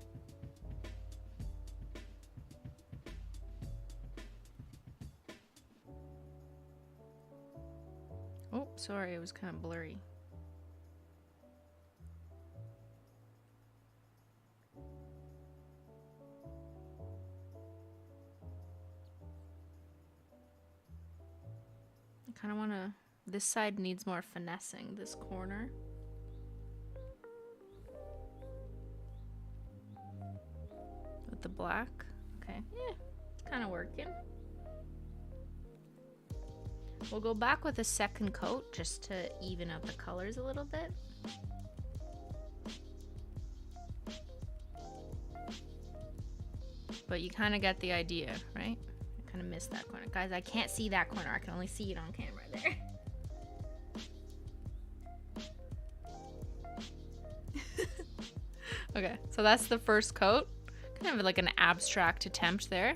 Oh, sorry, it was kind of blurry. I kind of want to, this side needs more finessing, this corner. With the black. Okay, yeah, it's kind of working. We'll go back with a second coat just to even out the colors a little bit. But you kind of get the idea, right? I kind of missed that corner. Guys, I can't see that corner. I can only see it on camera there. Okay, so that's the first coat. Kind of like an abstract attempt there.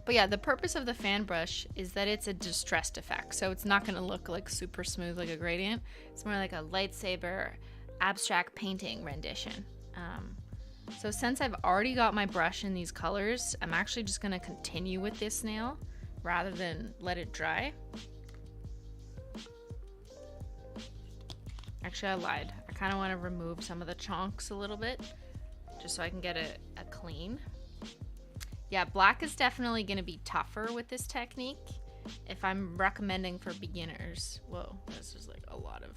But yeah, the purpose of the fan brush is that it's a distressed effect. So it's not gonna look like super smooth like a gradient. It's more like a lightsaber abstract painting rendition. So since I've already got my brush in these colors, I'm actually just gonna continue with this nail rather than let it dry. Actually, I lied. I kind of want to remove some of the chunks a little bit just so I can get a clean. Yeah, black is definitely going to be tougher with this technique. If I'm recommending for beginners, whoa, this is like a lot of...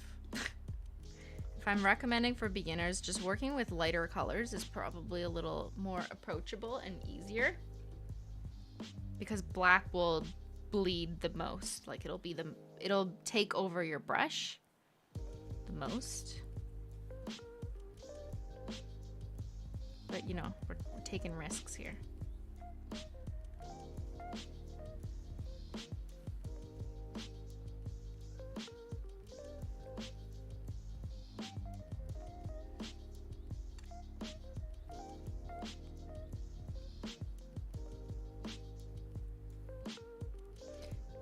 If I'm recommending for beginners, just working with lighter colors is probably a little more approachable and easier. Because black will bleed the most. Like it'll take over your brush the most. But you know, we're taking risks here.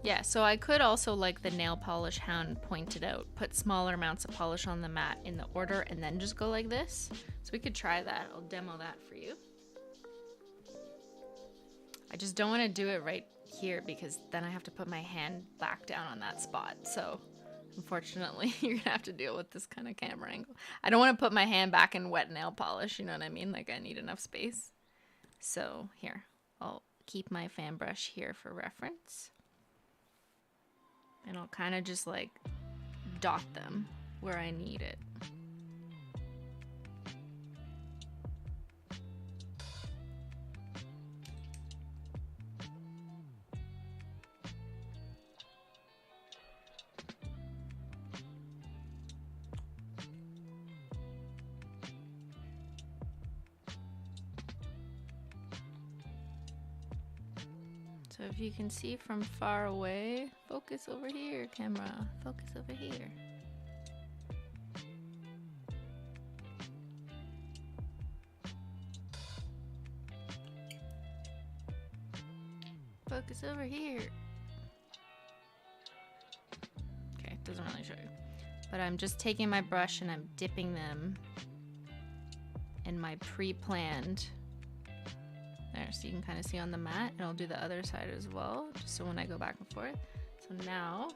Yeah, so I could also, like the nail polish hound pointed out, put smaller amounts of polish on the mat in the order and then just go like this. So we could try that. I'll demo that for you. I just don't want to do it right here because then I have to put my hand back down on that spot. So unfortunately, you're going to have to deal with this kind of camera angle. I don't want to put my hand back in wet nail polish, you know what I mean? Like I need enough space. So here, I'll keep my fan brush here for reference. And I'll kind of just like dot them where I need it. So if you can see from far away, focus over here, camera. Focus over here. Focus over here. Okay, it doesn't really show you. But I'm just taking my brush and I'm dipping them in my pre-planned. There, so you can kind of see on the mat, and I'll do the other side as well, just so when I go back and forth. So now,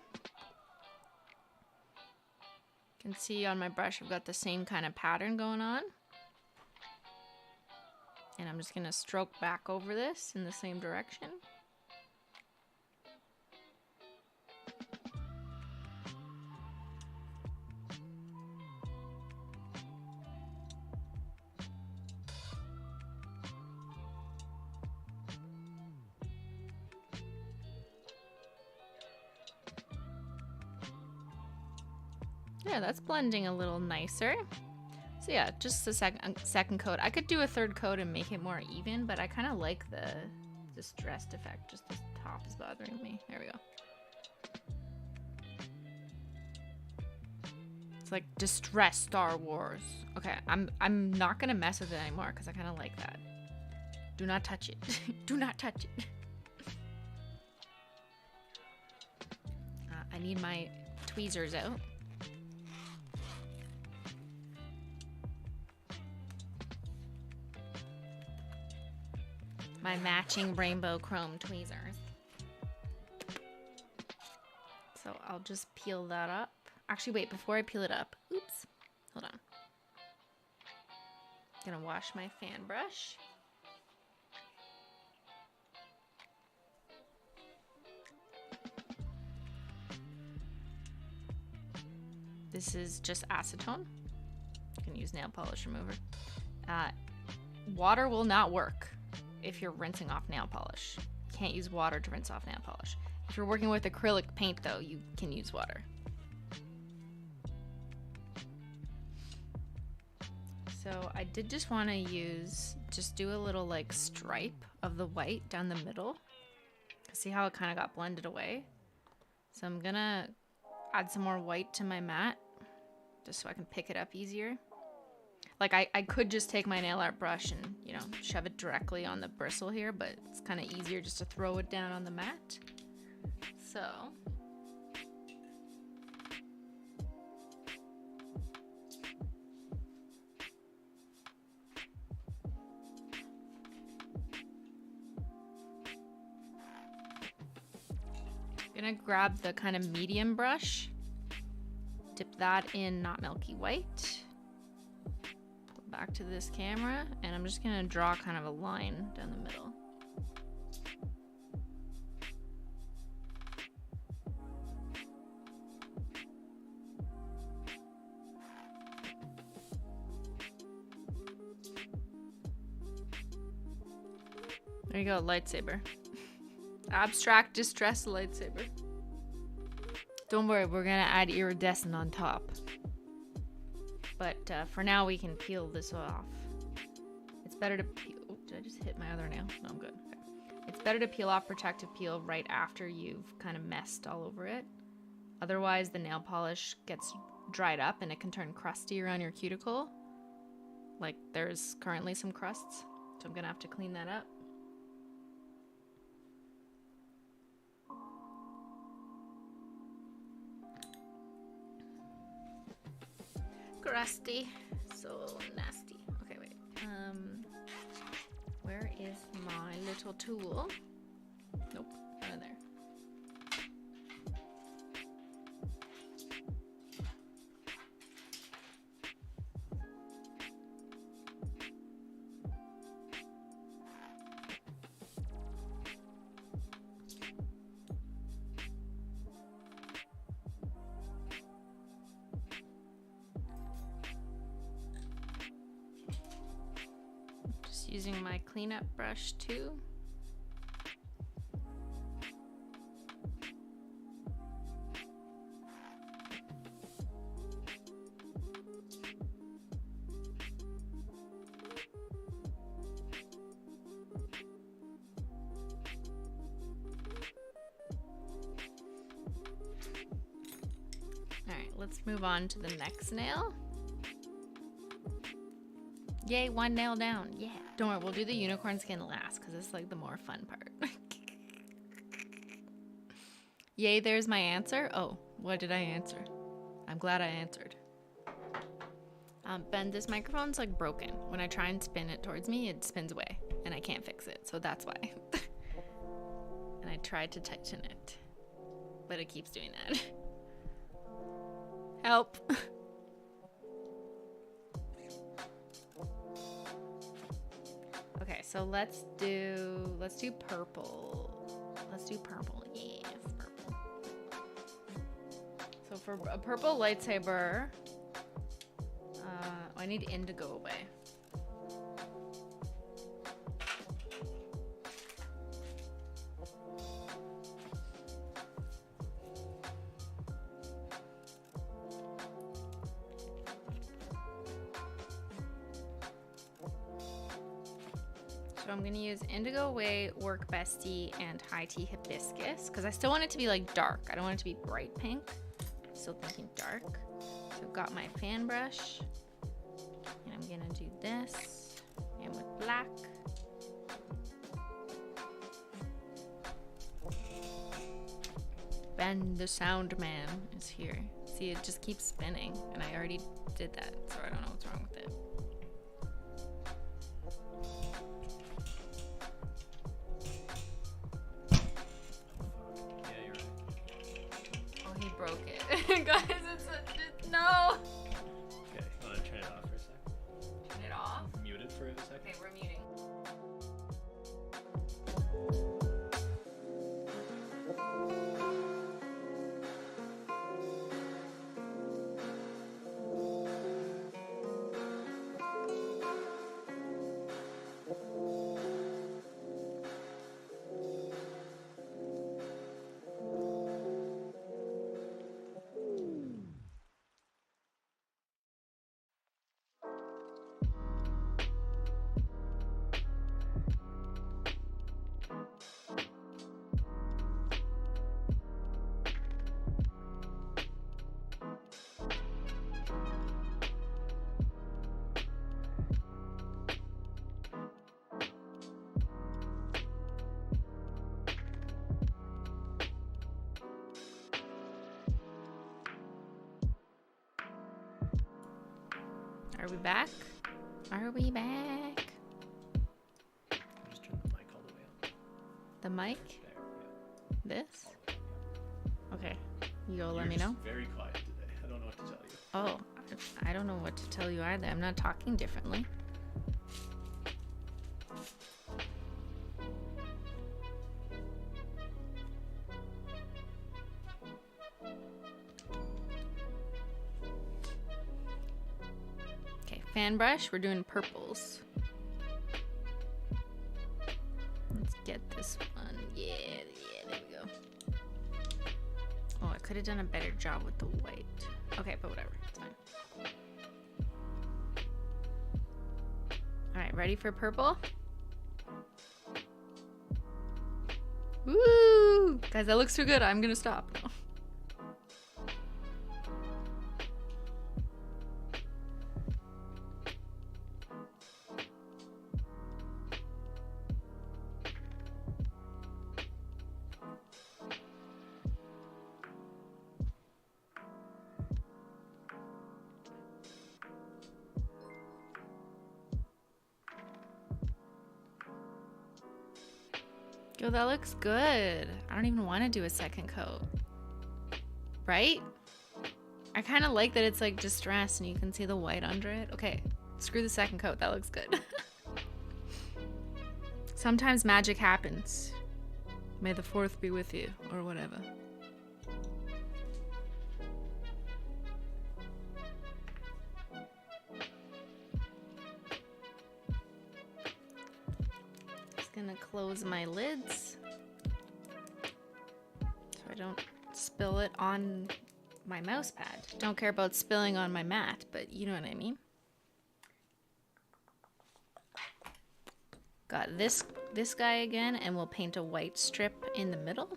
you can see on my brush I've got the same kind of pattern going on. And I'm just going to stroke back over this in the same direction. Yeah, that's blending a little nicer. So yeah, just the second coat. I could do a third coat and make it more even, but I kind of like the distressed effect. Just the top is bothering me. There we go. It's like distress Star Wars. Okay, I'm not gonna mess with it anymore because I kind of like that. Do not touch it. Do not touch it. I need my tweezers out. My matching rainbow chrome tweezers. So I'll just peel that up. Actually, wait, before I peel it up, oops, hold on. Gonna wash my fan brush. This is just acetone. You can use nail polish remover. Water will not work if you're rinsing off nail polish. Can't use water to rinse off nail polish. If you're working with acrylic paint though, you can use water. So I did just want to do a little like stripe of the white down the middle. See how it kind of got blended away? So I'm gonna add some more white to my mat just so I can pick it up easier. Like I could just take my nail art brush and, you know, shove it directly on the bristle here, but it's kind of easier just to throw it down on the mat. So I'm gonna grab the kind of medium brush, dip that in not milky white. Back to this camera, and I'm just gonna draw kind of a line down the middle. There you go, lightsaber. Abstract distress lightsaber. Don't worry, we're gonna add iridescent on top. But for now, we can peel this off. It's better to peel. Oh, did I just hit my other nail? No, I'm good. Okay. It's better to peel off protective peel right after you've kind of messed all over it. Otherwise, the nail polish gets dried up and it can turn crusty around your cuticle. Like there's currently some crusts. So I'm going to have to clean that up. Crusty, so nasty. Okay, wait. Where is my little tool? Nope, not in there. using my cleanup brush too. Alright, let's move on to the next nail. Yay, one nail down. Yeah. Don't worry, we'll do the unicorn skin last because it's like the more fun part. Yay, there's my answer. Oh, what did I answer? I'm glad I answered. Ben, this microphone's like broken. When I try and spin it towards me, it spins away and I can't fix it. So that's why. And I tried to tighten it, but it keeps doing that. Help. Okay, so let's do purple. Let's do purple. Yes, purple. So for a purple lightsaber, I need indigo away. So I'm gonna use Indigo Away, Work Bestie, and High Tea Hibiscus because I still want it to be like dark. I don't want it to be bright pink. Still thinking dark. So I've got my fan brush, and I'm gonna do this, and with black. Ben the Sound Man is here. See, it just keeps spinning, and I already did that, so I don't know what's wrong with it. Broke it. Guys, no. Okay, you want to turn it off for a sec? Turn it off? Mute it for a second. Okay, we're muting. Are we back? Are we back? Just turn the mic all the way up. The mic? There, yeah. This? All the way up, yeah. Okay. You'll let You're me just know? very quiet today. I don't know what to tell you. Oh, I don't know what to tell you either. I'm not talking differently. Okay, fan brush. We're doing purples. Let's get this one. Yeah, there we go. Oh, I could have done a better job with the white. Okay, but whatever. It's fine. All right, ready for purple? Woo! Guys, that looks too good. I'm gonna stop now. Yo, that looks good. I don't even want to do a second coat. Right? I kind of like that it's like distressed and you can see the white under it. Okay, screw the second coat. That looks good. Sometimes magic happens. May the fourth be with you, or whatever. gonna close my lids so I don't spill it on my mouse pad. Don't care about spilling on my mat, but you know what I mean. Got this guy again, and we'll paint a white strip in the middle.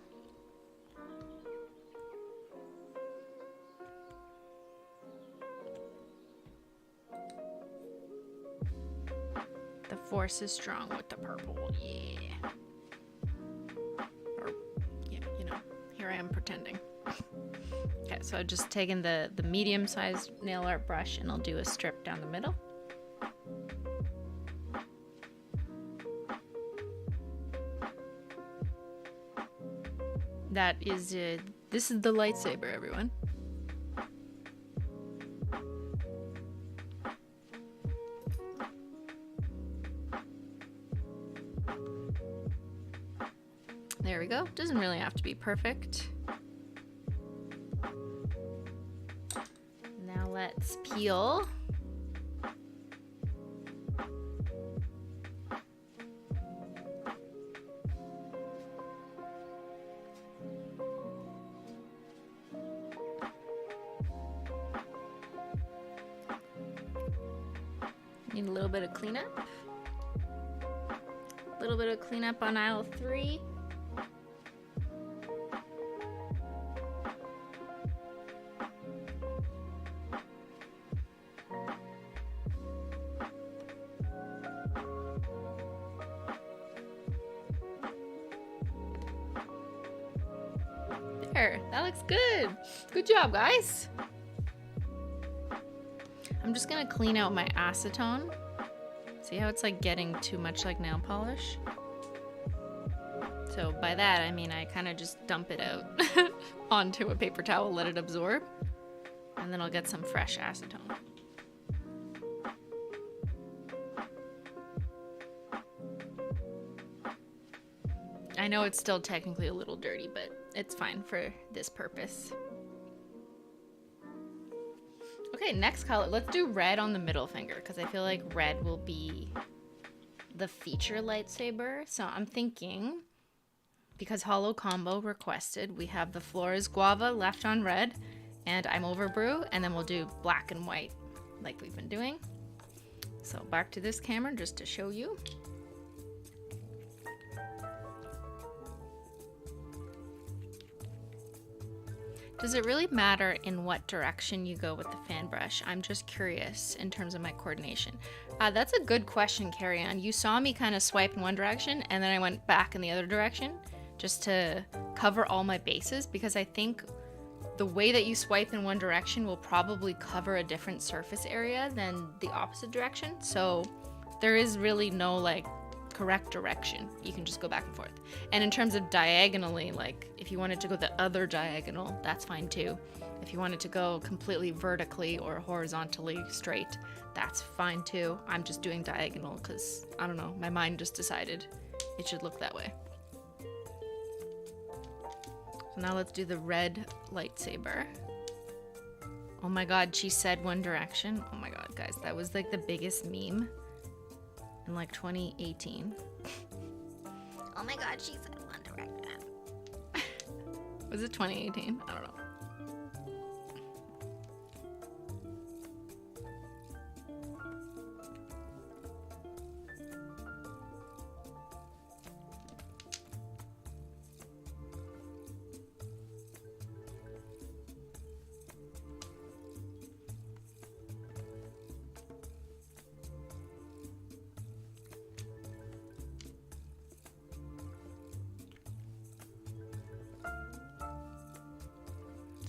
The force is strong with the purple, yeah. Or, yeah, you know, here I am pretending. Okay, so I've just taken the medium-sized nail art brush, and I'll do a strip down the middle. That is this is the lightsaber, everyone. There we go. Doesn't really have to be perfect. Now let's peel. Need a little bit of cleanup. A little bit of cleanup on aisle 3. There, that looks good. Good job, guys. I'm just gonna clean out my acetone. See how it's like getting too much like nail polish? So by that I mean I kind of just dump it out onto a paper towel, let it absorb, and then I'll get some fresh acetone. I know it's still technically a little dirty, but it's fine for this purpose. Okay, next color. Let's do red on the middle finger because I feel like red will be the feature lightsaber. So I'm thinking, because Holo Combo requested, we have the Flores Guava left on red, and I'm over brew, and then we'll do black and white like we've been doing. So back to this camera just to show you. Does it really matter in what direction you go with the fan brush? I'm just curious in terms of my coordination. That's a good question, Carrie Ann. You saw me kind of swipe in one direction and then I went back in the other direction just to cover all my bases, because I think the way that you swipe in one direction will probably cover a different surface area than the opposite direction. So there is really no like correct direction. You can just go back and forth. And in terms of diagonally, like if you wanted to go the other diagonal, that's fine too. If you wanted to go completely vertically or horizontally straight, that's fine too. I'm just doing diagonal because I don't know, my mind just decided it should look that way. So now let's do the red lightsaber. Oh my god, she said One Direction. Oh my god, guys, that was like the biggest meme in like 2018. Oh my god, she said One Direction. Was it 2018? I don't know.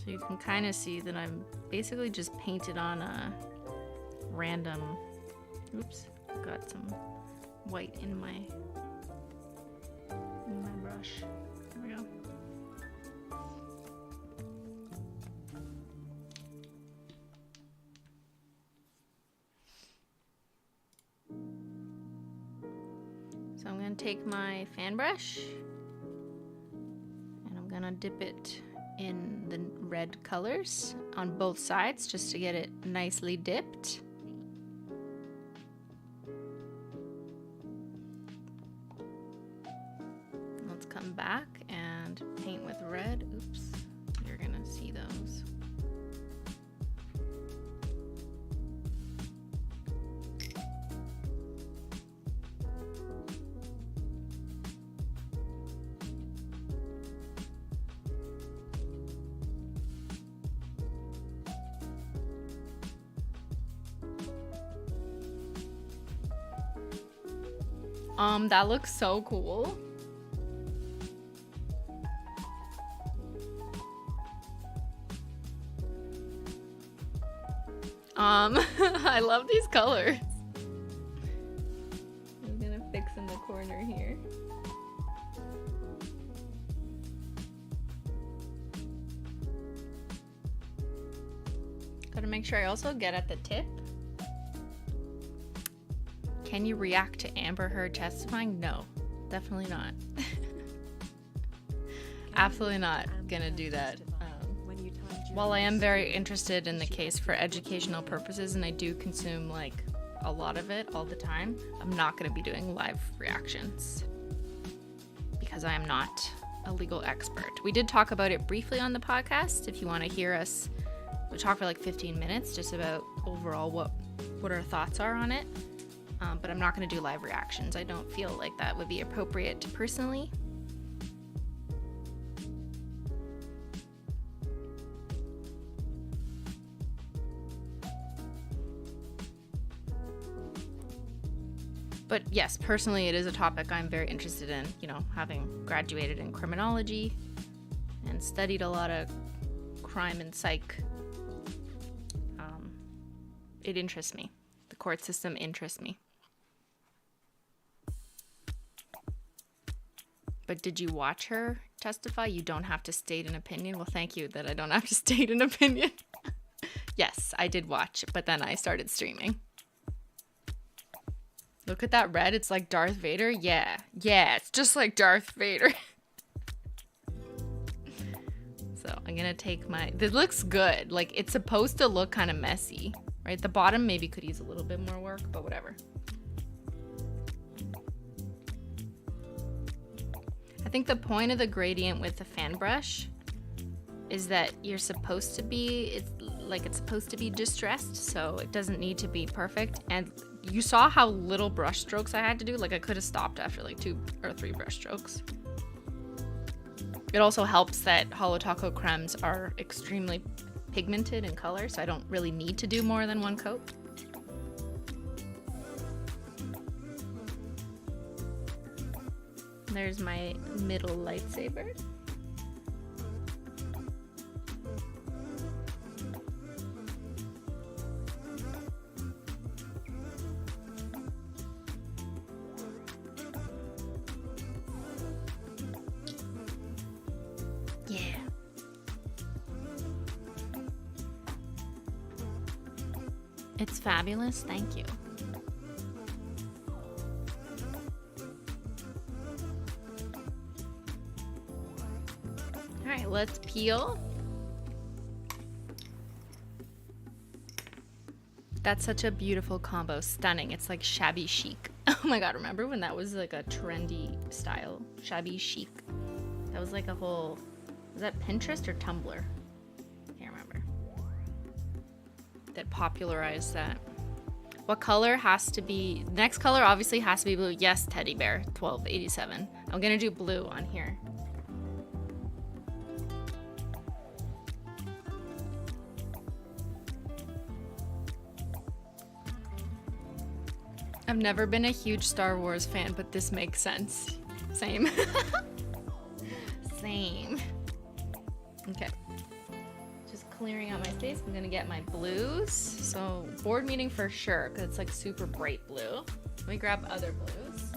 So you can kind of see that I'm basically just painted on a random, oops, got some white in my brush. There we go. So I'm gonna take my fan brush and I'm gonna dip it in the red colors on both sides just to get it nicely dipped. come back and paint with red. Oops, you're gonna see those. That looks so cool. I love these colors. I'm gonna fix in the corner here. Gotta make sure I also get at the tip. Can you react to Amber Heard testifying? No, definitely not. Absolutely not gonna do that. While I am very interested in the case for educational purposes, and I do consume like a lot of it all the time, I'm not gonna be doing live reactions because I am not a legal expert. We did talk about it briefly on the podcast. If you want to hear us, we talked for like 15 minutes just about overall what our thoughts are on it. But I'm not going to do live reactions. I don't feel like that would be appropriate personally. But yes, personally, it is a topic I'm very interested in, you know, having graduated in criminology and studied a lot of crime and psych. It interests me. The court system interests me. But did you watch her testify? You don't have to state an opinion. Well, thank you that I don't have to state an opinion. Yes, I did watch, but then I started streaming. Look at that red. It's like Darth Vader. Yeah, it's just like Darth Vader. So I'm gonna take my... This looks good. Like, it's supposed to look kind of messy, right? The bottom maybe could use a little bit more work, but whatever. I think the point of the gradient with the fan brush is that you're supposed to be, it's supposed to be distressed, so it doesn't need to be perfect. And you saw how little brush strokes I had to do. Like, I could have stopped after like 2 or 3 brush strokes. It also helps that Holo Taco cremes are extremely pigmented in color, so I don't really need to do more than 1 coat. There's my middle lightsaber. Yeah. It's fabulous, thank you. Alright, let's peel. That's such a beautiful combo. Stunning. It's like shabby chic. Oh my god, remember when that was like a trendy style? Shabby chic. That was like a whole... Was that Pinterest or Tumblr? Can't remember. That popularized that. What color has to be... Next color obviously has to be blue. Yes, teddy bear. 1287. I'm gonna do blue on here. I've never been a huge Star Wars fan, but this makes sense. Same. Same. Okay. Just clearing out my space. I'm gonna get my blues. So board meeting for sure, because it's like super bright blue. Let me grab other blues.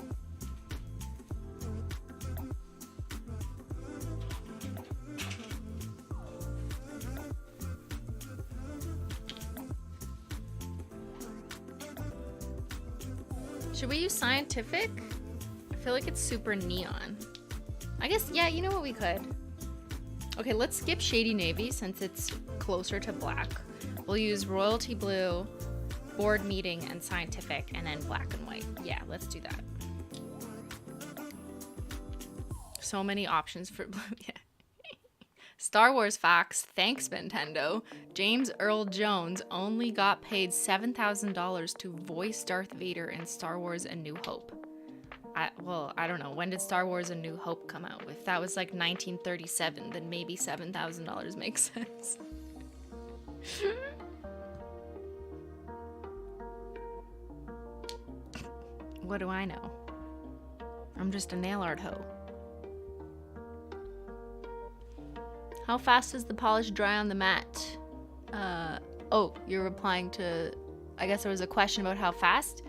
Should we use scientific? I feel like it's super neon. I guess, yeah, you know what, we could. Okay, let's skip shady navy since it's closer to black. We'll use royalty blue, board meeting, and scientific, and then black and white. Yeah, let's do that. So many options for blue. Yeah. Star Wars facts. Thanks, Nintendo. James Earl Jones only got paid $7,000 to voice Darth Vader in Star Wars A New Hope. I don't know. When did Star Wars A New Hope come out? If that was like 1937, then maybe $7,000 makes sense. What do I know? I'm just a nail art hoe. How fast does the polish dry on the mat? Oh, you're replying to, I guess there was a question about how fast.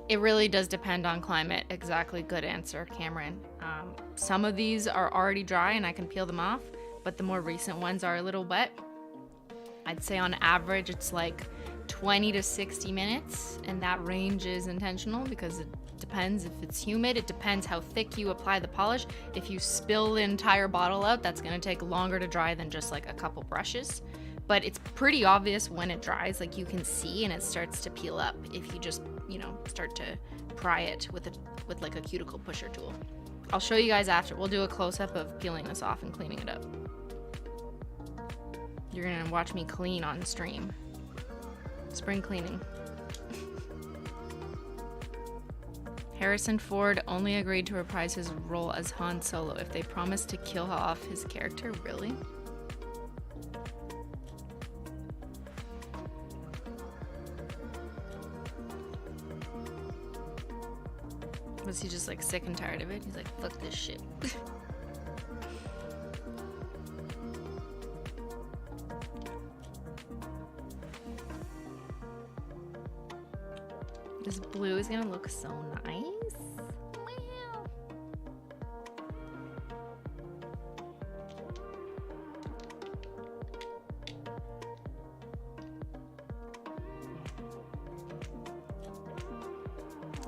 It really does depend on climate. Exactly, good answer, Cameron. Some of these are already dry and I can peel them off, but the more recent ones are a little wet. I'd say on average it's like 20 to 60 minutes, and that range is intentional because it depends if it's humid. It depends how thick you apply the polish. If you spill the entire bottle out, that's going to take longer to dry than just like a couple brushes. But it's pretty obvious when it dries, like you can see, and it starts to peel up if you just, you know, start to pry it with like a cuticle pusher tool. I'll show you guys after. We'll do a close-up of peeling this off and cleaning it up. You're gonna watch me clean on stream. Spring cleaning. Harrison Ford only agreed to reprise his role as Han Solo if they promised to kill off his character. Really? Was he just like sick and tired of it? He's like, fuck this shit. This blue is gonna look so nice. Wow.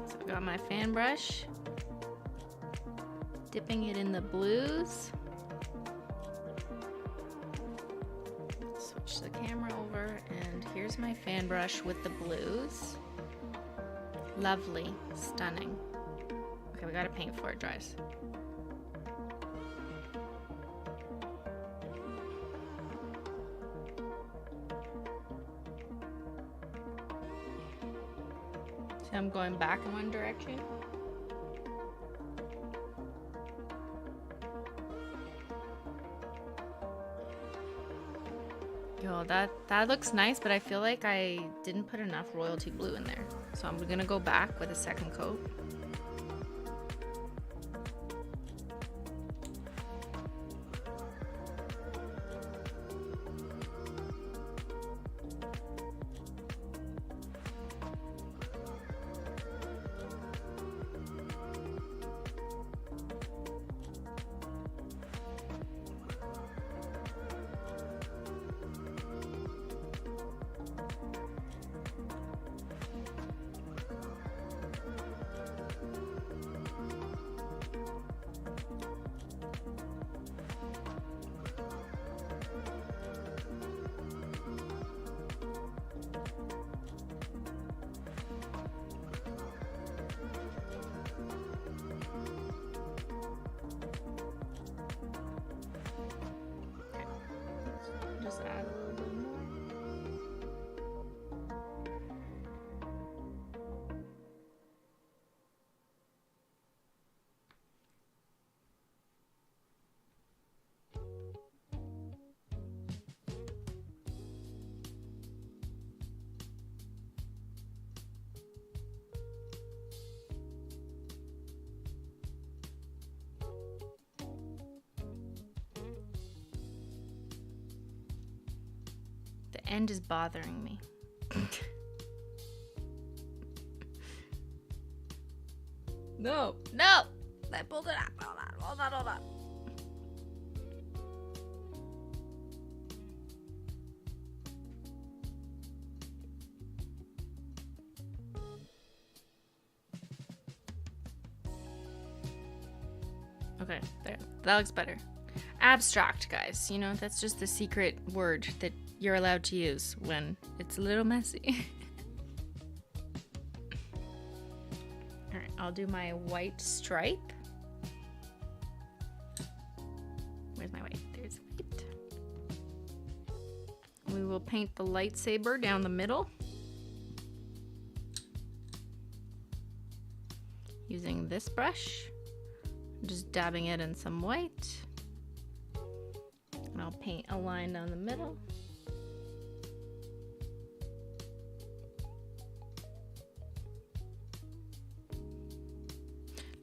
So I got my fan brush, dipping it in the blues. Switch the camera over, and here's my fan brush with the blues. Lovely, stunning. Okay, we gotta paint before it dries. So I'm going back in one direction. Yo, that looks nice, but I feel like I didn't put enough royalty blue in there. So I'm gonna go back with a second coat. Just add a little bit more. The end is bothering me. No. I pulled it up. Hold on. Okay, there. That looks better. Abstract, guys. You know, that's just the secret word that you're allowed to use when it's a little messy. Alright, I'll do my white stripe. will paint the lightsaber down the middle. Using this brush. Just dabbing it in some white. And I'll paint a line down the middle.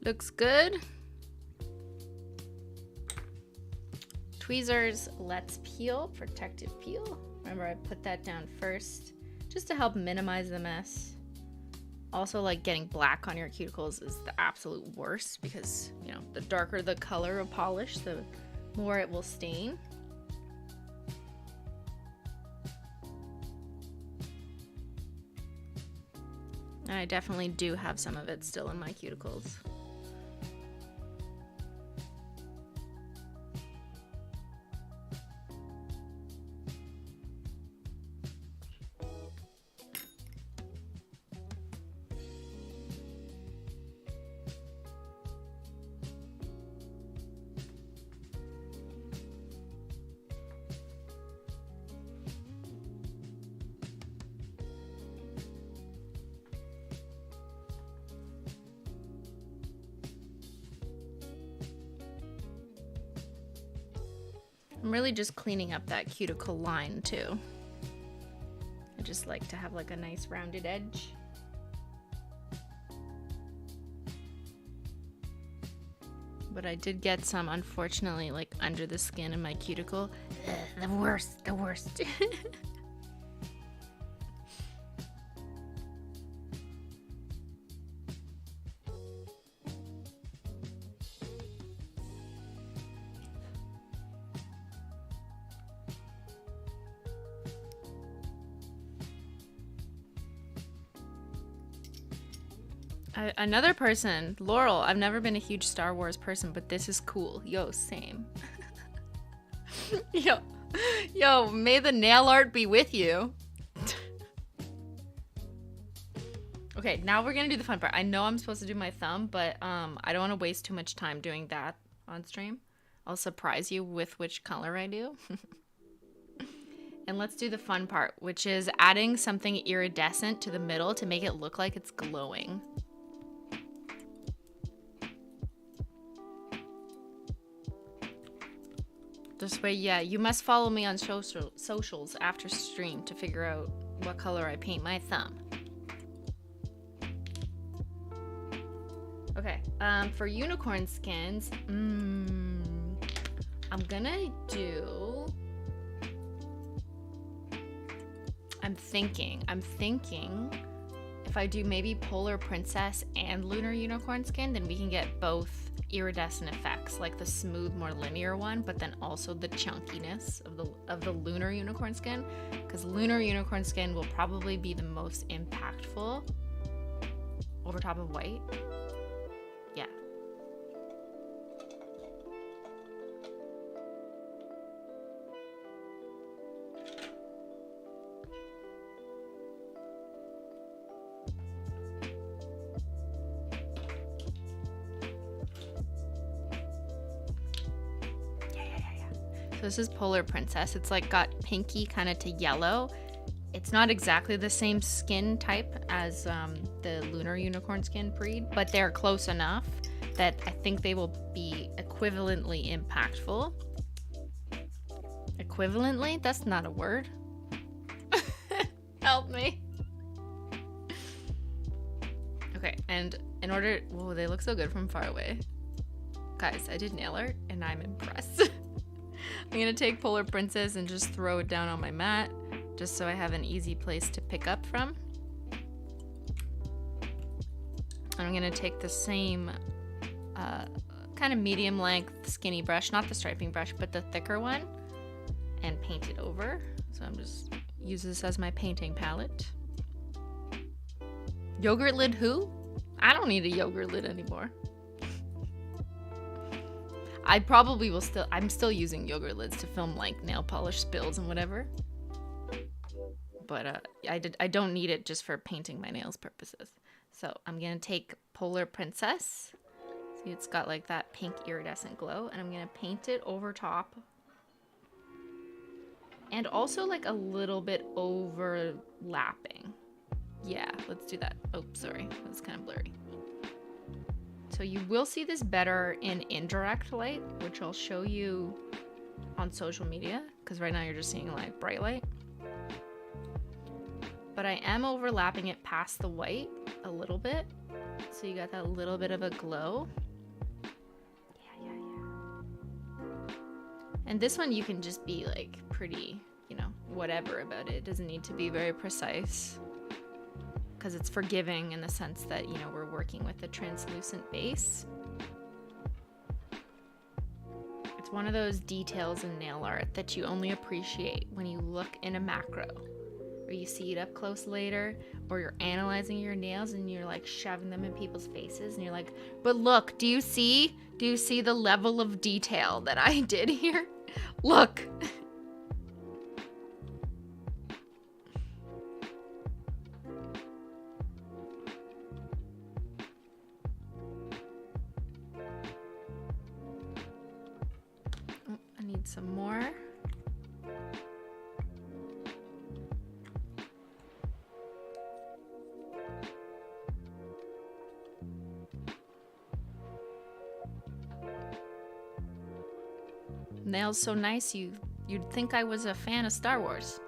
Looks good. Tweezers Let's Peel, Protective Peel. Remember, I put that down first just to help minimize the mess. Also, like, getting black on your cuticles is the absolute worst because, you know, the darker the color of polish, the more it will stain. And I definitely do have some of it still in my cuticles. I'm really just cleaning up that cuticle line too. I just like to have like a nice rounded edge. But I did get some, unfortunately, like under the skin in my cuticle. Ugh, the worst, the worst. Another person, Laurel. I've never been a huge Star Wars person, but this is cool. Yo, same. Yo, may the nail art be with you. Okay, now we're gonna do the fun part. I know I'm supposed to do my thumb, but I don't want to waste too much time doing that on stream. I'll surprise you with which color I do. And let's do the fun part, which is adding something iridescent to the middle to make it look like it's glowing. This way, yeah, you must follow me on socials after stream to figure out what color I paint my thumb. Okay, for unicorn skins, I'm gonna do... I'm thinking if I do maybe Polar Princess and Lunar Unicorn skin, then we can get both iridescent effects, like the smooth, more linear one, but then also the chunkiness of the Lunar Unicorn skin, because Lunar Unicorn skin will probably be the most impactful over top of white. Yeah. This is Polar Princess. It's like got pinky kind of to yellow. It's not exactly the same skin type as the Lunar Unicorn skin breed, but they're close enough that I think they will be equivalently impactful. Equivalently? That's not a word. Help me. Okay, and in order... Whoa, they look so good from far away. Guys, I did nail art and I'm impressed. I'm gonna take Polar Princess and just throw it down on my mat, just so I have an easy place to pick up from. I'm gonna take the same kind of medium length skinny brush, not the striping brush, but the thicker one, and paint it over. So I'm just use this as my painting palette. Yogurt lid who? I don't need a yogurt lid anymore. I probably will still, I'm still using yogurt lids to film like nail polish spills and whatever. But I don't need it just for painting my nails purposes. So I'm gonna take Polar Princess. See, it's got like that pink iridescent glow, and I'm gonna paint it over top. And also like a little bit overlapping. Yeah, let's do that. Oh, sorry. That's kind of blurry. So you will see this better in indirect light, which I'll show you on social media, because right now you're just seeing like bright light. But I am overlapping it past the white a little bit. So you got that little bit of a glow. Yeah. And this one you can just be like pretty, you know, whatever about it. It doesn't need to be very precise, because it's forgiving in the sense that, you know, we're working with a translucent base. It's one of those details in nail art that you only appreciate when you look in a macro, or you see it up close later, or you're analyzing your nails and you're like shoving them in people's faces and you're like, but look, do you see the level of detail that I did here? Look. Oh, I need some more. Nails so nice you'd think I was a fan of Star Wars.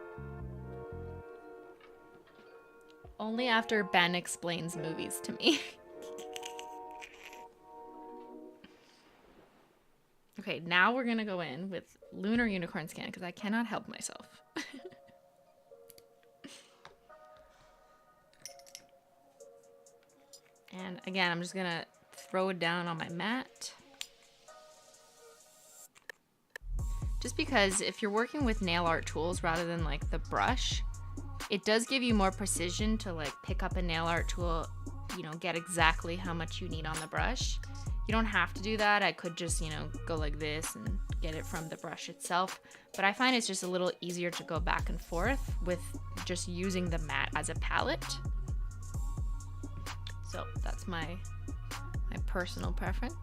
Only after Ben explains movies to me. Okay, now we're gonna go in with Lunar Unicorn Skin because I cannot help myself. And again, I'm just gonna throw it down on my mat. Just because if you're working with nail art tools rather than like the brush, it does give you more precision to like pick up a nail art tool, you know, get exactly how much you need on the brush. You don't have to do that. I could just, you know, go like this and get it from the brush itself. But I find it's just a little easier to go back and forth with just using the mat as a palette. So that's my personal preference.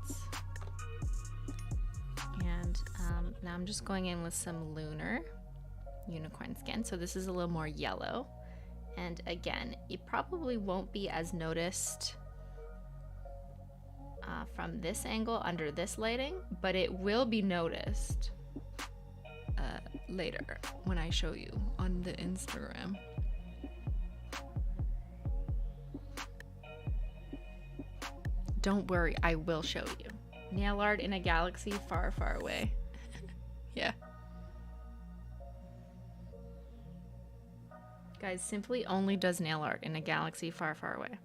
And now I'm just going in with some Lunar Unicorn Skin. So this is a little more yellow. And again, it probably won't be as noticed from this angle under this lighting, but it will be noticed later when I show you on the Instagram. Don't worry, I will show you. Nail art in a galaxy far, far away. Yeah. Guys, Simply only does nail art in a galaxy far, far away.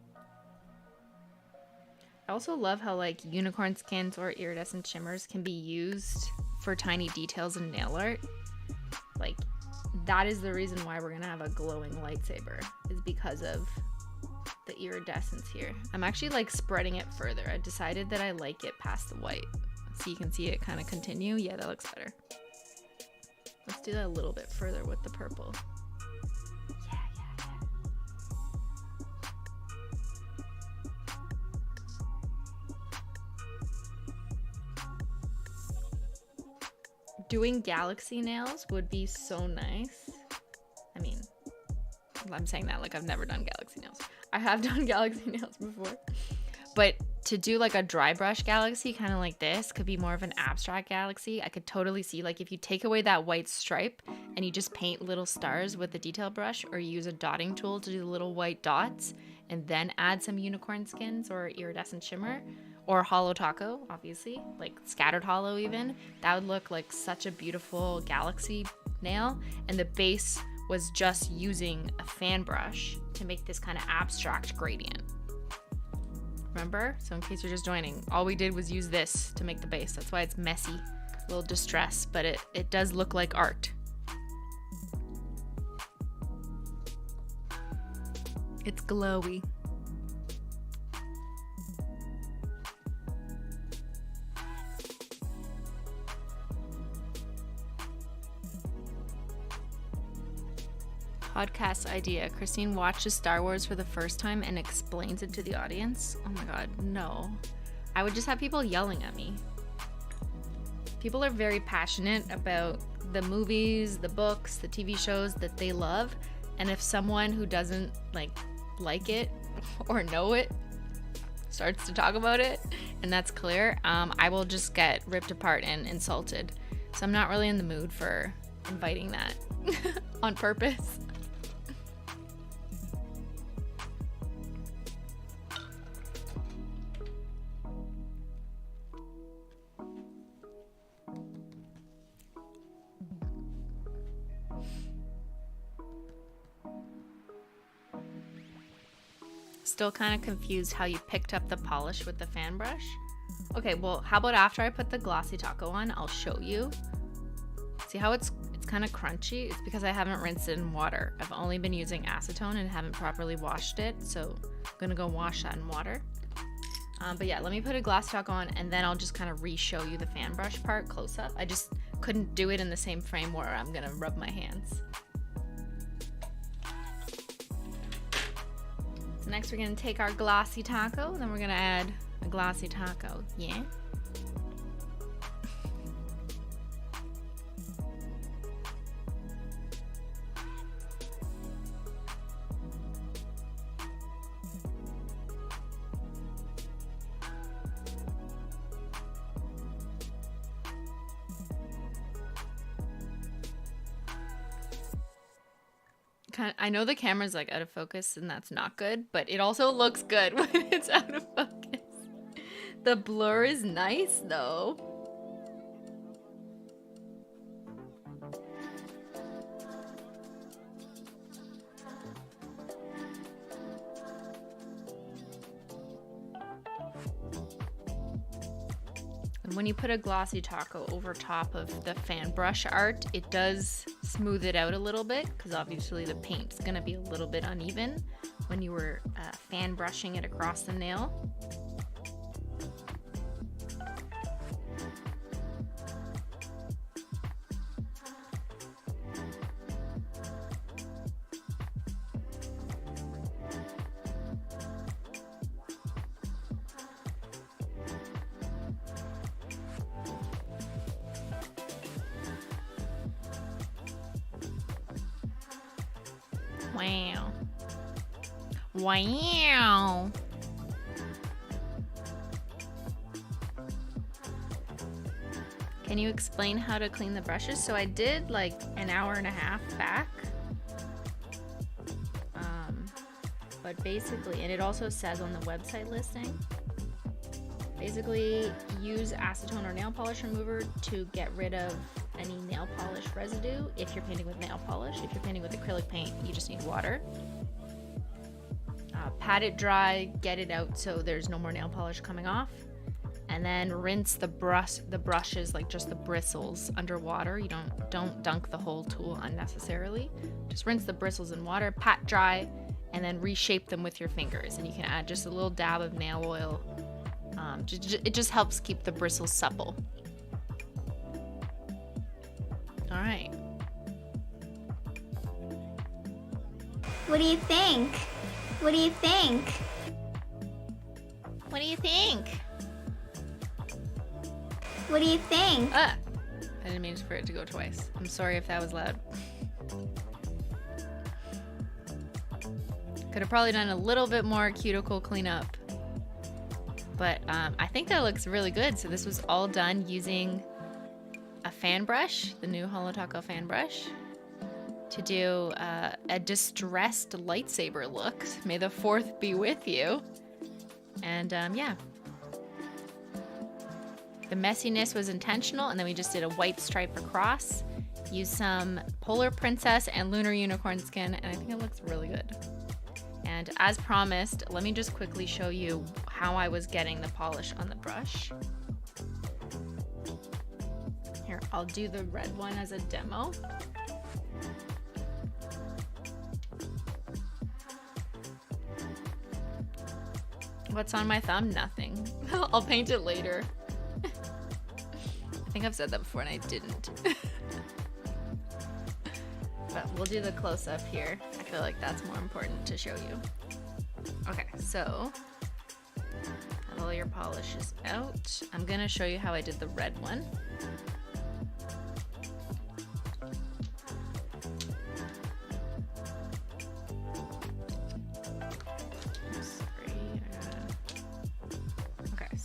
I also love how like unicorn skins or iridescent shimmers can be used for tiny details in nail art. Like, that is the reason why we're gonna have a glowing lightsaber, is because of the iridescence here. I'm actually like spreading it further. I decided that I like it past the white, so you can see it kind of continue. Yeah, that looks better. Let's do that a little bit further with the purple. Yeah. Doing galaxy nails would be so nice. I mean, I'm saying that like I've never done galaxy nails. I have done galaxy nails before. But to do like a dry brush galaxy, kind of like this, could be more of an abstract galaxy. I could totally see, like, if you take away that white stripe and you just paint little stars with the detail brush, or use a dotting tool to do the little white dots and then add some unicorn skins or iridescent shimmer, or Holo Taco, obviously, like scattered hollow even, that would look like such a beautiful galaxy nail. And the base was just using a fan brush to make this kind of abstract gradient. Remember? So in case you're just joining, all we did was use this to make the base. That's why it's messy, a little distress, but it does look like art. It's glowy. Podcast idea. Christine watches Star Wars for the first time and explains it to the audience. Oh my god, no. I would just have people yelling at me. People are very passionate about the movies, the books, the TV shows that they love. And if someone who doesn't like it or know it starts to talk about it, and that's clear, I will just get ripped apart and insulted. So I'm not really in the mood for inviting that on purpose. Still kind of confused how you picked up the polish with the fan brush. Okay, well, how about after I put the Glossy Taco on, I'll show you. See how it's kind of crunchy? It's because I haven't rinsed it in water. I've only been using acetone and haven't properly washed it, so I'm gonna go wash that in water. But yeah, let me put a Glossy Taco on, and then I'll just kind of re-show you the fan brush part close up. I just couldn't do it in the same frame where I'm gonna rub my hands. So next we're gonna take our Glossy Taco, then we're gonna add a Glossy Taco, yeah? I know the camera's like out of focus and that's not good, but it also looks good when it's out of focus. The blur is nice though. And when you put a Glossy Taco over top of the fan brush art, it does smooth it out a little bit, because obviously the paint's gonna be a little bit uneven when you were fan brushing it across the nail. Wow. Wow. Can you explain how to clean the brushes? So I did like an hour and a half back. But basically, and it also says on the website listing, basically use acetone or nail polish remover to get rid of any nail polish residue if you're painting with nail polish. If you're painting with acrylic paint, you just need water. Pat it dry, get it out so there's no more nail polish coming off, and then rinse the brushes, like just the bristles, underwater. You don't dunk the whole tool unnecessarily. Just rinse the bristles in water, pat dry, and then reshape them with your fingers. And you can add just a little dab of nail oil. It just helps keep the bristles supple. All right. What do you think? What do you think? What do you think? What do you think? I didn't mean for it to go twice. I'm sorry if that was loud. Could have probably done a little bit more cuticle cleanup. But I think that looks really good. So this was all done using a fan brush, the new Holo Taco fan brush, to do a distressed lightsaber look. May the 4th be with you. And yeah. The messiness was intentional, and then we just did a white stripe across. Used some Polar Princess and Lunar Unicorn skin, and I think it looks really good. And as promised, let me just quickly show you how I was getting the polish on the brush. Here, I'll do the red one as a demo. What's on my thumb? Nothing. I'll paint it later. I think I've said that before and I didn't. But we'll do the close-up here. I feel like that's more important to show you. Okay, so have all your polishes out. I'm gonna show you how I did the red one.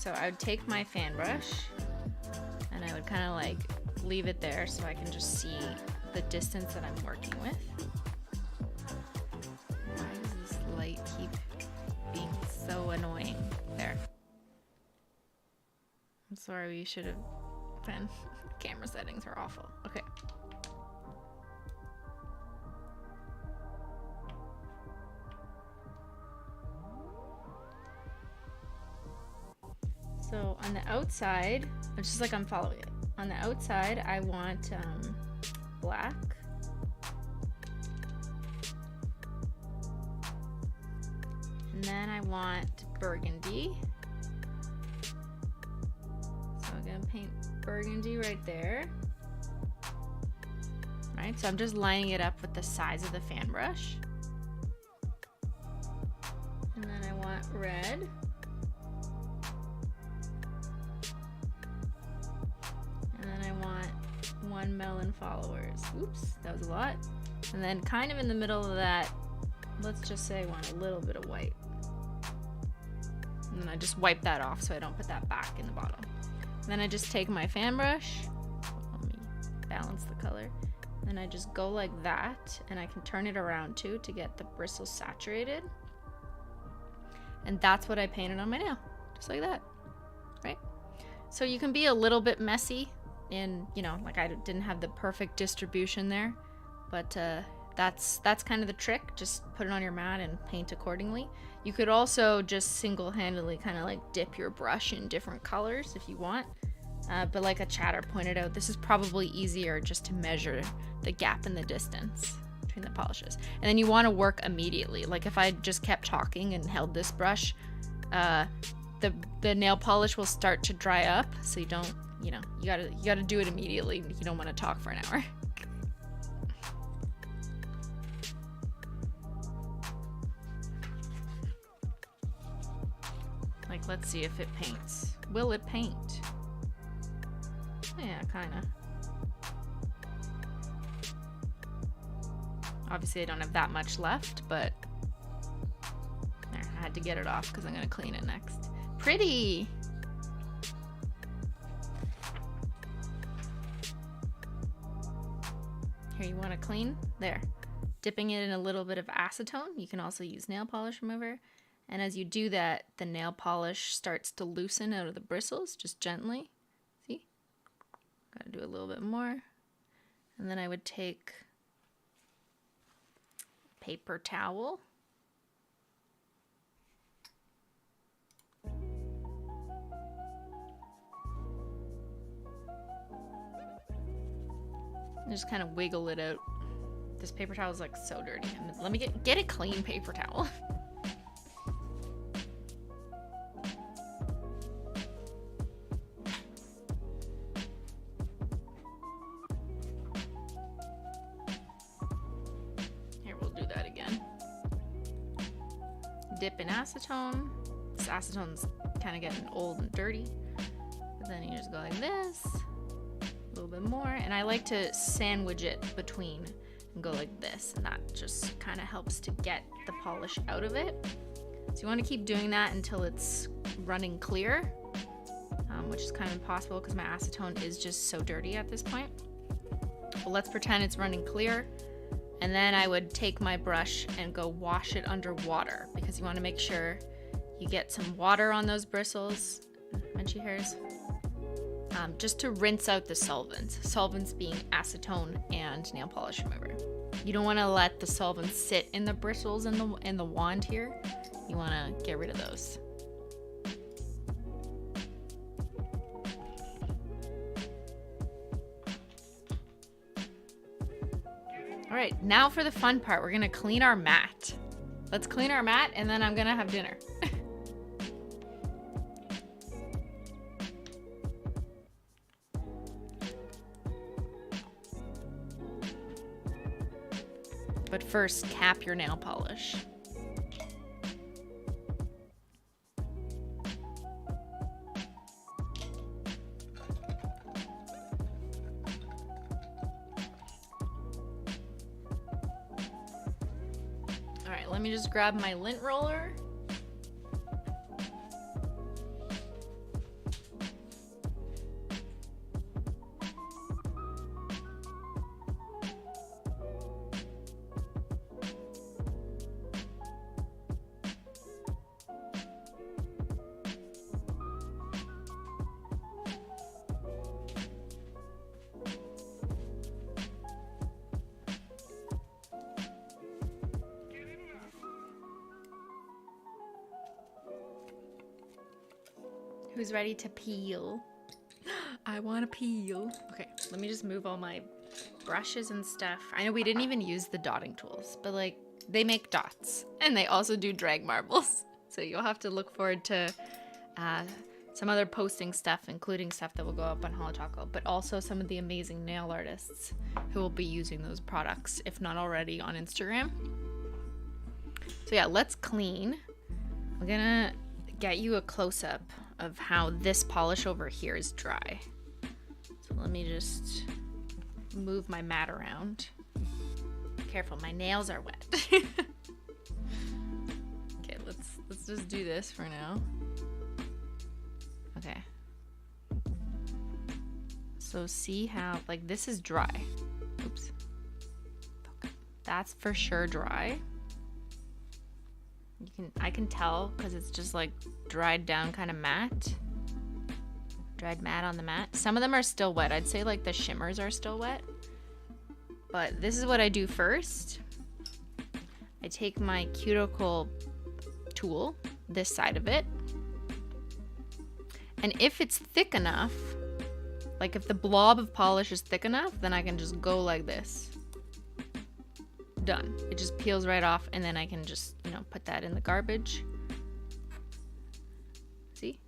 So I would take my fan brush and I would kind of like leave it there so I can just see the distance that I'm working with. Why does this light keep being so annoying? There. I'm sorry, we should have been. Camera settings are awful. Okay. So on the outside, it's just like I'm following it. On the outside, I want black. And then I want burgundy. So I'm gonna paint burgundy right there. Right, so I'm just lining it up with the size of the fan brush. And then I want red. And then I want 1 melon followers. Oops, that was a lot. And then kind of in the middle of that, let's just say I want a little bit of white. And then I just wipe that off so I don't put that back in the bottom. And then I just take my fan brush, let me balance the color. Then I just go like that, and I can turn it around too to get the bristles saturated. And that's what I painted on my nail, just like that, right? So you can be a little bit messy in, you know, like I didn't have the perfect distribution there, but that's kind of the trick. Just put it on your mat and paint accordingly. You could also just single-handedly kind of like dip your brush in different colors if you want. But like a chatter pointed out, this is probably easier just to measure the gap in the distance between the polishes. And then you want to work immediately. Like if I just kept talking and held this brush, the nail polish will start to dry up. So you don't, you know, you gotta do it immediately. You don't want to talk for an hour. Like, let's see if it paints. Will it paint? Yeah, kinda. Obviously I don't have that much left, but there, I had to get it off because I'm gonna clean it next. Pretty! Here, you wanna clean? There. Dipping it in a little bit of acetone. You can also use nail polish remover. And as you do that, the nail polish starts to loosen out of the bristles, just gently. See? Gotta do a little bit more. And then I would take a paper towel. And just kind of wiggle it out. This paper towel is like so dirty. Let me get a clean paper towel. Dip in acetone. This acetone's kind of getting old and dirty. But then you just go like this, a little bit more, and I like to sandwich it between and go like this, and that just kind of helps to get the polish out of it. So you want to keep doing that until it's running clear, which is kind of impossible because my acetone is just so dirty at this point. But let's pretend it's running clear. And then I would take my brush and go wash it under water because you want to make sure you get some water on those bristles, Menchie hairs, just to rinse out the solvents. Solvents being acetone and nail polish remover. You don't want to let the solvents sit in the bristles in the wand here. You want to get rid of those. All right, now for the fun part. We're gonna clean our mat. Let's clean our mat and then I'm gonna have dinner. But first, cap your nail polish. Let me just grab my lint roller. Who's ready to peel? I want to peel. Okay, let me just move all my brushes and stuff. I know we didn't even use the dotting tools, but like they make dots and they also do drag marbles. So you'll have to look forward to some other posting stuff, including stuff that will go up on Holo Taco, but also some of the amazing nail artists who will be using those products, if not already, on Instagram. So yeah, let's clean. I'm gonna get you a close-up of how this polish over here is dry. So let me just move my mat around. Careful, my nails are wet. Okay, let's just do this for now. Okay. So see how, like, this is dry. Oops. That's for sure dry. I can tell because it's just like dried down kind of matte. Dried matte on the mat. Some of them are still wet. I'd say like the shimmers are still wet. But this is what I do first. I take my cuticle tool, this side of it. And if it's thick enough, like if the blob of polish is thick enough, then I can just go like this. Done. It just peels right off, and then I can just, you know, put that in the garbage. See?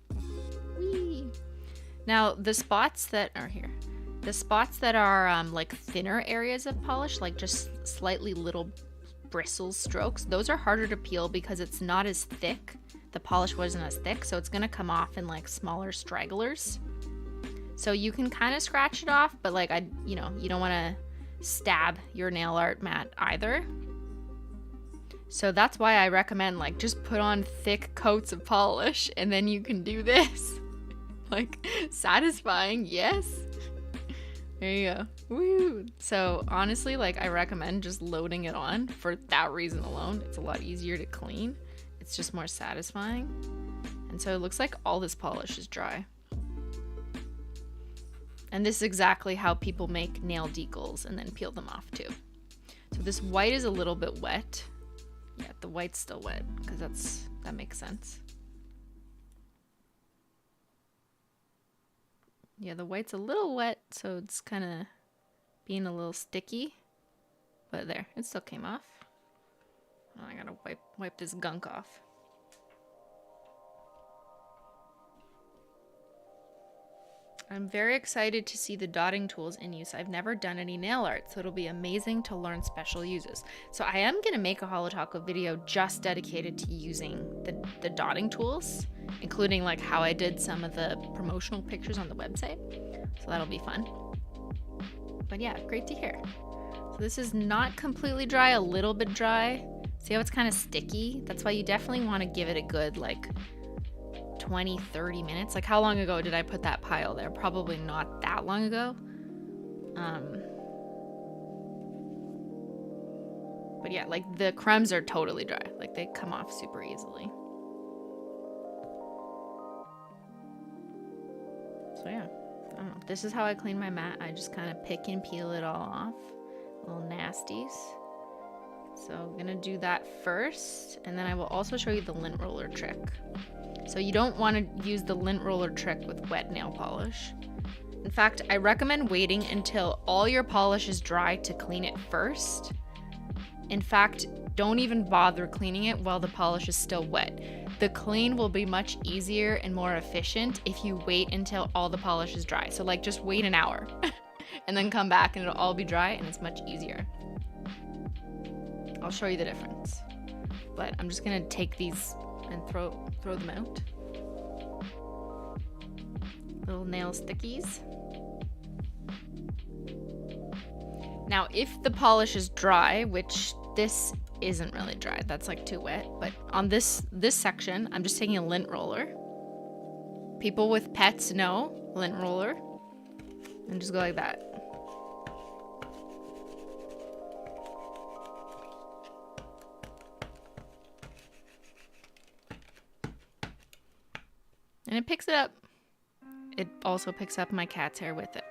Whee! Now, the spots that are here, the spots that are like thinner areas of polish, like just slightly little bristle strokes, those are harder to peel because it's not as thick. The polish wasn't as thick, so it's gonna come off in like smaller stragglers. So you can kind of scratch it off, but like you know, you don't want to stab your nail art mat either. So that's why I recommend like just put on thick coats of polish and then you can do this. Like satisfying, yes. There you go. Woo! So honestly, like I recommend just loading it on for that reason alone. It's a lot easier to clean. It's just more satisfying. And so it looks like all this polish is dry. And this is exactly how people make nail decals and then peel them off too. So this white is a little bit wet. Yeah, the white's still wet because that makes sense. Yeah, the white's a little wet, so it's kind of being a little sticky. But there, it still came off. Oh, I gotta wipe this gunk off. I'm very excited to see the dotting tools in use. I've never done any nail art, so it'll be amazing to learn special uses. So I am going to make a Holo Taco video just dedicated to using the dotting tools, including like how I did some of the promotional pictures on the website. So that'll be fun. But yeah, great to hear. So this is not completely dry, a little bit dry. See how it's kind of sticky? That's why you definitely want to give it a good like 20-30 minutes. Like how long ago did I put that pile there? Probably not that long ago. But yeah, like the crumbs are totally dry. Like they come off super easily. So yeah, I don't know. This is how I clean my mat. I just kind of pick and peel it all off. Little nasties. So I'm gonna do that first, and then I will also show you the lint roller trick. So you don't want to use the lint roller trick with wet nail polish. In fact, I recommend waiting until all your polish is dry to clean it first. In fact, don't even bother cleaning it while the polish is still wet. The clean will be much easier and more efficient if you wait until all the polish is dry. So like just wait an hour and then come back and it'll all be dry and it's much easier. I'll show you the difference. But I'm just gonna take these and throw them out. Little nail stickies. Now, if the polish is dry, which this isn't really dry, that's like too wet, but on this section, I'm just taking a lint roller. People with pets know lint roller. And just go like that. And it picks it up. It also picks up my cat's hair with it.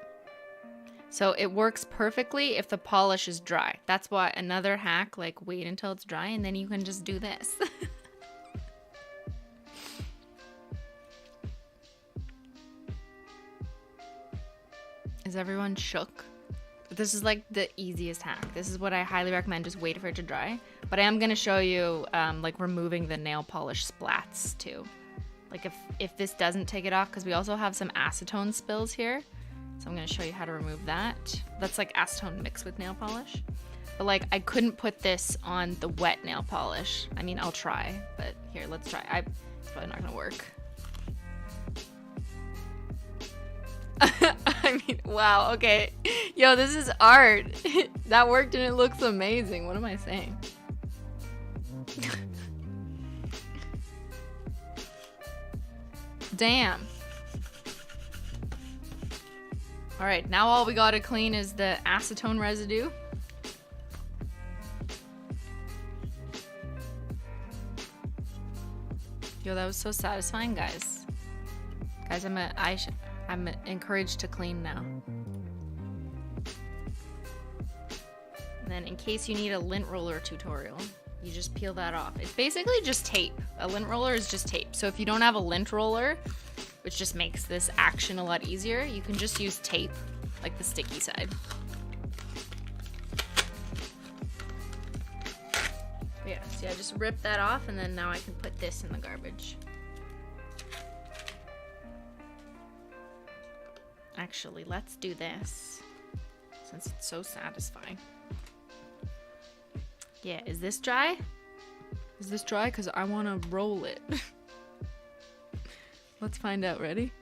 So it works perfectly if the polish is dry. That's why another hack, like wait until it's dry and then you can just do this. Is everyone shook? This is like the easiest hack. This is what I highly recommend. Just wait for it to dry. But I am going to show you like removing the nail polish splats too. Like if this doesn't take it off, because we also have some acetone spills here. So I'm going to show you how to remove that. That's like acetone mixed with nail polish. But like I couldn't put this on the wet nail polish. I mean, I'll try, but here, let's try. It's probably not going to work. I mean, wow, okay. Yo, this is art. That worked and it looks amazing. What am I saying? Damn. All right, now all we gotta clean is the acetone residue. Yo, that was so satisfying, guys. Guys, I'm encouraged to clean now. And then in case you need a lint roller tutorial, you just peel that off. It's basically just tape. A lint roller is just tape. So if you don't have a lint roller, which just makes this action a lot easier, you can just use tape, like the sticky side. Yeah, so I just rip that off and then now I can put this in the garbage. Actually, let's do this since it's so satisfying. Yeah, is this dry? Is this dry? Because I want to roll it. Let's find out. Ready?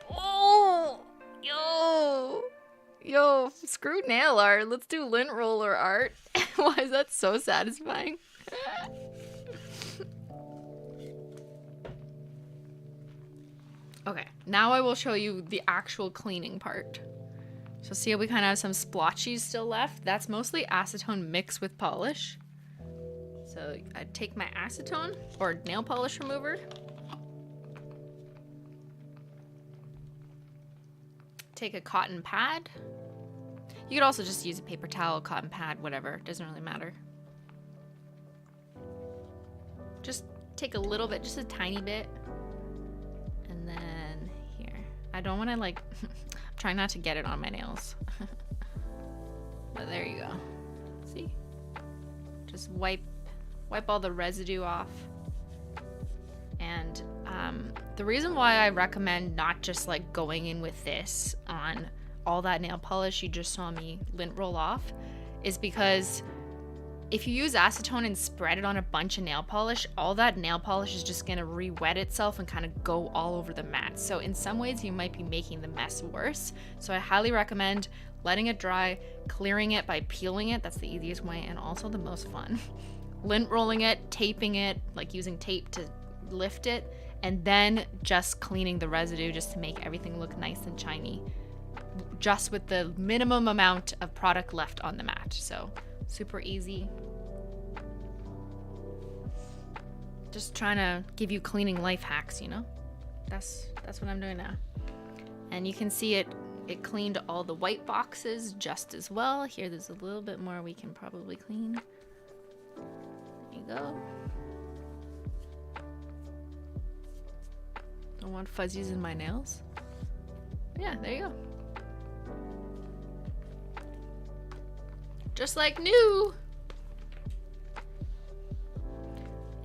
Oh! Yo, screw nail art. Let's do lint roller art. Why is that so satisfying? Okay, now I will show you the actual cleaning part. So see how we kind of have some splotchies still left? That's mostly acetone mixed with polish. So I take my acetone or nail polish remover. Take a cotton pad. You could also just use a paper towel, cotton pad, whatever. It doesn't really matter. Just take a little bit, just a tiny bit. And then here. I don't want to like, I'm trying not to get it on my nails. But there you go. See? Just wipe all the residue off. And the reason why I recommend not just like going in with this on all that nail polish you just saw me lint roll off is because if you use acetone and spread it on a bunch of nail polish, all that nail polish is just gonna re-wet itself and kind of go all over the mat. So in some ways you might be making the mess worse. So I highly recommend letting it dry, clearing it by peeling it. That's the easiest way and also the most fun. Lint rolling it, taping it, like using tape to lift it, and then just cleaning the residue just to make everything look nice and shiny, just with the minimum amount of product left on the mat. So super easy. Just trying to give you cleaning life hacks, you know? That's what I'm doing now. And you can see it cleaned all the white boxes just as well. Here there's a little bit more we can probably clean. There you go. Don't want fuzzies in my nails. Yeah, there you go. Just like new.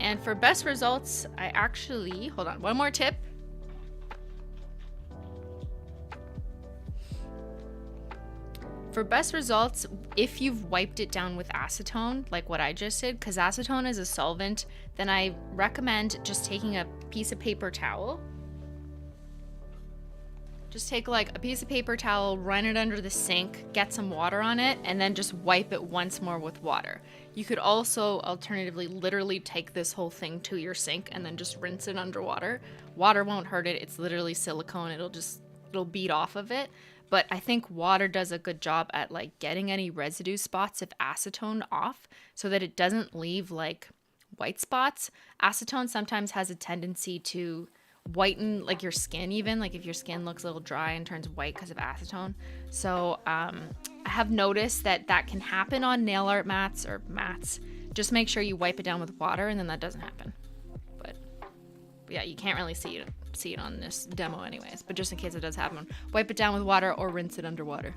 And for best results, I actually, hold on, one more tip. For best results, if you've wiped it down with acetone, like what I just did, because acetone is a solvent, then I recommend just taking a piece of paper towel. Just take like a piece of paper towel, run it under the sink, get some water on it, and then just wipe it once more with water. You could also alternatively literally take this whole thing to your sink and then just rinse it underwater. Water won't hurt it. It's literally silicone. It'll bead off of it. But I think water does a good job at like getting any residue spots of acetone off so that it doesn't leave like white spots. Acetone sometimes has a tendency to whiten like your skin, even like if your skin looks a little dry and turns white because of acetone. So I have noticed that can happen on nail art mats or mats. Just make sure you wipe it down with water and then that doesn't happen. But yeah, you can't really see it. see it on this demo anyways, but just in case it does happen, wipe it down with water or rinse it underwater.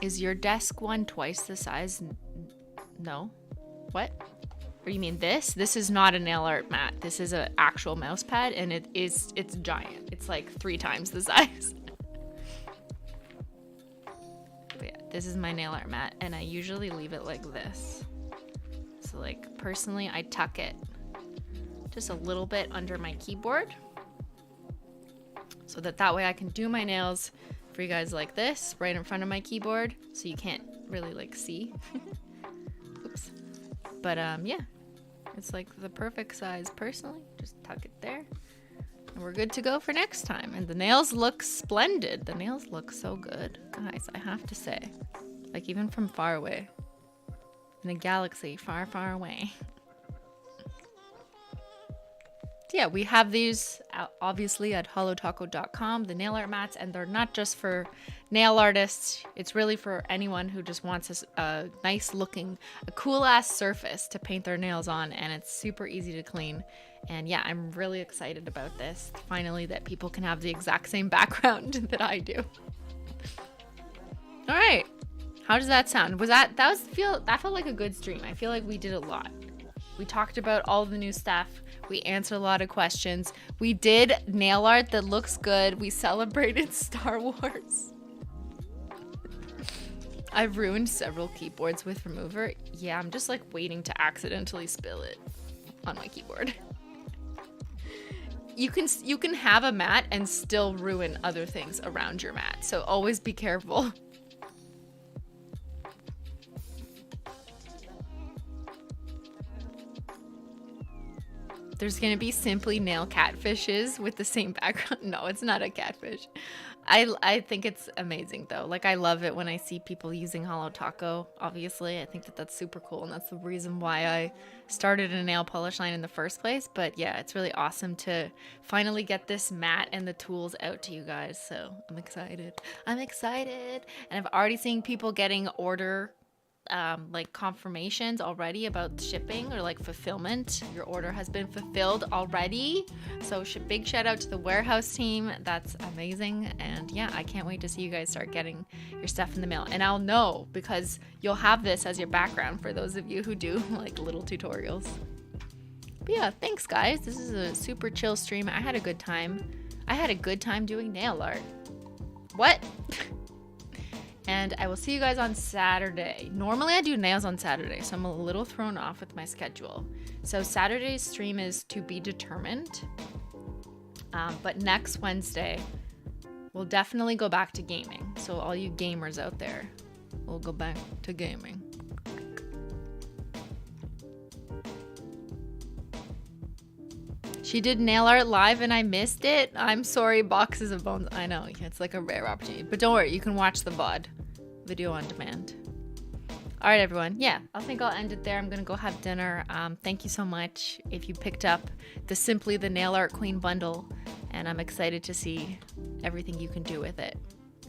Is your desk one twice the size? No. What? Or you mean this? This is not a nail art mat. This is an actual mouse pad, and it's giant. It's like 3 times the size. But yeah, this is my nail art mat, and I usually leave it like this. So like personally, I tuck it just a little bit under my keyboard, so that way I can do my nails for you guys like this, right in front of my keyboard, so you can't really like see. Oops. But yeah, it's like the perfect size personally. Just tuck it there, and we're good to go for next time. And the nails look splendid. The nails look so good, guys, I have to say. Like even from far away, in a galaxy far, far away. Yeah, we have these obviously at holotaco.com, the nail art mats, and they're not just for nail artists. It's really for anyone who just wants a nice looking, a cool ass surface to paint their nails on, and it's super easy to clean. And yeah, I'm really excited about this. Finally, that people can have the exact same background that I do. All right, how does that sound? That felt like a good stream. I feel like we did a lot. We talked about all the new stuff. We answered a lot of questions. We did nail art that looks good. We celebrated Star Wars. I've ruined several keyboards with remover. Yeah, I'm just like waiting to accidentally spill it on my keyboard. You can have a mat and still ruin other things around your mat, so always be careful. There's gonna be simply nail catfishes with the same background. No, it's not a catfish. I think it's amazing though. Like I love it when I see people using Holo Taco. Obviously, I think that's super cool, and that's the reason why I started a nail polish line in the first place. But yeah, it's really awesome to finally get this mat and the tools out to you guys. So I'm excited. I'm excited, and I've already seen people getting order like confirmations already about shipping or like fulfillment. Your order has been fulfilled already, so big shout out to the warehouse team. That's amazing. And yeah, I can't wait to see you guys start getting your stuff in the mail, and I'll know because you'll have this as your background for those of you who do like little tutorials. But yeah, thanks guys, this is a super chill stream. I had a good time doing nail art. What? And I will see you guys on Saturday. Normally I do nails on Saturday, so I'm a little thrown off with my schedule. So Saturday's stream is to be determined. But next Wednesday, we'll definitely go back to gaming. So all you gamers out there, we'll go back to gaming. She did nail art live and I missed it. I'm sorry, Boxes of Bones. I know, it's like a rare opportunity. But don't worry, you can watch the VOD. Video on demand. All right, everyone. Yeah, I think I'll end it there. I'm going to go have dinner. Thank you so much if you picked up the Simply the Nail Art Queen bundle. And I'm excited to see everything you can do with it.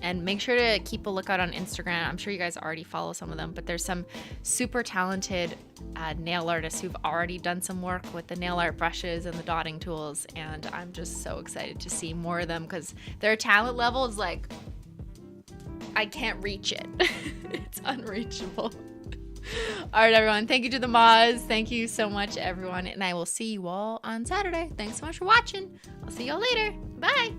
And make sure to keep a lookout on Instagram. I'm sure you guys already follow some of them, but there's some super talented nail artists who've already done some work with the nail art brushes and the dotting tools. And I'm just so excited to see more of them because their talent level is like, I can't reach it. It's unreachable. All right, everyone. Thank you to the mods. Thank you so much, everyone. And I will see you all on Saturday. Thanks so much for watching. I'll see y'all later. Bye.